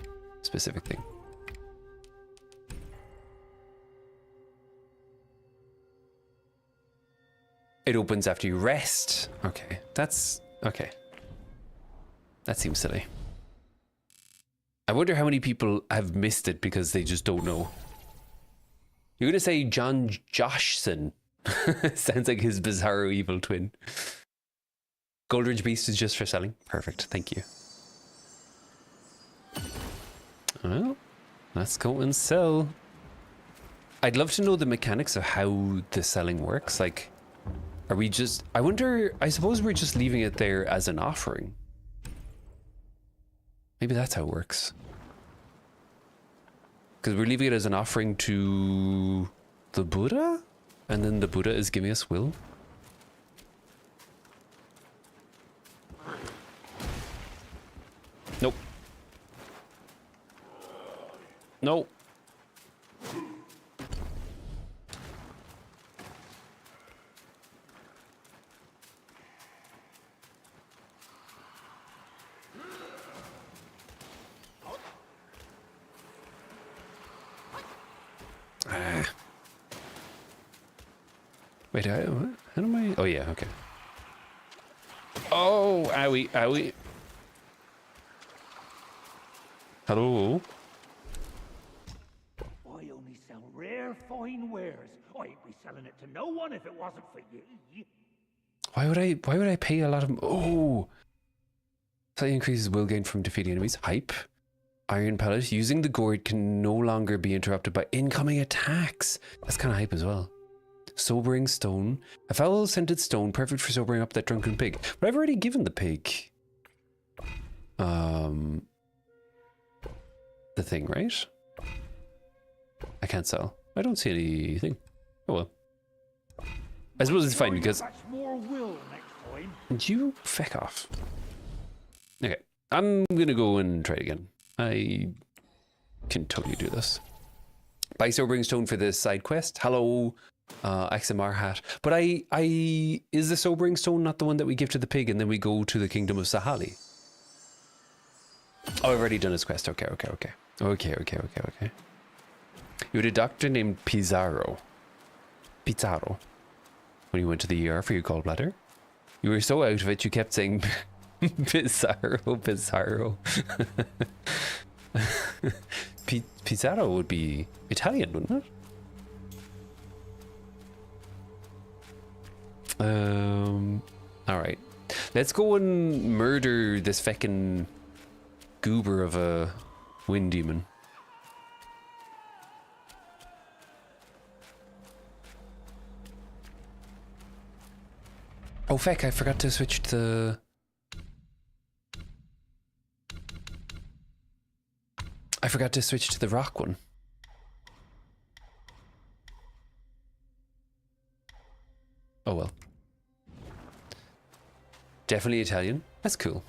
specific thing? It opens after you rest. Okay, that's okay. That seems silly. I wonder how many people have missed it because they just don't know. You're gonna say John Joshson. Sounds like his bizarro evil twin. Goldridge Beast is just for selling. Perfect, thank you. Well, let's go and sell. I'd love to know the mechanics of how the selling works. Like, are we just... I wonder... I suppose we're just leaving it there as an offering. Maybe that's how it works. Because we're leaving it as an offering to the Buddha? And then the Buddha is giving us will? Nope. Nope. Wait, how do I... Oh, yeah, okay. Oh, owie, owie. Hello? I only sell rare, fine wares. I'd be selling it to no one if it wasn't for ye. Why would I pay a lot of... Oh! Slightly increases will gain from defeating enemies. Hype. Iron pellet. Using the gourd can no longer be interrupted by incoming attacks. That's kind of hype as well. Sobering stone. A foul scented stone, perfect for sobering up that drunken pig. But I've already given the pig the thing, right? I can't sell. I don't see anything. Oh well. I suppose it's fine because... More will next time. You feck off. Okay. I'm gonna go and try it again. I can totally do this. Buy sobering stone for this side quest. Hello. XMR hat. But is the sobering stone not the one that we give to the pig and then we go to the kingdom of Sahali? Oh, I've already done his quest. Okay. You had a doctor named Pizarro. When you went to the ER for your gallbladder. You were so out of it you kept saying Pizarro. Pizarro would be Italian, wouldn't it? Alright. Let's go and murder this feckin' goober of a wind demon. Oh feck, I forgot to switch to the... I forgot to switch to the rock one. Oh well. Definitely Italian. That's cool.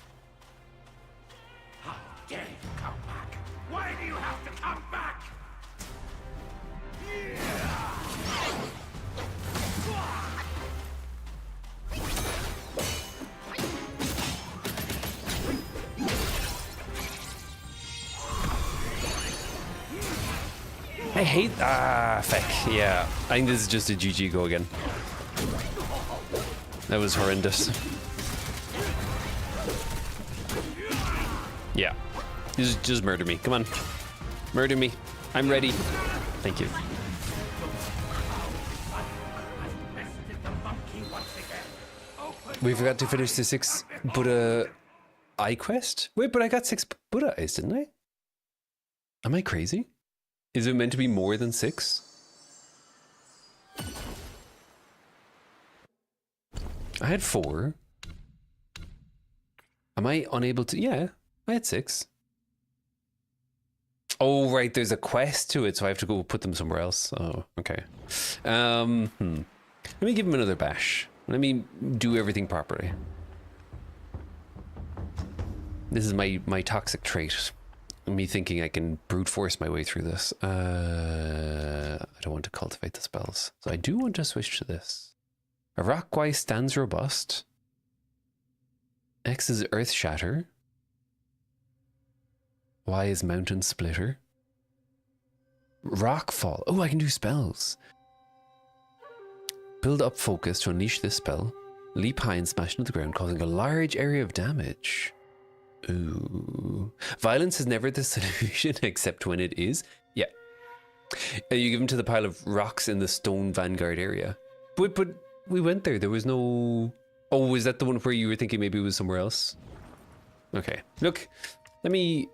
How dare you come back? Why do you have to come back? I hate feck. Yeah, I think this is just a GG go again. That was horrendous. Yeah, just murder me. Come on, murder me. I'm ready. Thank you. We forgot to finish the 6 Buddha eye quest. Wait, but I got 6 Buddha eyes, didn't I? Am I crazy? Is it meant to be more than 6? I had 4. Am I unable to? Yeah, I had 6. Oh, right, there's a quest to it, so I have to go put them somewhere else. Oh, okay. Let me give him another bash. Let me do everything properly. This is my toxic trait. Me thinking I can brute force my way through this. I don't want to cultivate the spells. So I do want to switch to this. A rock Y stands robust. X is earth shatter. Y is mountain splitter. Rock fall. Oh, I can do spells. Build up focus to unleash this spell. Leap high and smash into the ground, causing a large area of damage. Ooh. Violence is never the solution except when it is. Yeah. You give them to the pile of rocks in the stone vanguard area. But we went there. There was no... Oh, was that the one where you were thinking maybe it was somewhere else? Okay. Look, let me...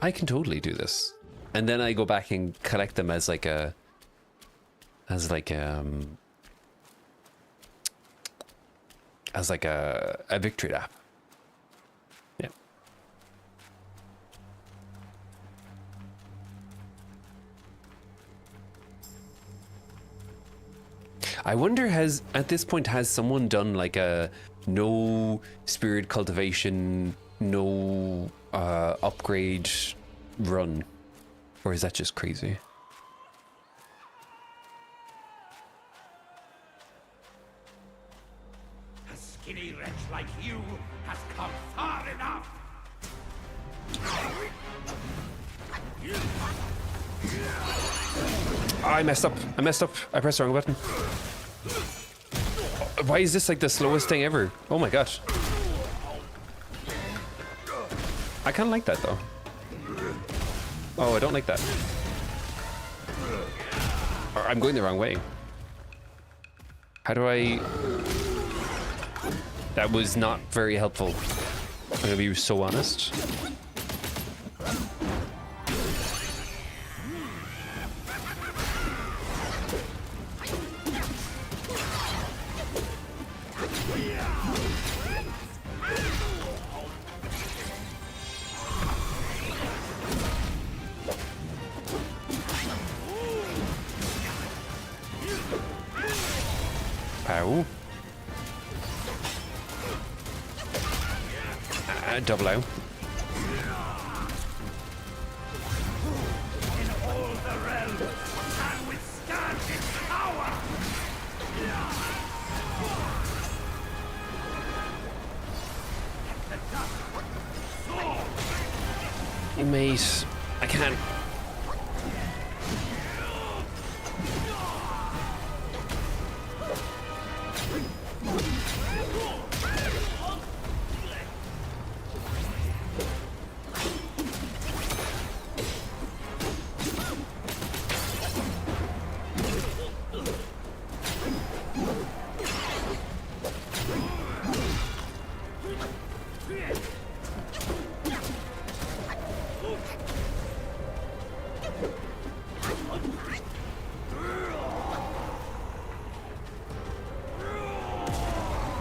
I can totally do this. And then I go back and collect them as like a... As like a victory lap. Yeah. I wonder at this point has someone done like a no spirit cultivation, no upgrade run, or is that just crazy? Skinny wretch like you has come far enough. Oh, I messed up. I pressed the wrong button. Why is this like the slowest thing ever? Oh my gosh. I kind of like that though. Oh, I don't like that. Or I'm going the wrong way. How do I... That was not very helpful. I'm gonna be so honest. Pow. Double out. In all the realms, and withstand its power. Mate, I can't.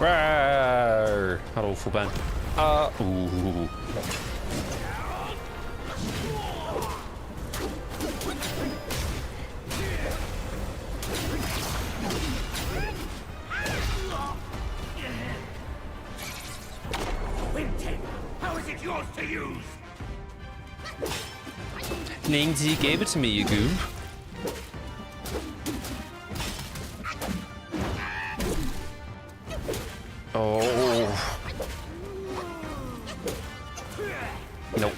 Rawr. Hallo, voorbij. Oeh. Winton, how is it yours to use? Lingsy gave it to me, you goob. Oh. Nope.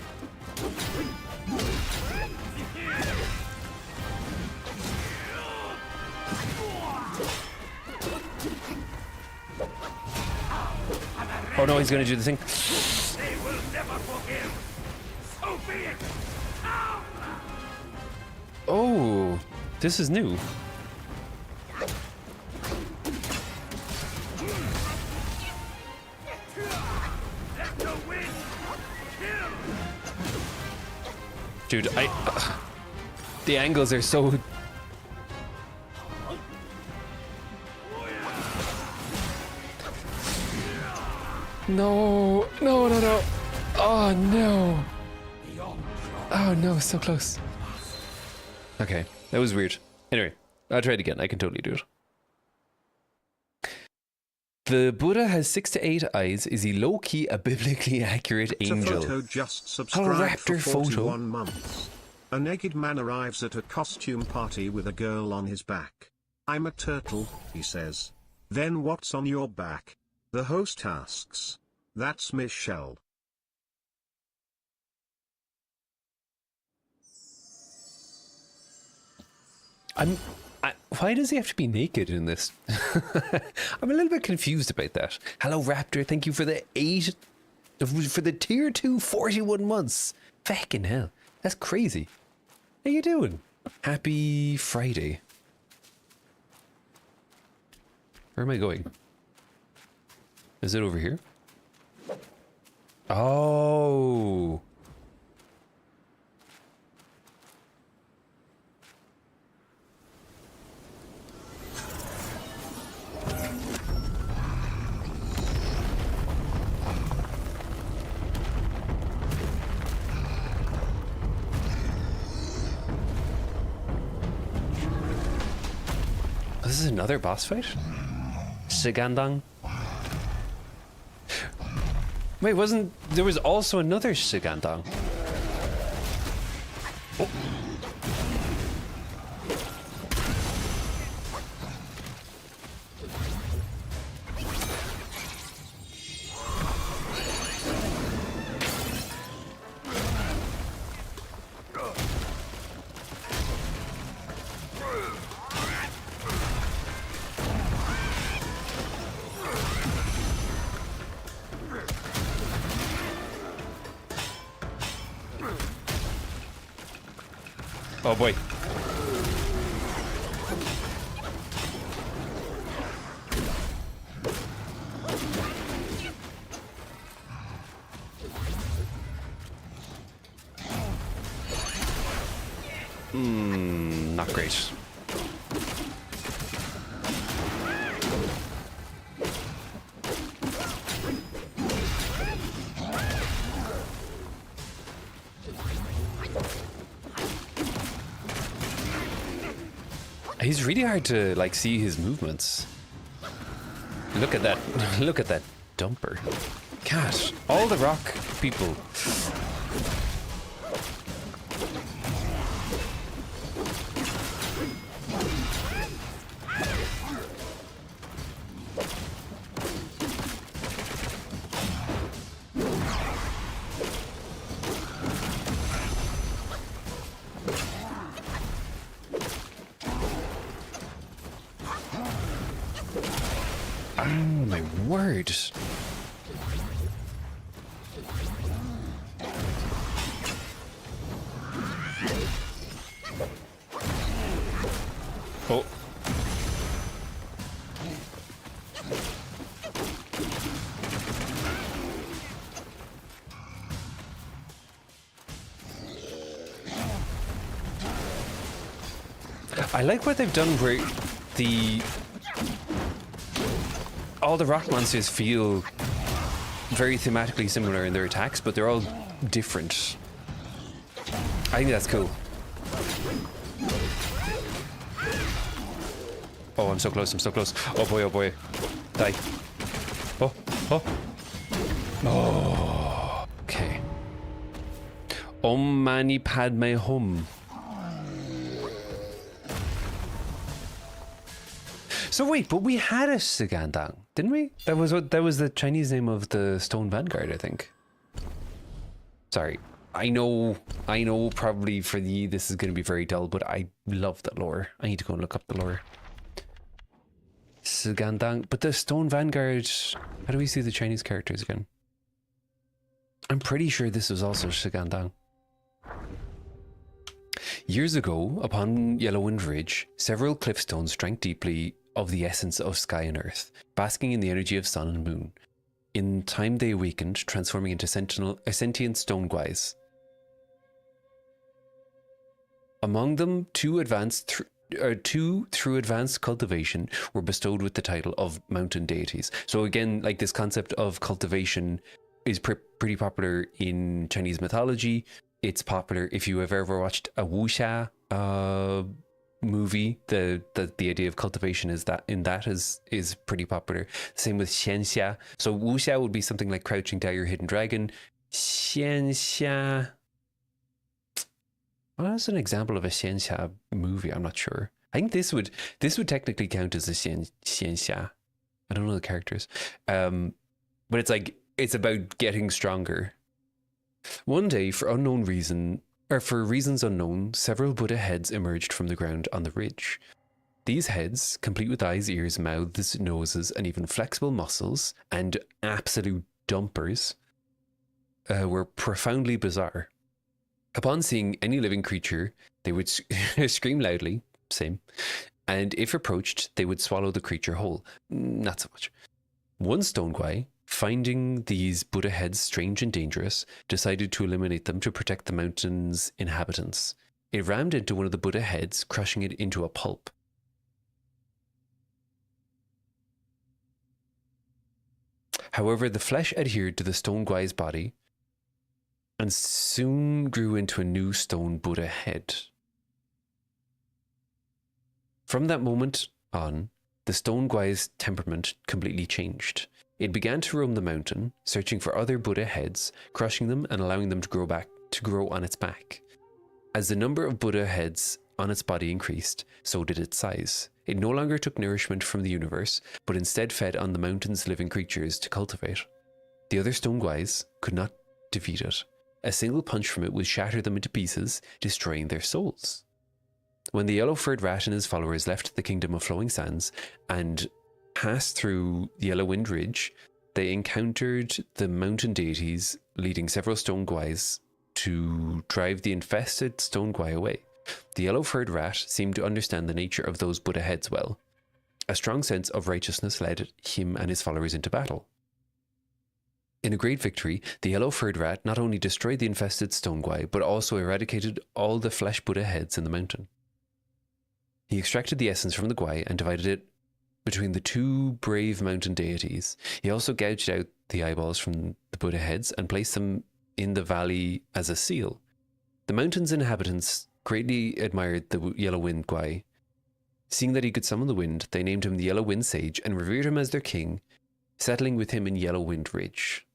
Oh no, he's gonna do the thing. They will never forgive. So be it. Oh, this is new. Let the wind kill. Dude, the angles are so... No, no, no, no. Oh, no. Oh, no, so close. Okay, that was weird. Anyway, I'll try it again. I can totally do it. The Buddha has 6 to 8 eyes. Is he low-key a biblically accurate angel? Photo just subscribed raptor for photo. 41 months. A naked man arrives at a costume party with a girl on his back. I'm a turtle, he says. Then what's on your back? The host asks. That's Michelle. Why does he have to be naked in this? I'm a little bit confused about that. Hello, Raptor. Thank you for the tier 2 41 months. Fucking hell. That's crazy. How you doing? Happy Friday. Where am I going? Is it over here? Oh. This is another boss fight? Sigandang? Wait, there was also another Sigandang? Oh. Oh boy. Not great. He's really hard to like see his movements. Look at that. Look at that dumper. Cat. All the rock people. Oh my word. Oh. I like what they've done where all the rock monsters feel very thematically similar in their attacks, but they're all different. I think that's cool. Oh, I'm so close, I'm so close. Oh boy, oh boy. Die. Oh, oh. Oh. Okay. Om Mani Padme Hum. So wait, but we had a Sigandang, didn't we? That was the Chinese name of the Stone Vanguard, I think. Sorry. I know probably for this is going to be very dull, but I love the lore. I need to go and look up the lore. Sigandang, but the Stone Vanguard, how do we see the Chinese characters again? I'm pretty sure this was also Sigandang. Years ago, upon Yellowwind Ridge, several cliffstones drank deeply of the essence of sky and earth, basking in the energy of sun and moon. In time they awakened, transforming into sentient stone guys. Among them, two through advanced cultivation were bestowed with the title of mountain deities. So again, like this concept of cultivation is pretty popular in Chinese mythology. It's popular if you have ever watched a wuxia movie. The idea of cultivation is pretty popular. Same with xianxia. So wuxia would be something like Crouching Tiger, Hidden Dragon. Xianxia. What is an example of a xianxia movie? I'm not sure. I think this would technically count as a xianxia. I don't know the characters. But it's about getting stronger. One day, for reasons unknown, several Buddha heads emerged from the ground on the ridge. These heads, complete with eyes, ears, mouths, noses, and even flexible muscles, and absolute dumpers, were profoundly bizarre. Upon seeing any living creature, they would scream loudly, same, and if approached, they would swallow the creature whole. Not so much. One stone guy, finding these Buddha heads strange and dangerous, decided to eliminate them to protect the mountain's inhabitants. It rammed into one of the Buddha heads, crushing it into a pulp. However, the flesh adhered to the stone guy's body and soon grew into a new stone Buddha head. From that moment on, the stone guy's temperament completely changed. It began to roam the mountain, searching for other Buddha heads, crushing them and allowing them to grow on its back. As the number of Buddha heads on its body increased, so did its size. It no longer took nourishment from the universe, but instead fed on the mountain's living creatures to cultivate. The other stone guys could not defeat it. A single punch from it would shatter them into pieces, destroying their souls. When the yellow-furred rat and his followers left the kingdom of flowing sands and passed through the Yellowwind Ridge, they encountered the mountain deities, leading several stone guys to drive the infested stone guy away. The yellow-furred rat seemed to understand the nature of those Buddha heads well. A strong sense of righteousness led him and his followers into battle. In a great victory, the yellow-furred rat not only destroyed the infested stone guy, but also eradicated all the flesh Buddha heads in the mountain. He extracted the essence from the guai and divided it between the two brave mountain deities. He also gouged out the eyeballs from the Buddha heads and placed them in the valley as a seal. The mountain's inhabitants greatly admired the Yellow Wind guai. Seeing that he could summon the wind, they named him the Yellow Wind Sage and revered him as their king, settling with him in Yellowwind Ridge.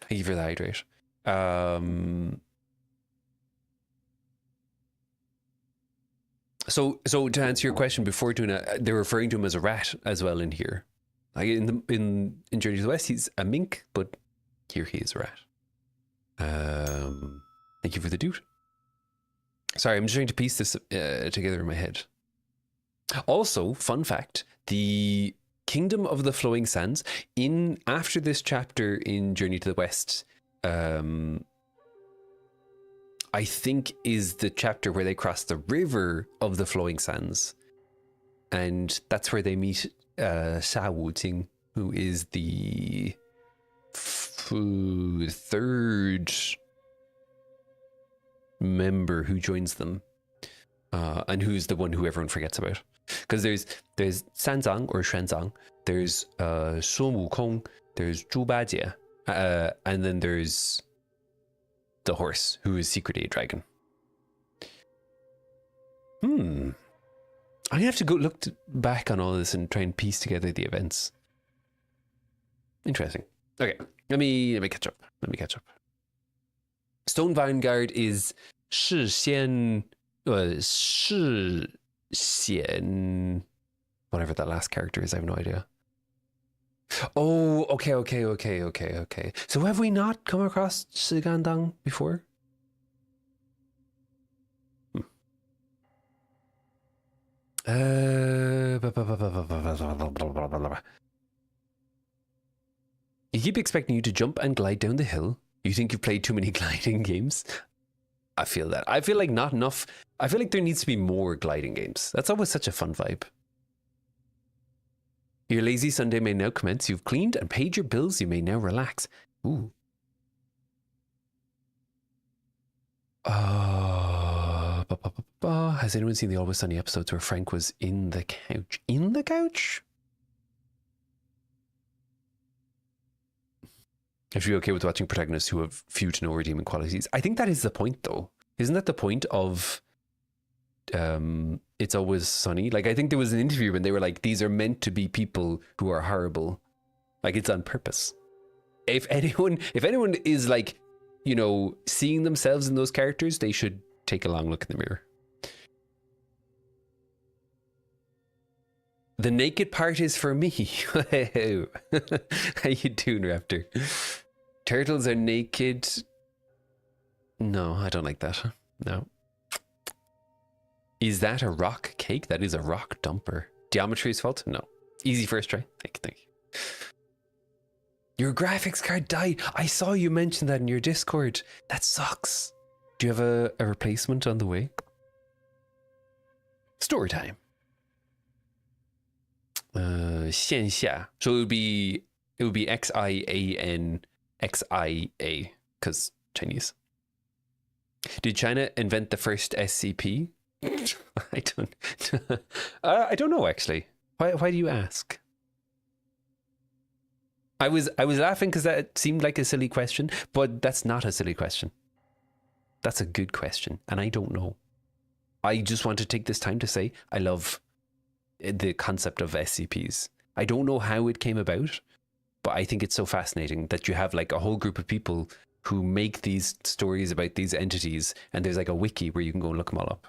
Thank you for the hydrate. So to answer your question, before doing it, they're referring to him as a rat as well in here. Like in Journey to the West, he's a mink, but here he is a rat. Thank you for the dude. Sorry, I'm just trying to piece this together in my head. Also, fun fact: the Kingdom of the Flowing Sands, after this chapter in Journey to the West, I think is the chapter where they cross the river of the Flowing Sands, and that's where they meet Sha Wuting, who is the third member who joins them, and who's the one who everyone forgets about. Because there's Sanzang or Xuanzang, there's Sun Wukong, there's Zhu Bajie, and then there's the horse, who is secretly a dragon. I I'm gonna have to go look back on all this and try and piece together the events. Interesting. Okay, let me catch up. Stone Vanguard is 事先 whatever that last character is, I have no idea. Oh, okay. So have we not come across Shigandang before? You keep expecting you to jump and glide down the hill. You think you've played too many gliding games? I feel that. I feel like not enough. I feel like there needs to be more gliding games. That's always such a fun vibe. Your lazy Sunday may now commence. You've cleaned and paid your bills. You may now relax. Ooh. Has anyone seen the Always Sunny episodes where Frank was in the couch? In the couch? If you're okay with watching protagonists who have few to no redeeming qualities. I think that is the point, though. Isn't that the point of It's Always Sunny? Like, I think there was an interview when they were like, these are meant to be people who are horrible. Like, it's on purpose. If anyone is like, you know, seeing themselves in those characters, they should take a long look in the mirror. The naked part is for me. How you doing, Raptor? Turtles are naked. No, I don't like that. No. Is that a rock cake? That is a rock dumper. Geometry's fault? No. Easy first try. Thank you. Your graphics card died. I saw you mention that in your Discord. That sucks. Do you have a replacement on the way? Story time. 线下. So it would be XIAN XIA because Chinese. Did China invent the first SCP? I don't know actually. Why do you ask? I was laughing because that seemed like a silly question, but that's not a silly question. That's a good question, and I don't know. I just want to take this time to say I love the concept of SCPs. I don't know how it came about, but I think it's so fascinating that you have like a whole group of people who make these stories about these entities, and there's like a wiki where you can go and look them all up.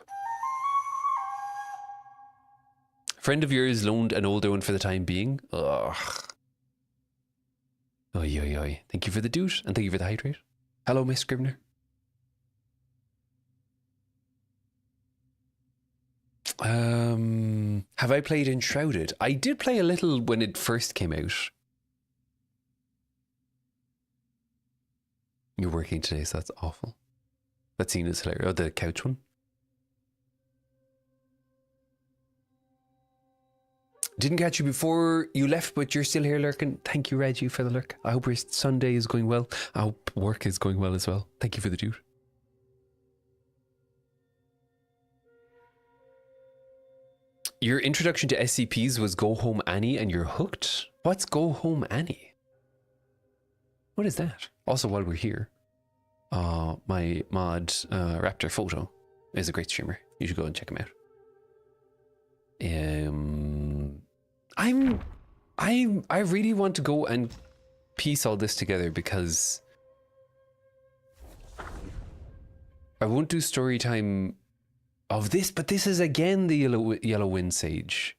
Friend of yours loaned an older one for the time being. Ugh. Oy, oy, oy. Thank you for the douche, and thank you for the hydrate. Hello, Miss Scribner. Have I played Enshrouded? I did play a little when it first came out. You're working today, so that's awful. That scene is hilarious. Oh, the couch one. Didn't catch you before you left, but you're still here lurking. Thank you, Reggie, for the lurk. I hope your Sunday is going well. I hope work is going well as well. Thank you for the dude. Your introduction to SCPs was Go Home Annie and you're hooked? What's Go Home Annie? What is that? Also, while we're here, my mod Raptor Photo is a great streamer. You should go and check him out. I really want to go and piece all this together because I won't do story time of this, but this is again the Yellow Wind Sage.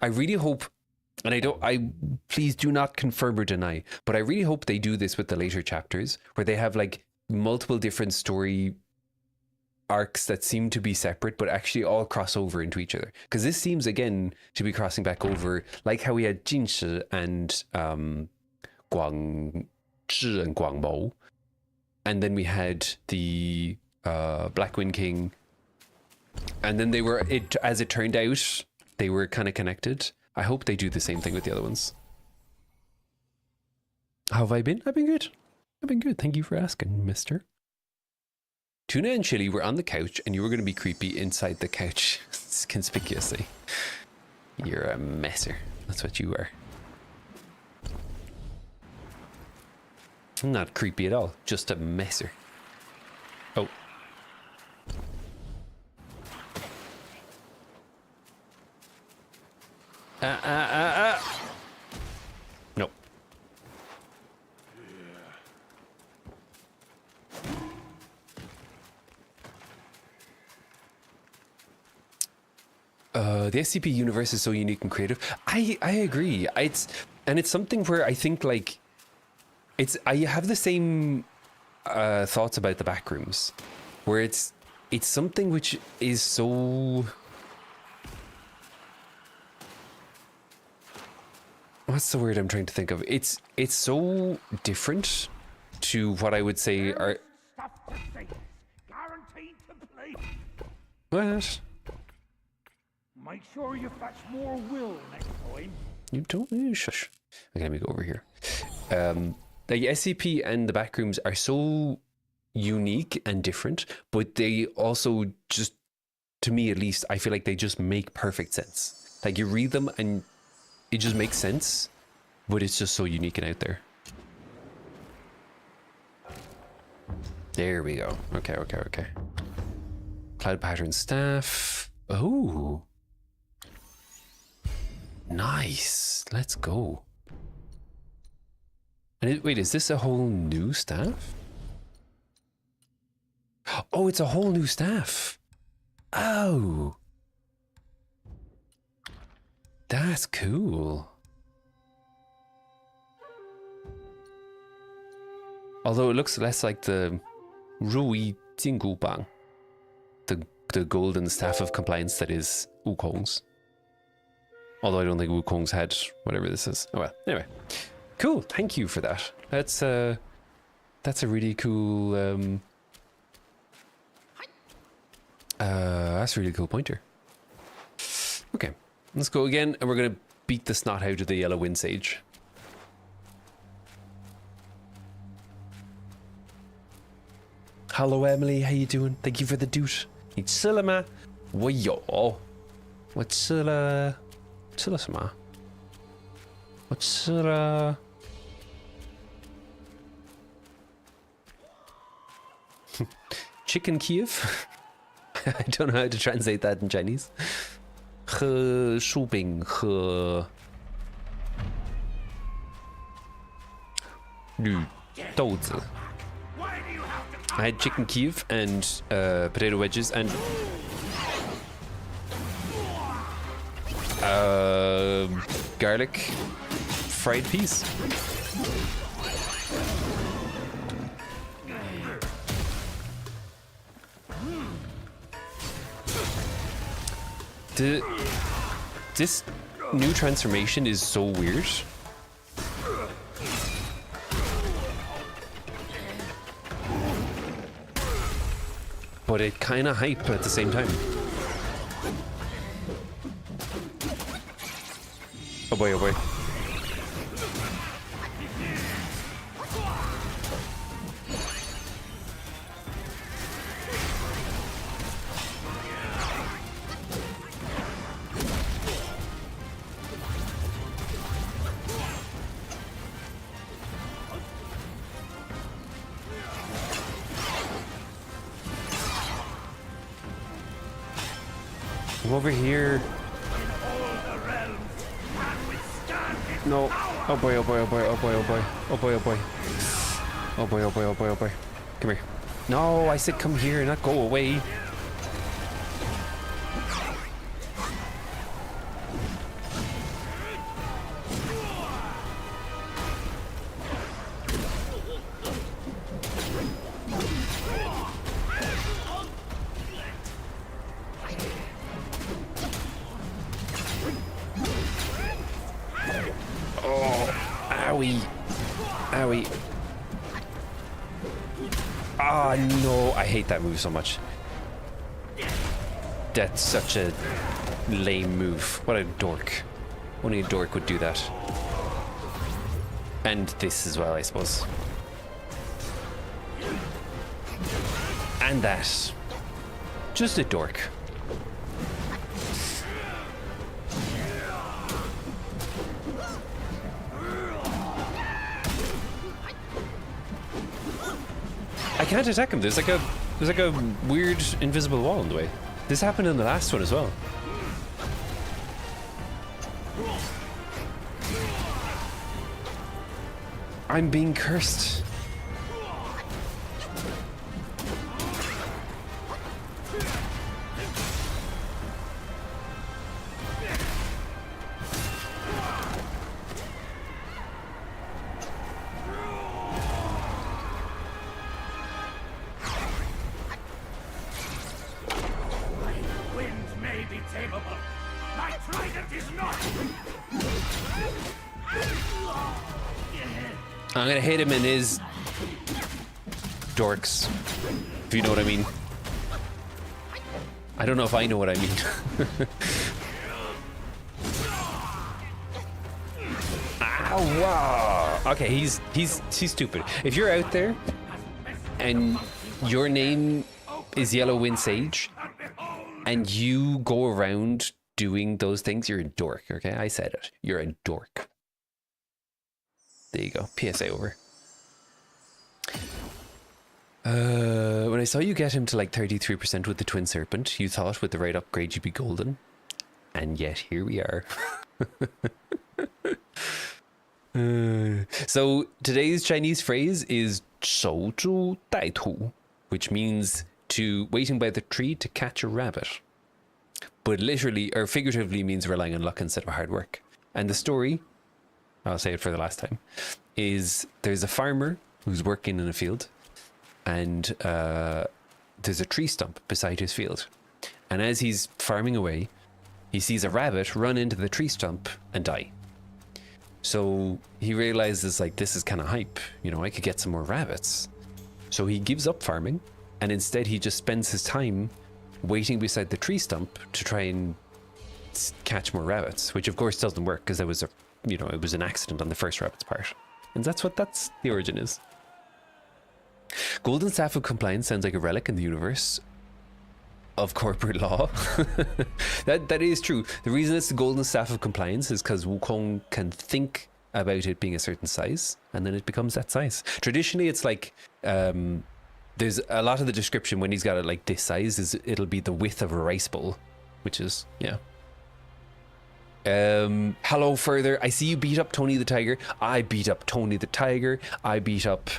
I really hope, and please do not confirm or deny, but I really hope they do this with the later chapters where they have like multiple different story arcs that seem to be separate but actually all cross over into each other, because this seems again to be crossing back over, like how we had Jinshi and Guangzhi and Guangmo, and then we had the Black Wind King, and then they were, as it turned out, they were kind of connected. I hope they do the same thing with the other ones. How have I been? I've been good. Thank you for asking, mister. Tuna and Chili were on the couch and you were going to be creepy inside the couch conspicuously. You're a messer. That's what you are. I'm not creepy at all. Just a messer. Oh. Nope. The SCP universe is so unique and creative. I agree. It's something where I think like I have the same thoughts about the backrooms, where it's something which is so, what's the word I'm trying to think of? It's so different to what I would say are. Stuff to say. Guaranteed to play. What? Make sure you fetch more will next time. You don't shush. Okay, let me go over here. The SCP and the backrooms are so unique and different, but they also just, to me at least, I feel like they just make perfect sense. Like you read them and it just makes sense, but it's just so unique and out there. There we go. Okay. Cloud pattern staff. Oh. Nice. Let's go. And wait, is this a whole new staff? Oh, it's a whole new staff. Oh. That's cool. Although it looks less like the Rui Jingu Bang, the golden staff of compliance that is Wukong's. Although I don't think Wukong's had whatever this is. Oh well. Anyway, cool. Thank you for that. That's a really cool. That's a really cool pointer. Okay, let's go again, and we're gonna beat the snot out of the yellow wind sage. Hello, Emily. How you doing? Thank you for the doot. It's Silema. Wayo. What's Silla? Sillasma. What's Silla? Chicken Kiev? I don't know how to translate that in Chinese. 和薯饼和绿豆子. I had chicken Kiev and potato wedges and garlic fried peas. This new transformation is so weird. But it kind of hype at the same time. Oh boy, oh boy. I'm over here. No. Oh boy, oh boy, oh boy, oh boy, oh boy. Oh boy, oh boy. Oh boy, oh boy, oh boy, oh boy. Come here. No, I said come here, not go away. Owie. Ah, no, I hate that move so much. That's such a lame move. What a dork. Only a dork would do that. And this as well, I suppose. And that. Just a dork. I can't attack him. There's like a weird invisible wall in the way. This happened in the last one as well. I'm being cursed. Wind may be tameable. My trident is not. I'm gonna hit him in his dorks, if you know what I mean. I don't know if I know what I mean. Ow, wow. Okay, he's stupid. If you're out there and your name is Yellow Wind Sage and you go around doing those things, you're a dork, okay? I said it. You're a dork. There you go. PSA over. When I saw you get him to like 33% with the Twin Serpent, you thought with the right upgrade you'd be golden. And yet here we are. So today's Chinese phrase is 守株待兔, which means to waiting by the tree to catch a rabbit. But literally or figuratively means relying on luck instead of hard work. And the story, I'll say it for the last time, is there's a farmer who's working in a field and there's a tree stump beside his field. And as he's farming away, he sees a rabbit run into the tree stump and die. So he realizes, like, this is kind of hype. You know, I could get some more rabbits. So he gives up farming and instead he just spends his time waiting beside the tree stump to try and catch more rabbits, which of course doesn't work because there was a, you know, it was an accident on the first rabbit's part. And that's the origin is. Golden Staff of Compliance sounds like a relic in the universe of corporate law. that is true. The reason it's the Golden Staff of Compliance is because Wukong can think about it being a certain size and then it becomes that size. Traditionally it's like there's a lot of the description when he's got it like this size is it'll be the width of a rice bowl, which is, yeah. Hello further. I see you beat up Tony the Tiger. I beat up Tony the Tiger. I beat up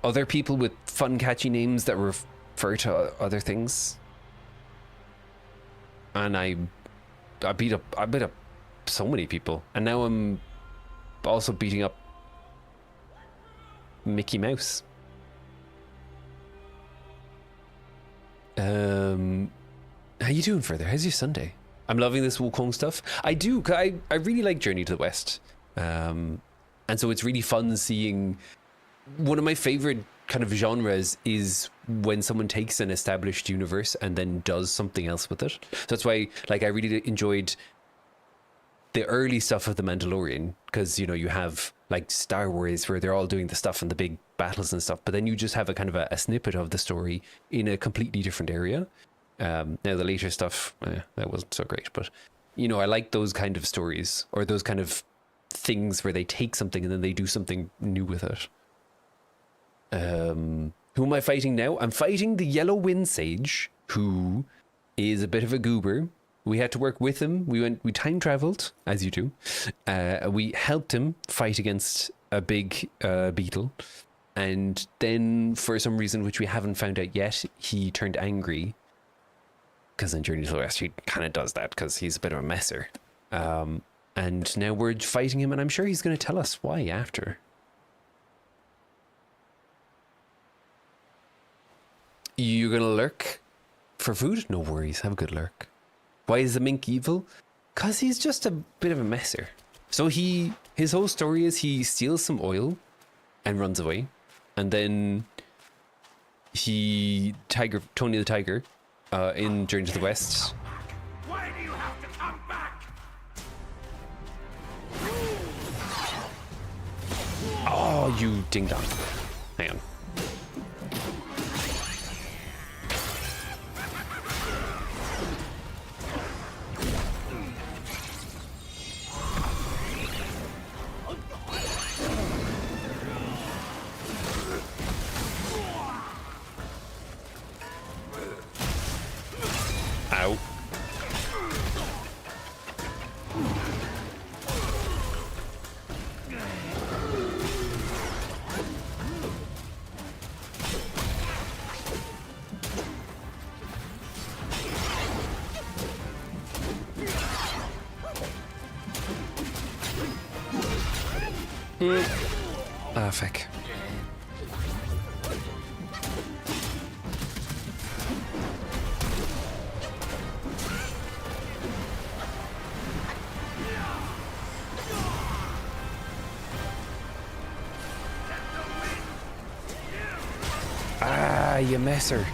other people with fun catchy names that refer to other things. And I beat up so many people. And now I'm also beating up Mickey Mouse. How you doing further? How's your Sunday? I'm loving this Wukong stuff. I do. I really like Journey to the West. And so it's really fun seeing. One of my favorite kind of genres is when someone takes an established universe and then does something else with it. So that's why, like, I really enjoyed the early stuff of The Mandalorian, because, you know, you have like Star Wars where they're all doing the stuff and the big battles and stuff, but then you just have a kind of a snippet of the story in a completely different area. Now the later stuff, that wasn't so great, but, you know, I like those kind of stories or those kind of things where they take something and then they do something new with it. Who am I fighting now? I'm fighting the Yellow Wind Sage, who is a bit of a goober. We had to work with him. We time traveled, as you do. We helped him fight against a big beetle. And then for some reason, which we haven't found out yet, he turned angry. Because in Journey to the West, he kind of does that because he's a bit of a messer. And now we're fighting him, and I'm sure he's going to tell us why after. You're going to lurk for food? No worries, have a good lurk. Why is the mink evil? Because he's just a bit of a messer. So his whole story is he steals some oil and runs away. And then Tony the Tiger, in Journey to the West. Why do you have to come back? Oh, you ding dong. Hang on. Ow. Ah, fuck. Ah, you messer.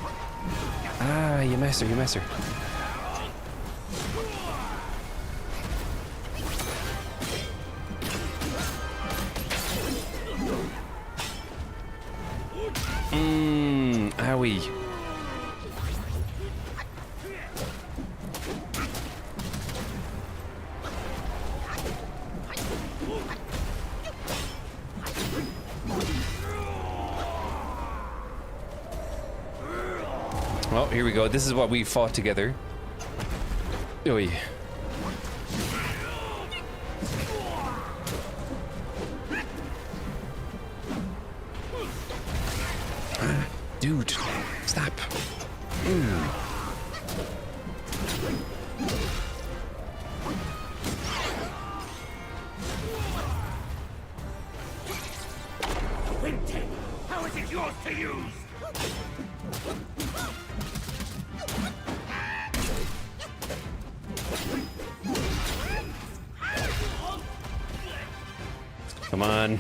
Ah, you messer, you messer. Owie. Oh, here we go. This is what we fought together. Oi. Dude, stop. Winter, how is it yours to use? Come on.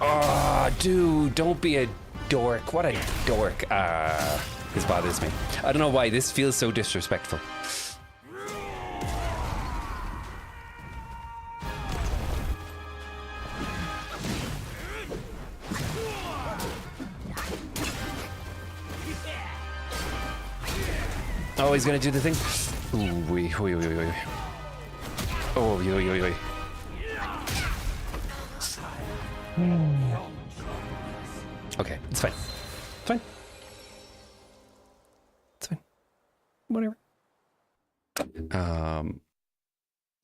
Oh, dude, don't be a dork. What a dork. This bothers me. I don't know why. This feels so disrespectful. Oh, he's gonna do the thing. Ooh, wee, wee, wee, wee. Oh, wee, wee, wee, wee. Okay, it's fine. It's fine. It's fine. Whatever.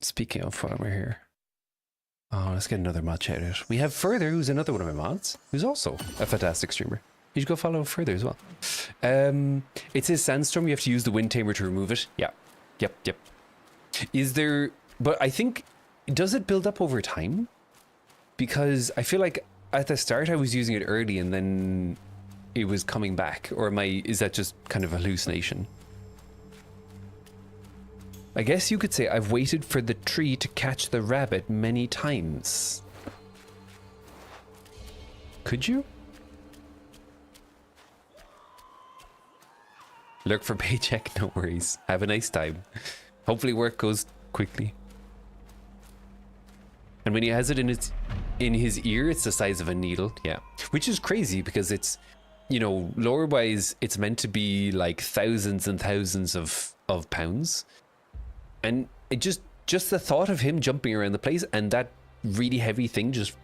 Speaking of while we're here. Oh, let's get another mod shout out. We have Further, who's another one of my mods, who's also a fantastic streamer. You should go follow Further as well. It says Sandstorm, you have to use the Wind Tamer to remove it. Yeah. Yep. Is there... But I think... Does it build up over time? Because I feel like at the start I was using it early and then it was coming back. Or is that just kind of a hallucination? I guess you could say I've waited for the tree to catch the rabbit many times. Could you? Lurk for paycheck, no worries. Have a nice time. Hopefully work goes quickly. And when he has it in his ear, it's the size of a needle. Yeah. Which is crazy because it's, you know, lore-wise, it's meant to be like thousands and thousands of pounds. And it just the thought of him jumping around the place and that really heavy thing just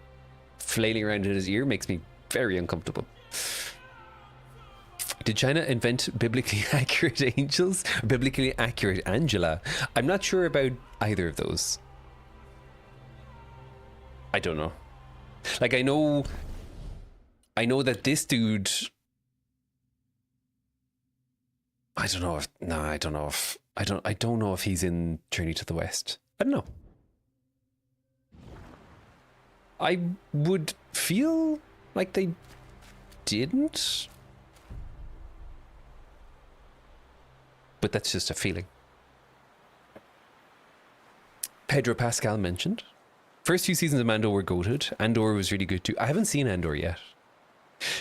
flailing around in his ear makes me very uncomfortable. Did China invent biblically accurate angels? Or biblically accurate Angela? I'm not sure about either of those. I don't know. Like, I know that this dude... I don't know if he's in Journey to the West. I don't know. I would feel like they didn't. But that's just a feeling. Pedro Pascal mentioned. First few seasons of Mando were goated. Andor was really good too. I haven't seen Andor yet.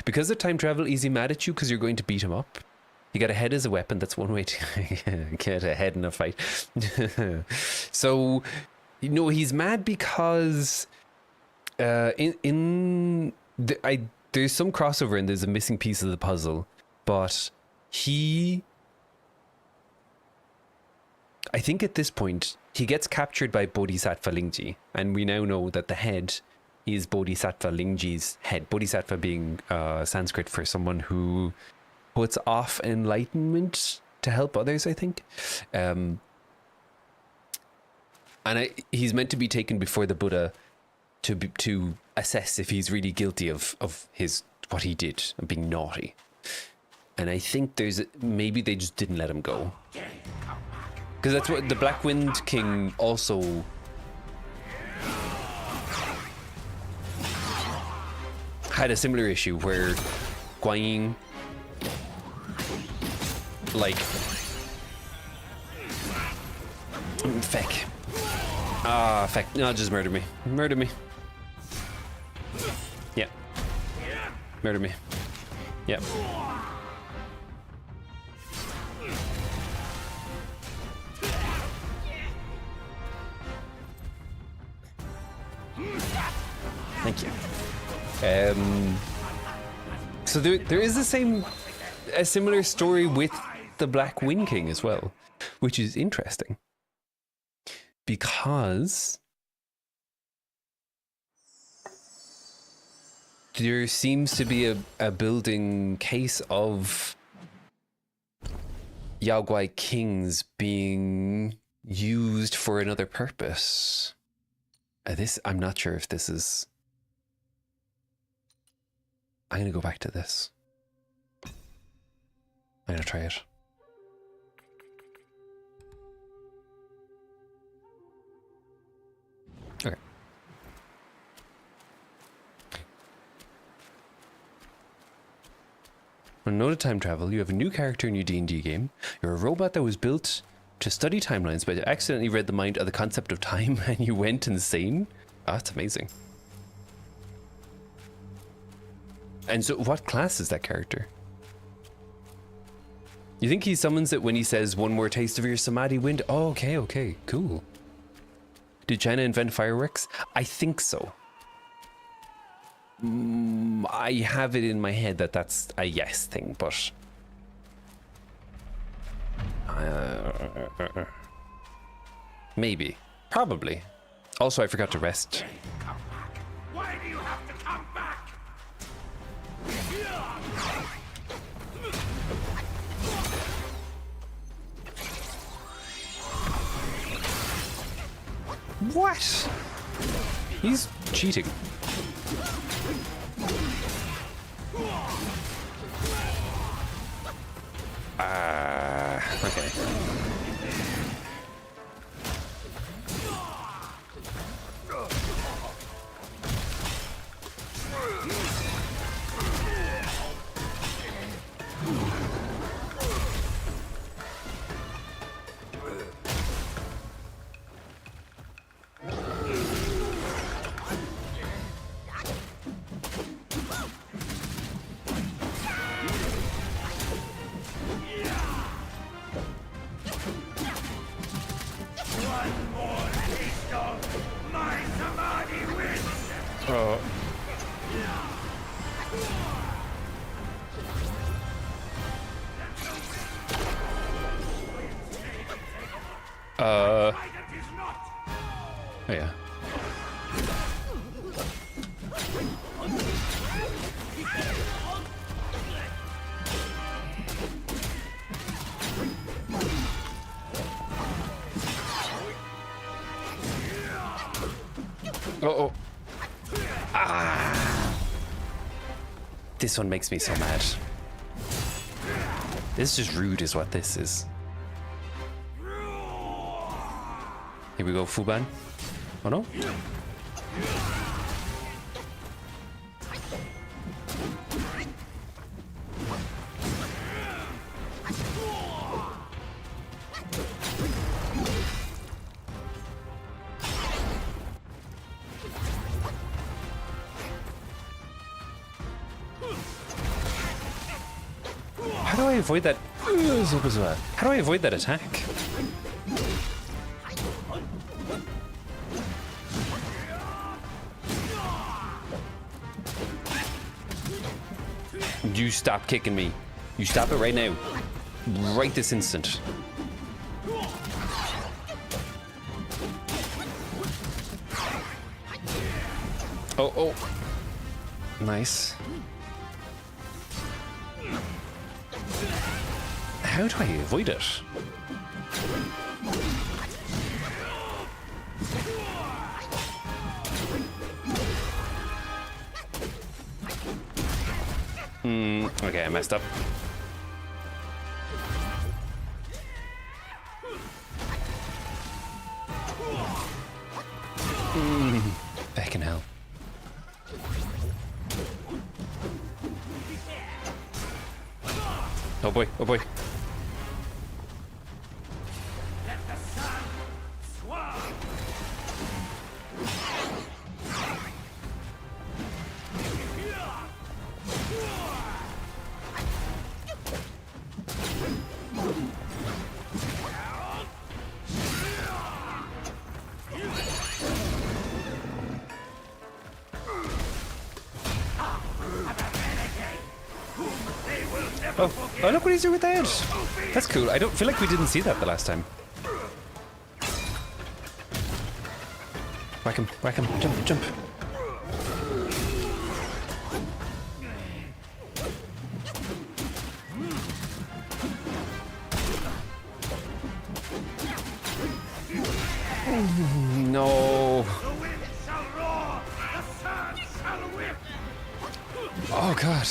Because of time travel, is he mad at you because you're going to beat him up? You got a head as a weapon. That's one way to get a head in a fight. So, you know, he's mad because there's some crossover and there's a missing piece of the puzzle. But I think at this point, he gets captured by Bodhisattva Lingji. And we now know that the head is Bodhisattva Lingji's head. Bodhisattva being Sanskrit for someone who puts off enlightenment to help others, I think. He's meant to be taken before the Buddha to assess if he's really guilty of what he did and being naughty. And I think maybe they just didn't let him go. Because that's what the Black Wind King also had a similar issue where Guanyin, like, feck. Ah, feck. No, just murder me. Murder me. Yeah. Murder me. Yeah. Thank you. So there is a similar story with the Black Wind King as well, which is interesting because there seems to be a building case of Yao Guai kings being used for another purpose. I'm not sure if this is... I'm going to go back to this. I'm going to try it. Okay. When noted time travel, you have a new character in your D&D game. You're a robot that was built to study timelines, but accidentally read the mind of the concept of time and you went insane. Oh, that's amazing. And so what class is that character? You think he summons it when he says one more taste of your Samadhi wind? Oh, okay, cool. Did China invent fireworks? I think so. I have it in my head that that's a yes thing, but... maybe. Probably. Also, I forgot to rest. Come back. Why do you have to come back? What? He's cheating. Okay. Oh yeah. Oh. Ah. This one makes me so mad. This is just rude is what this is. Here we go, Fuban. Oh no? How do I avoid that? How do I avoid that attack? You stop kicking me. You stop it right now. Right this instant. Oh. Nice. How do I avoid it? Okay, I messed up. boy, oh boy. Let the sun swirl. Oh, look what he's doing with that. That's cool. I don't feel like we didn't see that the last time. Whack him, jump, jump. No. Oh god.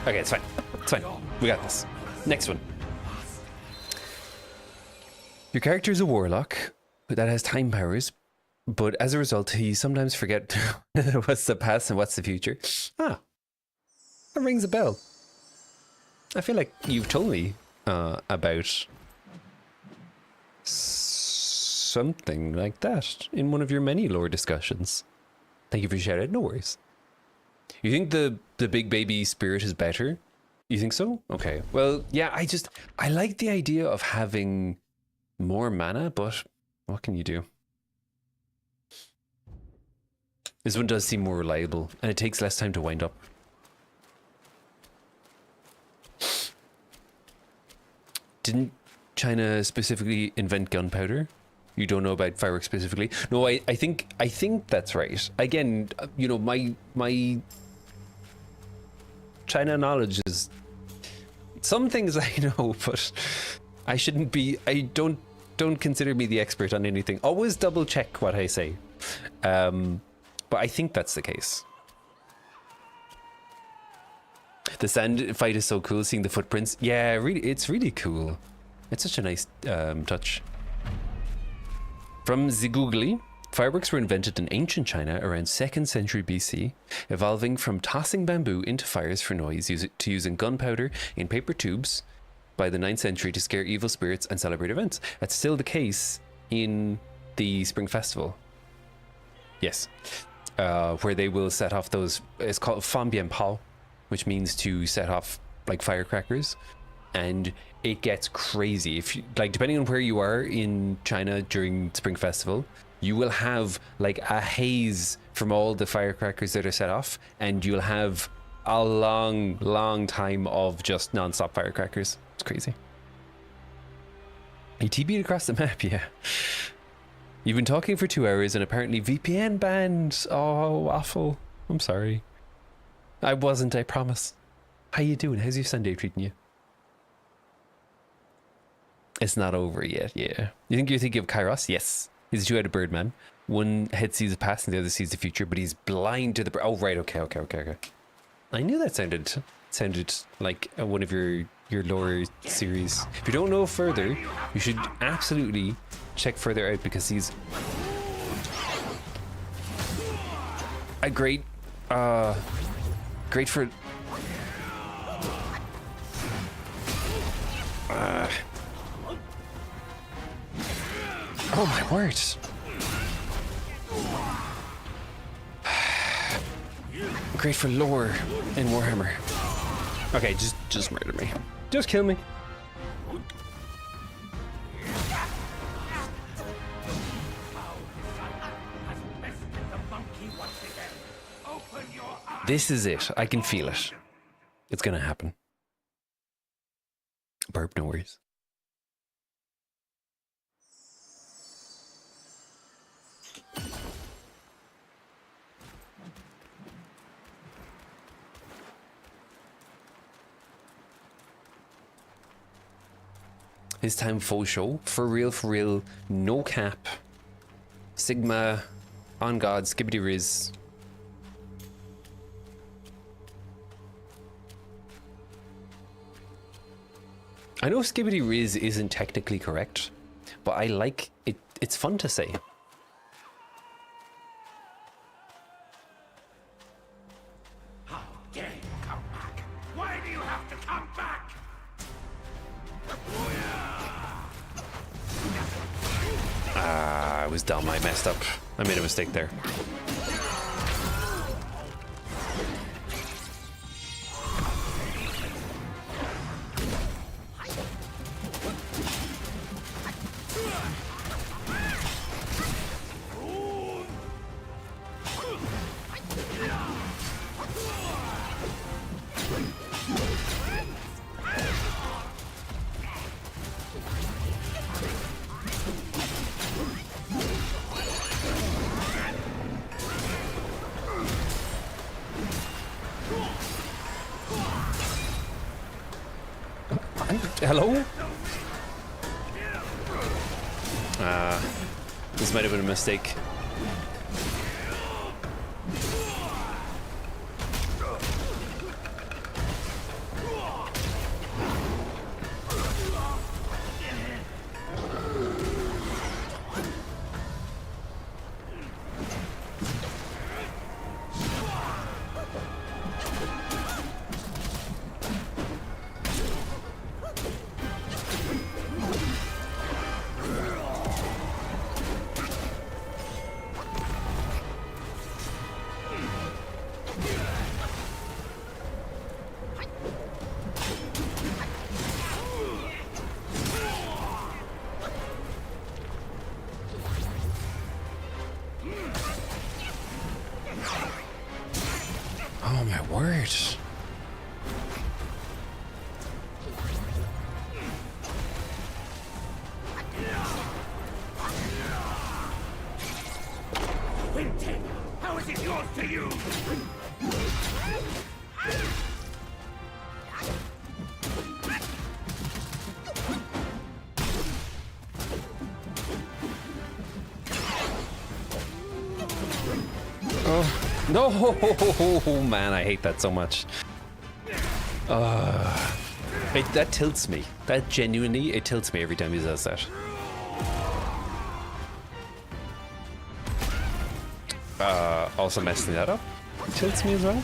Okay, it's fine. It's fine. We got this. Next one. Your character is a warlock that has time powers, but as a result, he sometimes forget what's the past and what's the future. Ah, that rings a bell. I feel like you've told me about something like that in one of your many lore discussions. Thank you for sharing it. No worries. You think the big baby spirit is better? You think so? Okay. Well, yeah, I like the idea of having more mana, but what can you do? This one does seem more reliable, and it takes less time to wind up. Didn't China specifically invent gunpowder? You don't know about fireworks specifically? No, I think that's right. Again, you know, my China knowledge is some things I know, but I shouldn't be. I don't consider me the expert on anything. Always double check what I say. But I think that's the case. The sand fight is so cool, seeing the footprints. Yeah, really, it's really cool. It's such a nice touch. From Zigugli, fireworks were invented in ancient China around 2nd century BC, evolving from tossing bamboo into fires for noise to using gunpowder in paper tubes by the 9th century to scare evil spirits and celebrate events. That's still the case in the Spring Festival. Yes. Where they will set off those, it's called Fan Bian Pao, which means to set off like firecrackers. And it gets crazy. If you, like, depending on where you are in China during Spring Festival, you will have like a haze from all the firecrackers that are set off, and you'll have a long time of just non-stop firecrackers. It's crazy. You TB'd across the map, yeah. You've been talking for 2 hours and apparently VPN banned. Oh, awful. I'm sorry. I wasn't, I promise. How you doing? How's your Sunday treating you? It's not over yet, yeah. You think you're thinking of Kairos? Yes. He's a two-headed bird man. One head sees the past and the other sees the future, but he's blind to the... Oh, right, okay. I knew that sounded like one of your lore series. If you don't know further, you should absolutely check further out, because he's a great for oh my word. Great for lore in Warhammer. Okay, just murder me. Just kill me. This is it. I can feel it. It's gonna happen. Burp, no worries. His time full show. For real, no cap. Sigma, on God, skibbity riz. I know skibbity riz isn't technically correct, but I like it. It's fun to say. I was dumb. I messed up. I made a mistake there. Hello? This might have been a mistake. Oh my word. Quintet, how is it yours to use? No, man, I hate that so much. That tilts me. That genuinely, it tilts me every time he does that. Also messing that up tilts me as well.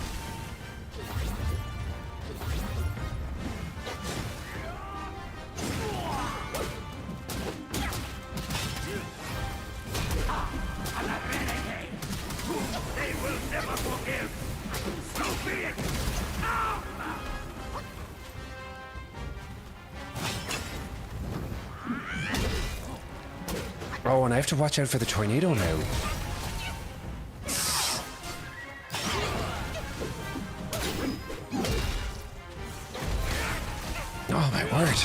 Oh, and I have to watch out for the tornado now. Oh my word.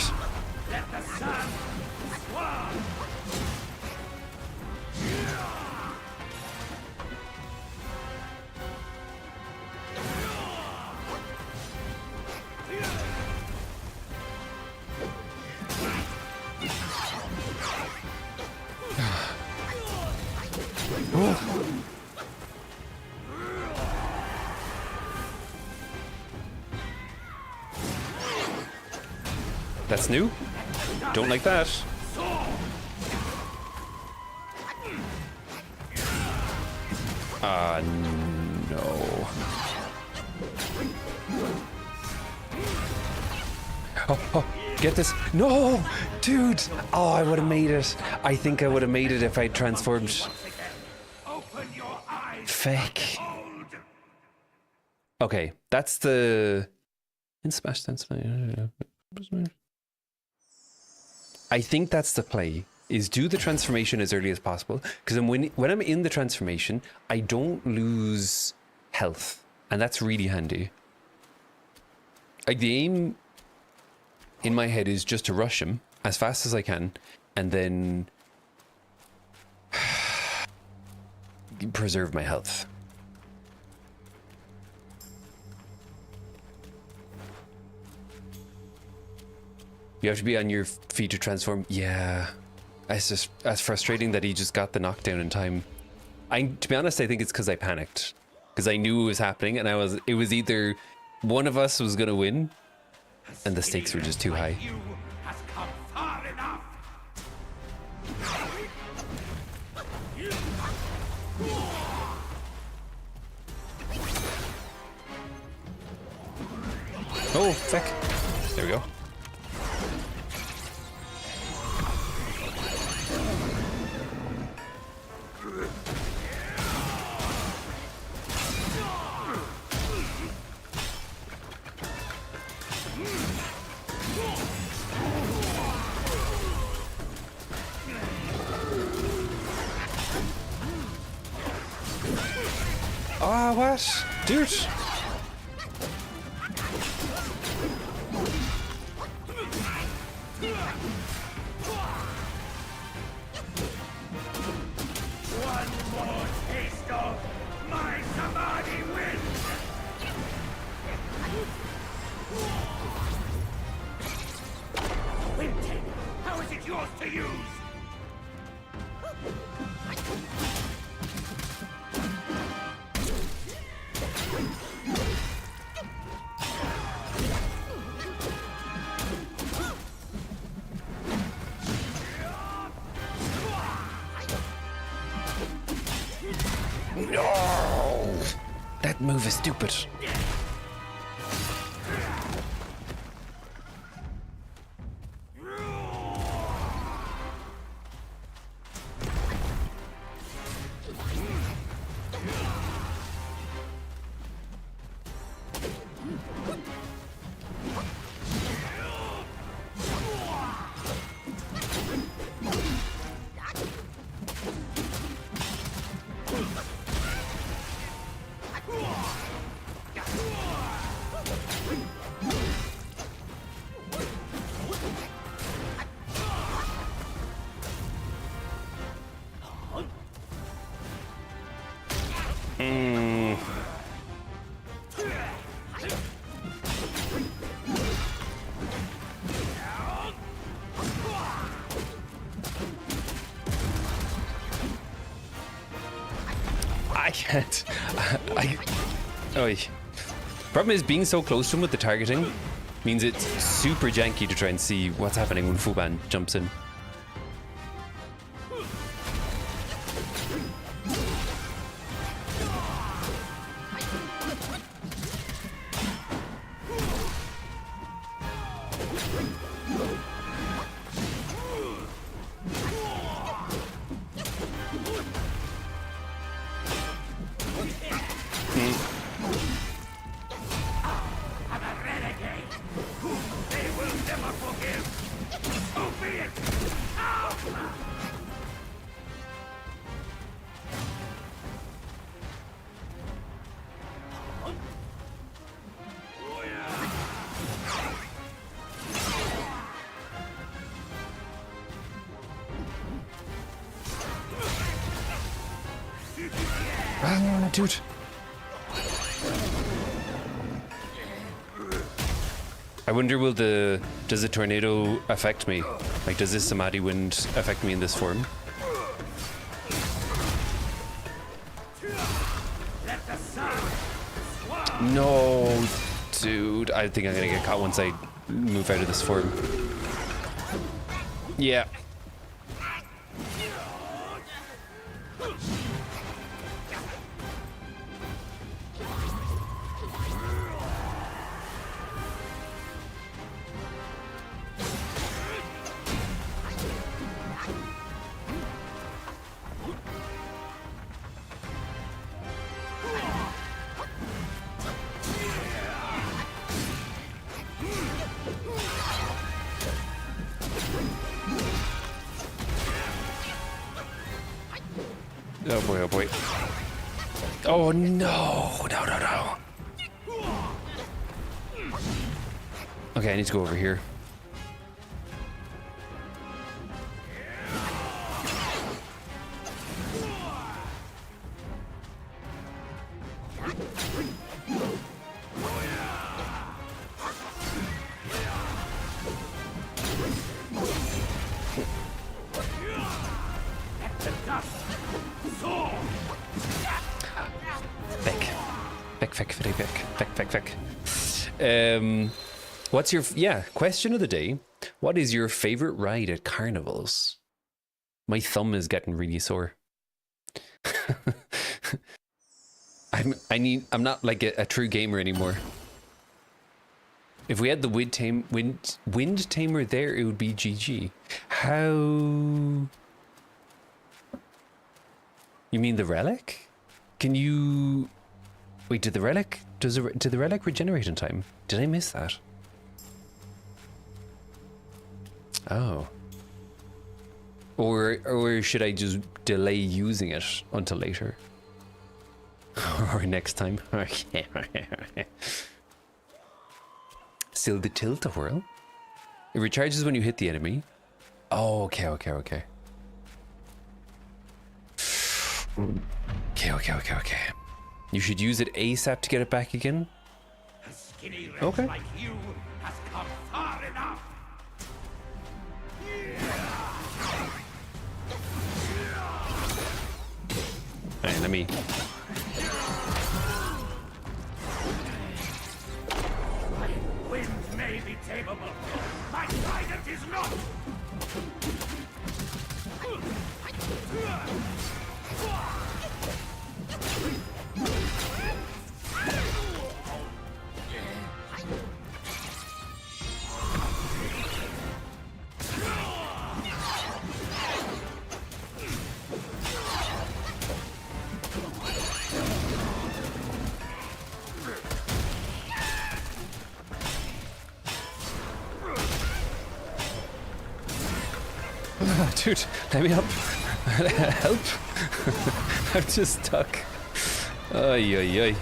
That's new. Don't like that. No. Oh, get this. No, dude. Oh, I would have made it. I think I would have made it if I transformed. Fake. Okay, that's the. In Smash Dance. I think that's the play, is do the transformation as early as possible, because when I'm in the transformation, I don't lose health, and that's really handy. Like, the aim in my head is just to rush him as fast as I can, and then preserve my health. You have to be on your feet to transform. Yeah. It's frustrating that he just got the knockdown in time. To be honest, I think it's because I panicked. Because I knew it was happening, and it was either one of us was going to win, and the stakes were just too high. Oh, feck. There we go. Ah, what? Dude. One more taste of my Samadhi wind! Winton, how is it yours to use? No! That move is stupid. I can't. Oy. Problem is, being so close to him with the targeting means it's super janky to try and see what's happening when Fuban jumps in. Ah, dude. I wonder, does the tornado affect me? Like, does this Samadhi wind affect me in this form? No, dude. I think I'm gonna get caught once I move out of this form. Yeah. Oh boy, oh boy. Oh no, no, no, no. Okay, I need to go over here. What's your question of the day? What is your favorite ride at carnivals? My thumb is getting really sore. I'm not like a true gamer anymore. If we had the wind tamer there, it would be GG. How? You mean the relic? Can you wait? Did the relic did the relic regenerate in time? Did I miss that? Oh. Or should I just delay using it until later? Or next time. Still the tilt-a-whirl. It recharges when you hit the enemy. Oh, okay. Okay. You should use it ASAP to get it back again. A skinny wretch Okay. like you has come far enough. Alright, let me... Wind may be tameable. My trident is not. Dude, let me up. Help. I'm just stuck. Ay, ay, ay.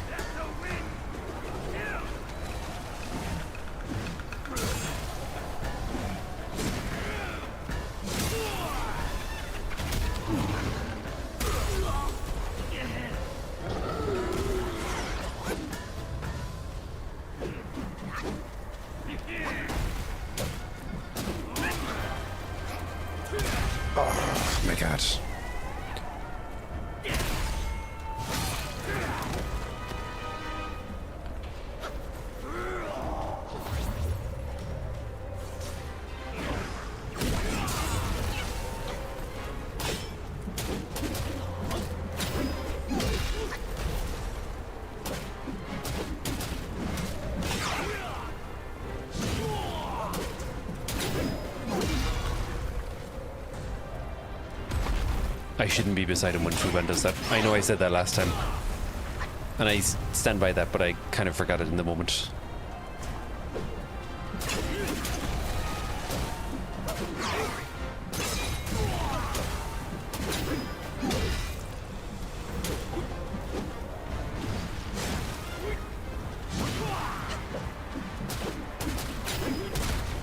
Oh my god. I shouldn't be beside him when Fuban does that. I know I said that last time. And I stand by that, but I kind of forgot it in the moment.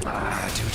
Ah, dude.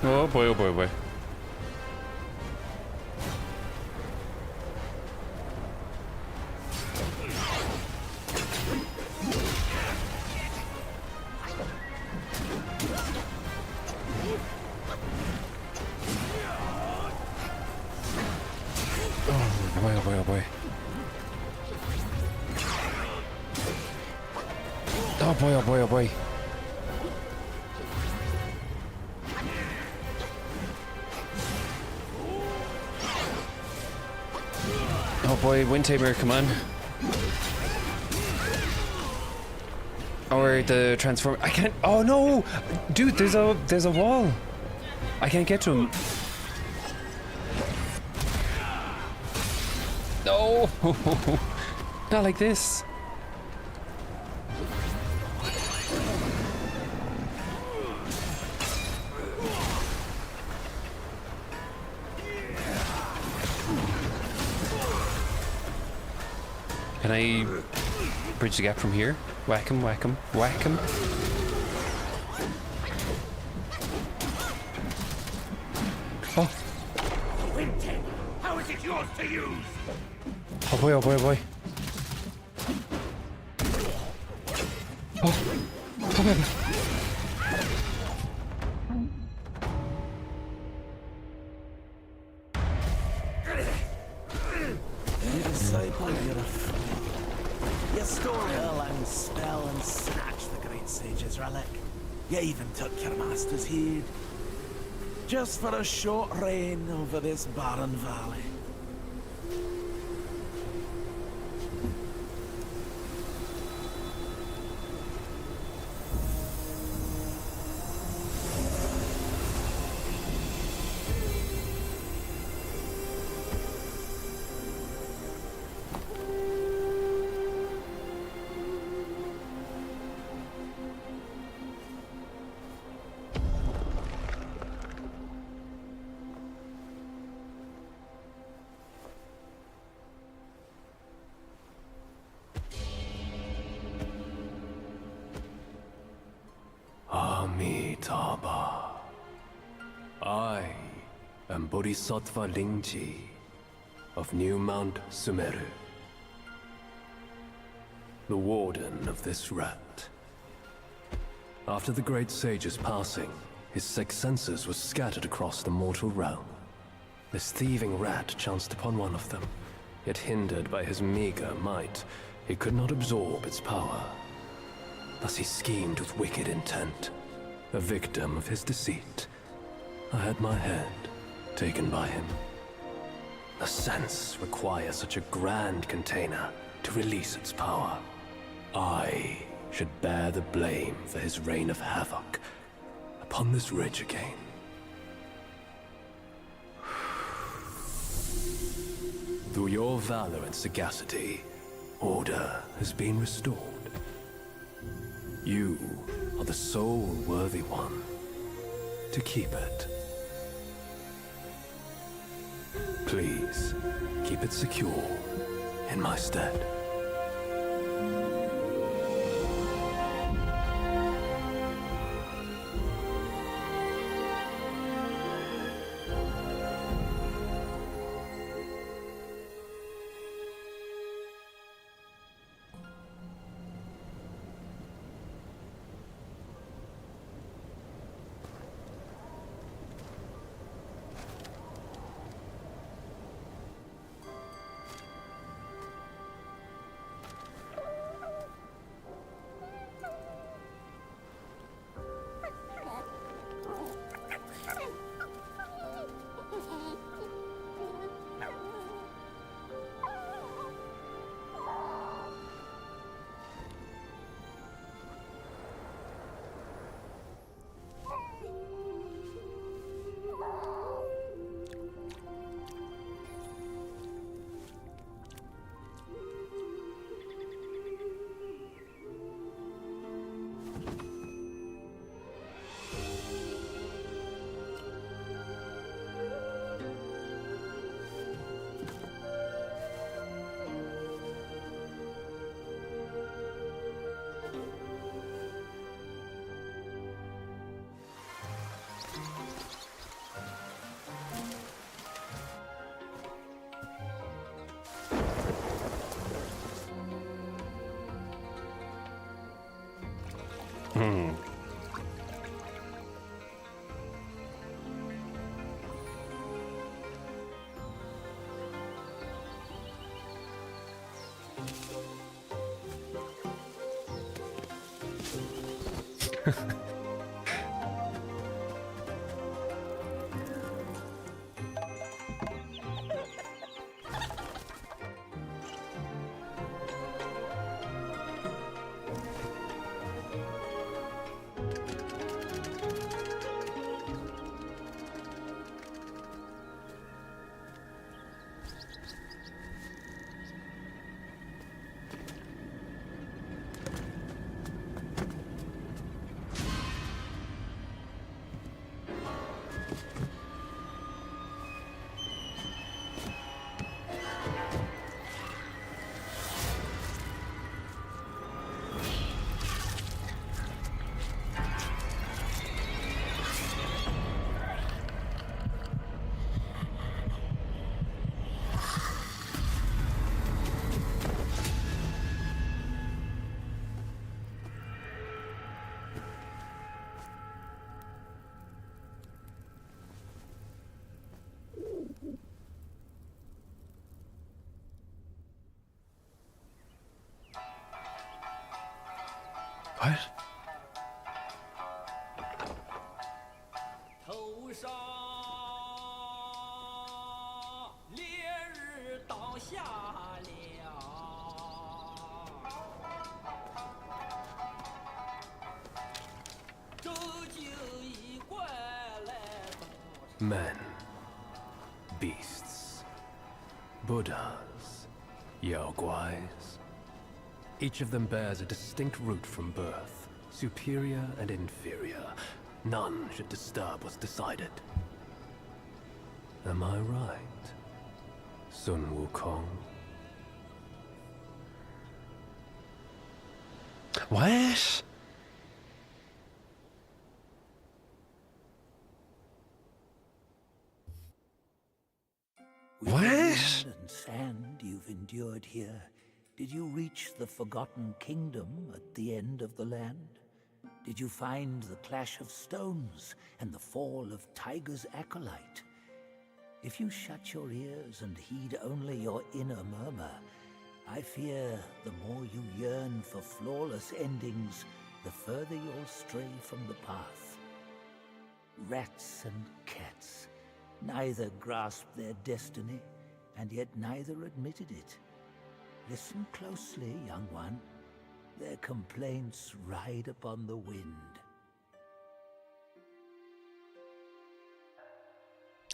Oh boy, oh boy, oh boy. Oh boy, oh boy, oh boy. Oh boy, oh boy, oh boy. Oh boy, Wind Tamer, come on. Or the transform. I can't. Oh no, dude, there's a wall. I can't get to him. No, not like this. Can I bridge the gap from here? Whack him, whack him, whack him. Oh. Wind tail. How is it yours to use? Oh boy, oh boy, oh boy. Oh. Oh baby. surely a long spell and snatched the great sage's relic. You even took your master's heed. Just for a short reign over this barren valley. Amitabha. I am Bodhisattva Lingji of New Mount Sumeru, the warden of this rat. After the great sage's passing, his sixth senses were scattered across the mortal realm. This thieving rat chanced upon one of them, yet hindered by his meager might, he could not absorb its power. Thus he schemed with wicked intent. A victim of his deceit, I had my head taken by him. The sense requires such a grand container to release its power. I should bear the blame for his reign of havoc upon this ridge again. Through your valor and sagacity, order has been restored. You are the sole worthy one to keep it. Please, keep it secure in my stead. What? 头上烈日倒下了，这就一怪来多少。 Men, beasts, Buddhas, Yaoguais. Each of them bears a distinct root from birth, superior and inferior. None should disturb what's decided. Am I right, Sun Wukong? What? With What? the wind and sand you've endured here, did you reach the Forgotten Kingdom at the end of the land? Did you find the clash of stones and the fall of Tiger's acolyte? If you shut your ears and heed only your inner murmur, I fear the more you yearn for flawless endings, the further you'll stray from the path. Rats and cats, neither grasped their destiny, and yet neither admitted it. Listen closely, young one. Their complaints ride upon the wind.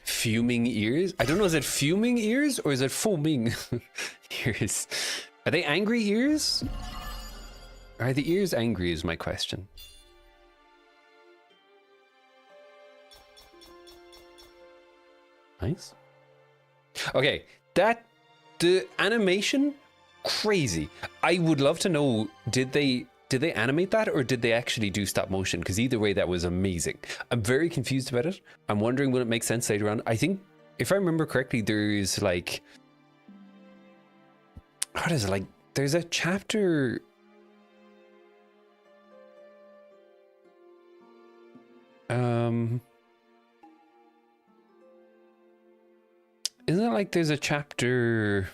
Fuming ears? I don't know, is it fuming ears or is it foaming ears? Are they angry ears? Are the ears angry is my question. Nice. Okay, the animation, crazy. I would love to know, did they animate that or did they actually do stop motion? Because either way, that was amazing. I'm very confused about it. I'm wondering will it make sense later on. I think, if I remember correctly, there's like, what is it, like, there's a chapter. Isn't it like there's a chapter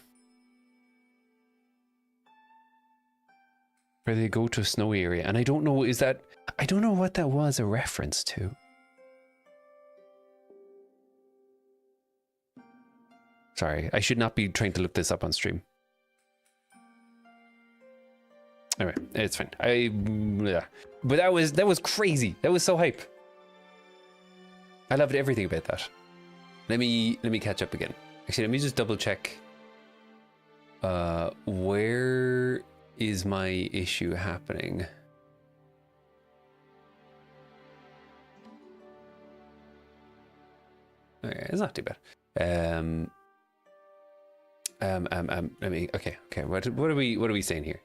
where they go to a snowy area, and I don't know, I don't know what that was a reference to. Sorry, I should not be trying to look this up on stream. Alright, it's fine. Yeah. But that was crazy. That was so hype. I loved everything about that. Let me catch up again. Actually, let me just double check. Where is my issue happening? Okay, it's not too bad. Let me. Okay. What are we saying here?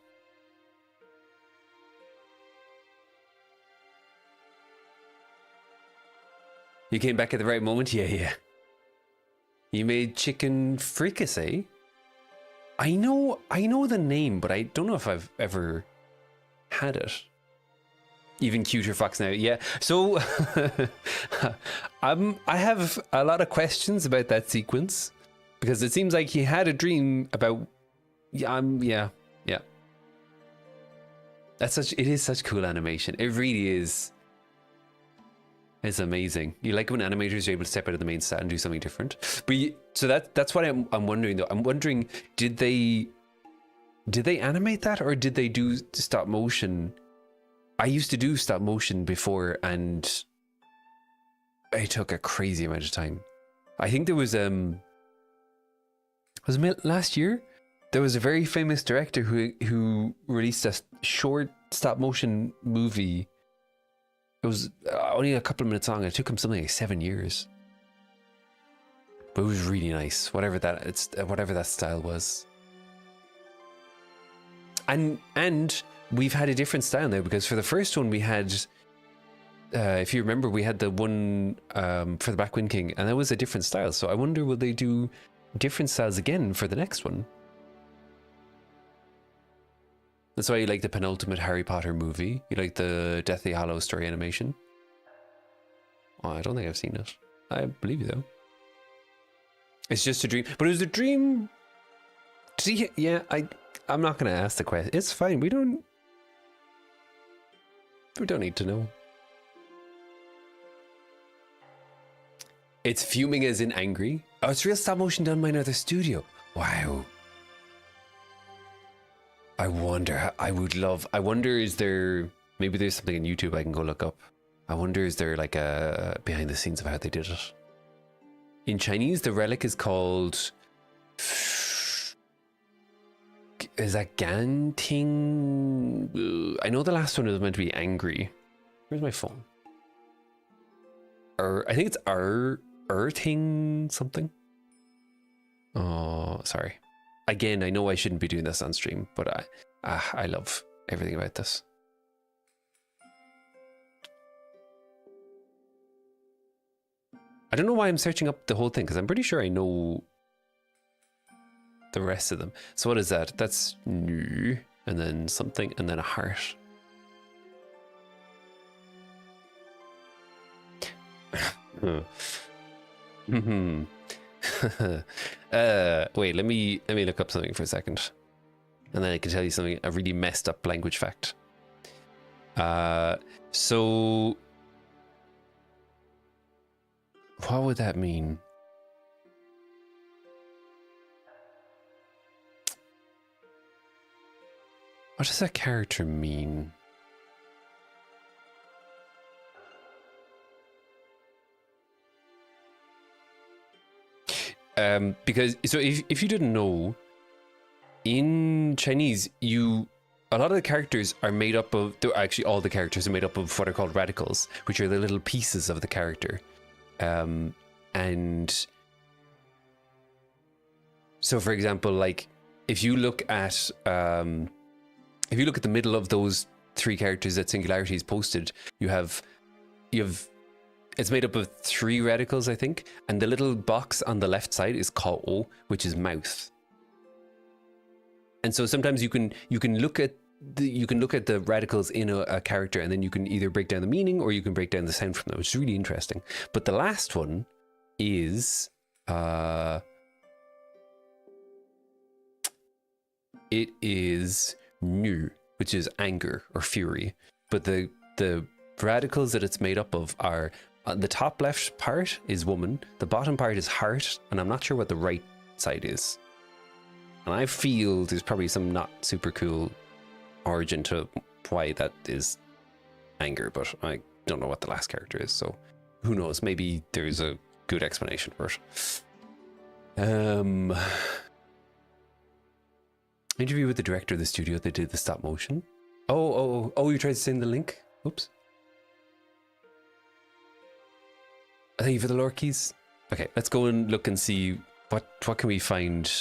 You came back at the right moment. Yeah. You made chicken fricassee. I know the name, but I don't know if I've ever had it. Even cuter fox now. Yeah. So I have a lot of questions about that sequence because it seems like he had a dream about. Yeah. It is such cool animation. It really is. It's amazing. You like when animators are able to step out of the main set and do something different. But so that's what I'm wondering though. I'm wondering, did they animate that or did they do stop motion? I used to do stop motion before and it took a crazy amount of time. I think there was it last year? There was a very famous director who released a short stop motion movie. It was only a couple of minutes long. It took him something like 7 years, but it was really nice. Whatever that style was, and we've had a different style now because for the first one we had, if you remember, we had the one for the Black Wind King, and that was a different style. So I wonder will they do different styles again for the next one? That's why you like the penultimate Harry Potter movie. You like the Deathly Hallows story animation. Oh, I don't think I've seen it. I believe you though. It's just a dream, but it was a dream. See, yeah, I'm not gonna ask the question. It's fine. We don't. We don't need to know. It's fuming as in angry. Oh, it's real stop motion done by another studio. Wow. I wonder, is there, maybe there's something on YouTube I can go look up. I wonder, is there like a behind the scenes of how they did it? In Chinese, the relic is called, is that Ganting? I know the last one was meant to be angry. Where's my phone? I think it's Erting something. Oh, sorry. Again, I know I shouldn't be doing this on stream, but I love everything about this. I don't know why I'm searching up the whole thing, because I'm pretty sure I know the rest of them. So what is that? That's new, and then something, and then a heart. Wait, let me look up something for a second, and then I can tell you something, a really messed up language fact. So what would that mean? What does that character mean? Because so if you didn't know, in Chinese, a lot of the characters are made up of, actually all the characters are made up of what are called radicals, which are the little pieces of the character. And so, for example, like if you look at the middle of those three characters that Singularity is posted, you have it's made up of three radicals, I think, and the little box on the left side is Ko, which is mouth. And so sometimes you can look at the radicals in a character, and then you can either break down the meaning or you can break down the sound from them, which is really interesting. But the last one is it is nu, which is anger or fury. But the radicals that it's made up of are the top left part is woman, the bottom part is heart, and I'm not sure what the right side is. And I feel there's probably some not super cool origin to why that is anger, but I don't know what the last character is, so who knows? Maybe there's a good explanation for it. Interview with the director of the studio that did the stop motion. Oh, you tried to send the link? Oops. Thank you for the lore keys. Okay, let's go and look and see what can we find.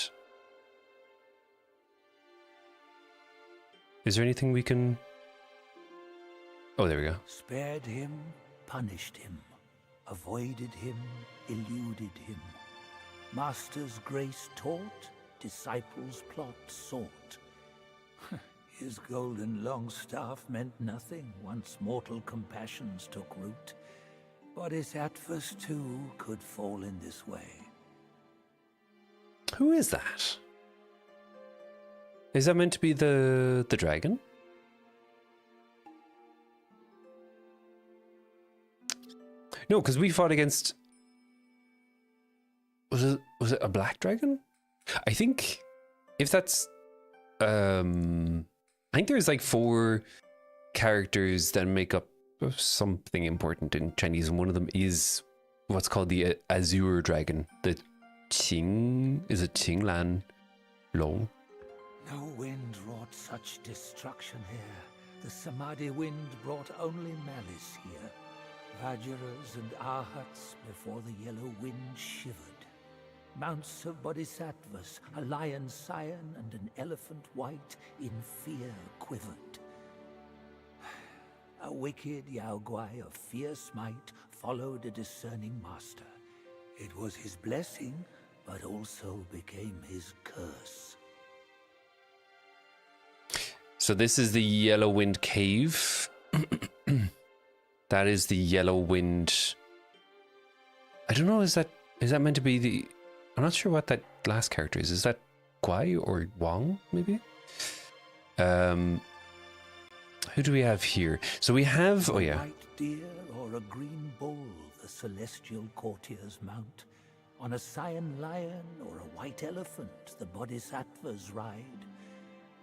Is there anything we can... Oh, there we go. Spared him, punished him, avoided him, eluded him. Master's grace taught, disciples' plot sought. His golden long staff meant nothing once mortal compassions took root. Bodhisattvas too could fall in this way. Who is that? Is that meant to be the dragon? No, because we fought against... Was it a black dragon? I think if that's... I think there's like 4 characters that make up something important in Chinese, and one of them is what's called the Azure Dragon. The Qing... Is it Qinglan Long? No wind wrought such destruction here. The Samadhi wind brought only malice here. Vajiras and Arhats before the yellow wind shivered. Mounts of bodhisattvas, a lion scion and an elephant white, in fear quivered. A wicked Yaoguai of fierce might followed a discerning master. It was his blessing, but also became his curse. So this is the Yellow Wind Cave. That is the Yellow Wind. I don't know, is that meant to be the... I'm not sure what that last character is. Is that Guai or Wang, maybe? Who do we have here? So we have, oh A yeah. white deer or a green bull the celestial courtiers mount. On a cyan lion or a white elephant the bodhisattvas ride.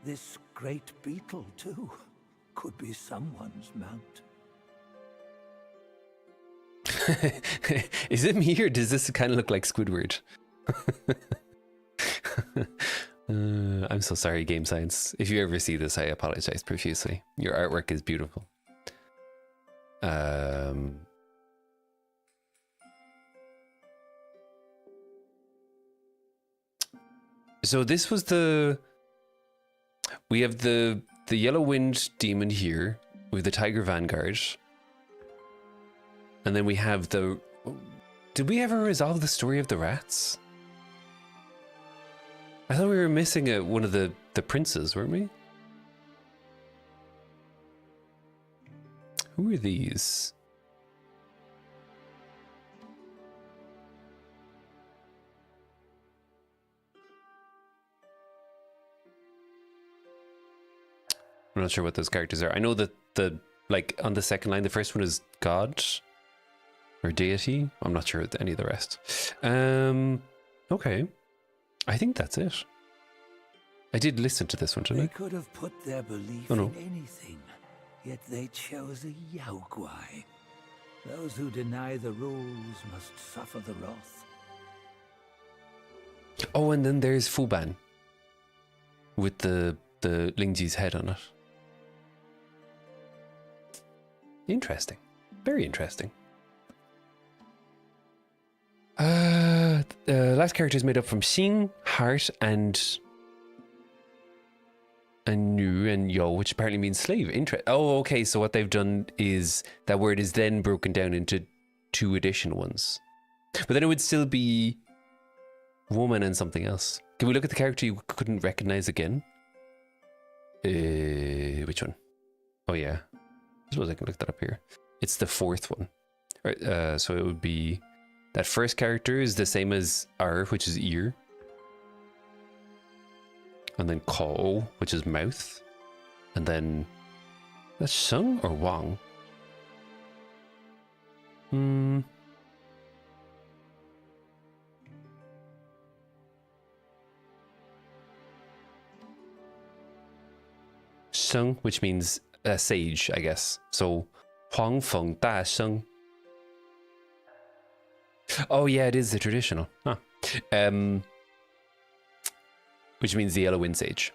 This great beetle, too, could be someone's mount. Is it me or does this kind of look like Squidward? I'm so sorry, Game Science. If you ever see this, I apologize profusely. Your artwork is beautiful. So this was we have the Yellow Wind Demon here with the Tiger Vanguard. And then we have did we ever resolve the story of the rats? I thought we were missing one of the princes, weren't we? Who are these? I'm not sure what those characters are. I know that like on the second line, the first one is God or deity. I'm not sure any of the rest. Okay. I think that's it. I did listen to this one, didn't I? They could have put their belief Oh, no. in anything, yet they chose a Yaoguai. Those who deny the rules must suffer the wrath. Oh, and then there's Fuban with the Lingji's head on it. Interesting. Very interesting. Last character is made up from Xing, Heart, and Nu and Yo, which apparently means slave. Oh, okay. So what they've done is that word is then broken down into 2 additional ones. But then it would still be woman and something else. Can we look at the character you couldn't recognize again? Which one? Oh yeah. I suppose I can look that up here. It's the 4th one. Right, so it would be that first character is the same as R, which is ear. And then Ko, which is mouth. And then that's Sung or Wang? Sung, which means sage, I guess. So Huang Feng Da Sheng. Oh yeah, it is the traditional. Huh. Which means the Yellow Wind Sage.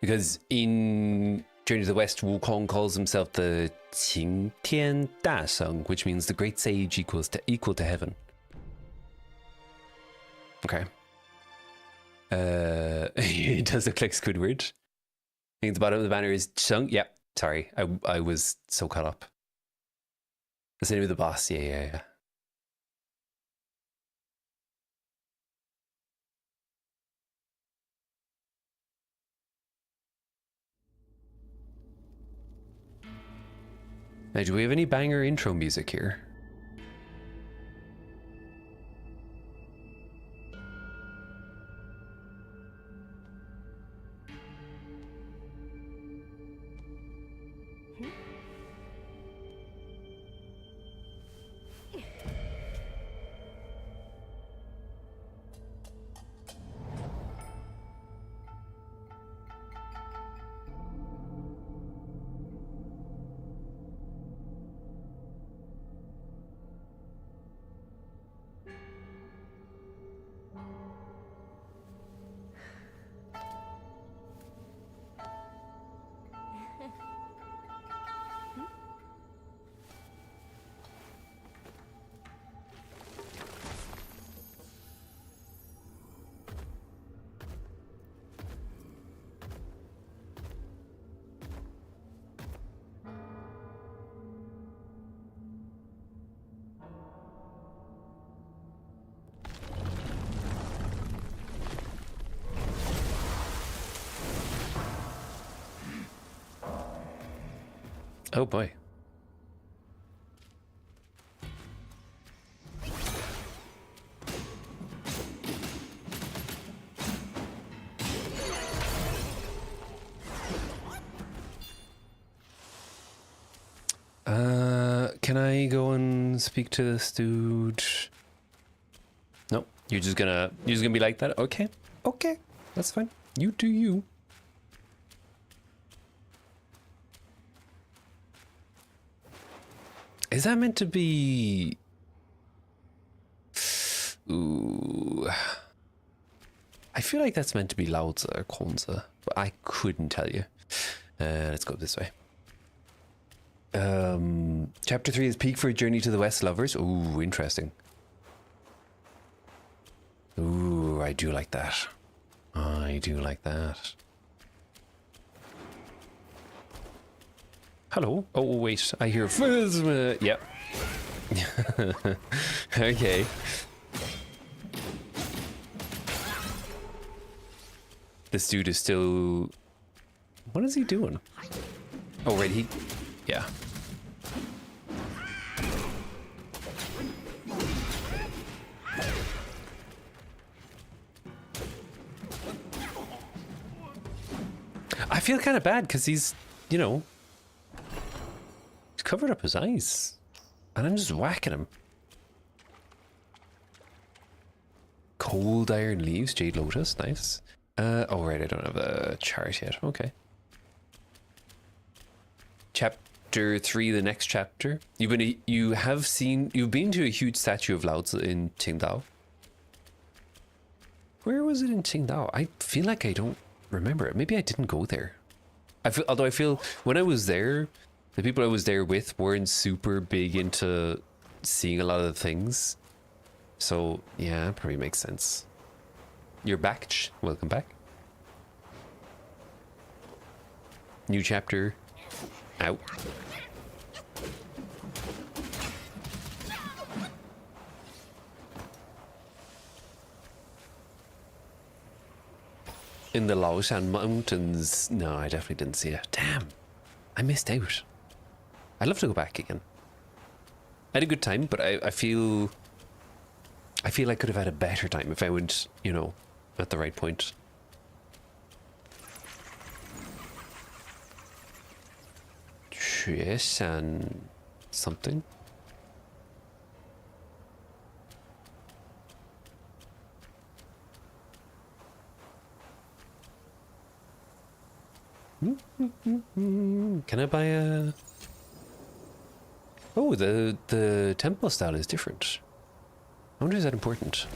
Because in Journey to the West, Wukong calls himself the Qing Tian Da Sheng, which means the Great Sage equal to heaven. Okay. It does look like Squidward. I think the bottom of the banner is Chung. Yeah, sorry, I was so caught up. That's the name of the boss. Yeah. Now, do we have any banger intro music here? Oh boy. Can I go and speak to this dude? No, you're just gonna be like that? Okay. Okay. That's fine. You do you. Is that meant to be... Ooh. I feel like that's meant to be Lao Tzu or Kongzi, but I couldn't tell you. Let's go this way. Chapter 3 is Peak for a Journey to the West Lovers. Ooh, interesting. Ooh, I do like that. I do like that. Hello. Oh, wait. I hear... Yep. Okay. This dude is still... What is he doing? Oh, right, he... Yeah. I feel kind of bad because he's, you know... He's covered up his eyes. And I'm just whacking him. Cold Iron Leaves, Jade Lotus, nice. Oh right, I don't have the chart yet. Okay. Chapter 3, the next chapter. You've been to a huge statue of Lao Tzu in Qingdao. Where was it in Qingdao? I feel like I don't remember it. Maybe I didn't go there. Although I feel when I was there, the people I was there with weren't super big into seeing a lot of the things. So yeah, probably makes sense. You're back. Welcome back. New chapter out. In the Laoshan Mountains. No, I definitely didn't see it. Damn. I missed out. I'd love to go back again. I had a good time, but I feel I could have had a better time if I went, you know, at the right point. Yes, and something. Can I buy a... Oh, the temple style is different. I wonder, is that important?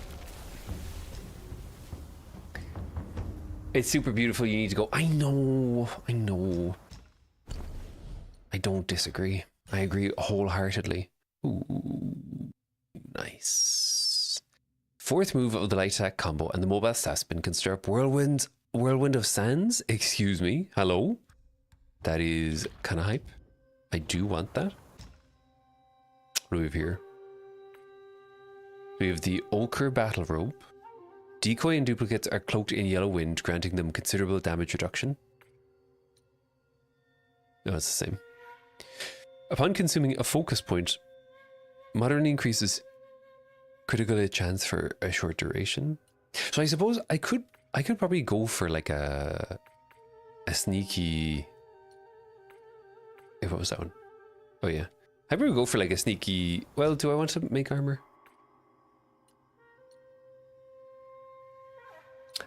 It's super beautiful, you need to go. I know. I don't disagree. I agree wholeheartedly. Ooh, nice. Fourth move of the light attack combo and the mobile stat spin can stir up Whirlwind of Sands. Excuse me. Hello? That is kind of hype. I do want that. What do we have here? We have the Ochre Battle Rope. Decoy and duplicates are cloaked in yellow wind, granting them considerable damage reduction. No, it's the same. Upon consuming a focus point, moderately increases critical hit chance for a short duration. So I suppose I could probably go for like a sneaky... What was that one? Oh yeah. I probably go for like a sneaky... Well, do I want to make armor?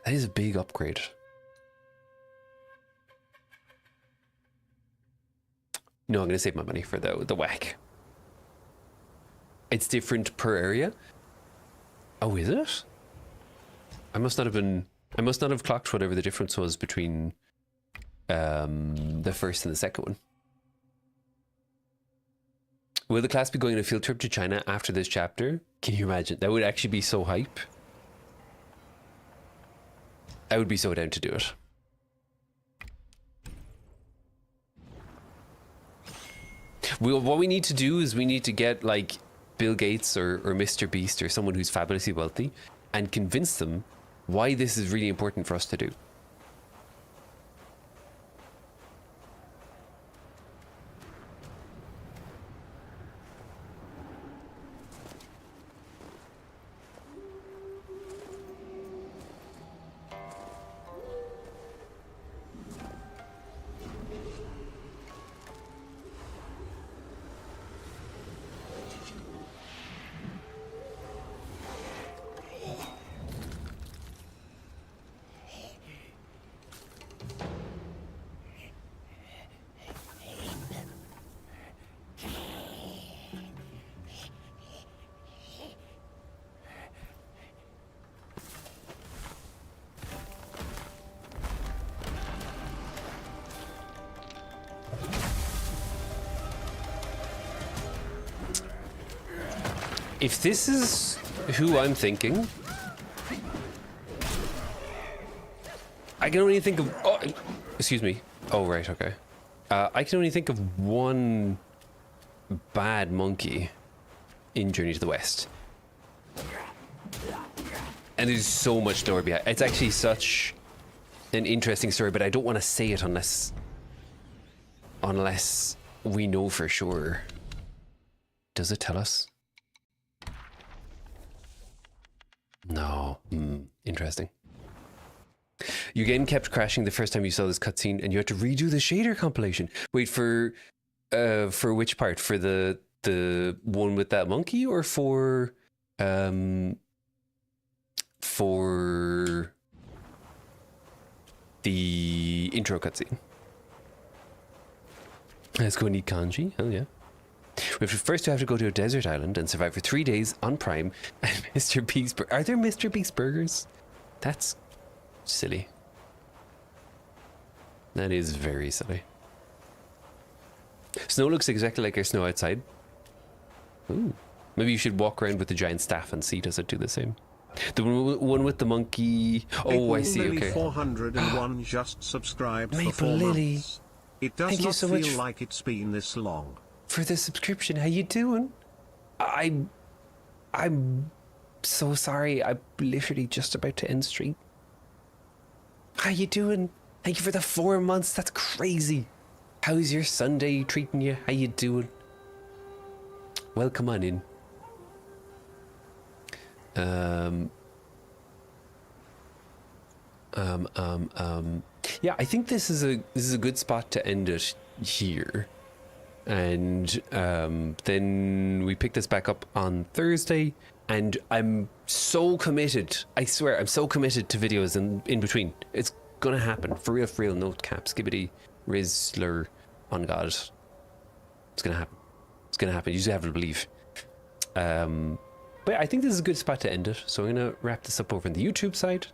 That is a big upgrade. No, I'm going to save my money for the whack. It's different per area. Oh, is it? I must not have clocked whatever the difference was between the first and the second one. Will the class be going on a field trip to China after this chapter? Can you imagine? That would actually be so hype. I would be so down to do it. What we need to do is we need to get like Bill Gates or Mr. Beast or someone who's fabulously wealthy and convince them why this is really important for us to do. If this is who I'm thinking, I can only think of... Oh, excuse me. Oh, right, okay. I can only think of one bad monkey in Journey to the West. And there's so much story behind it. It's actually such an interesting story, but I don't want to say it unless we know for sure. Does it tell us? No. Interesting. Your game kept crashing the first time you saw this cutscene, and you had to redo the shader compilation. Wait, for which part? For the one with that monkey, or for the intro cutscene? Let's go and eat kanji. Hell yeah. We first have to go to a desert island and survive for 3 days on Prime and Mr. Beast. Are there Mr. Beast burgers? That's silly. That is very silly. Snow looks exactly like our snow outside. Ooh. Maybe you should walk around with the giant staff and see does it do the same. The one with the monkey. Oh, I see. Lily Okay. 401 just subscribed Maple for 4 Lily. months. It does Thank you not so feel much like it's been this long. for the subscription. How you doing? I'm so sorry. I'm literally just about to end stream. How you doing? Thank you for the 4 months. That's crazy. How's your Sunday treating you? How you doing? Welcome on in. Yeah, I think this is a good spot to end it here. And then we pick this back up on Thursday, and I'm so committed. I swear, I'm so committed to videos in between. It's gonna happen. For real, no cap, skibbity, Rizzler, on God. It's gonna happen. It's gonna happen. You just have to believe. But I think this is a good spot to end it. So I'm gonna wrap this up over on the YouTube side.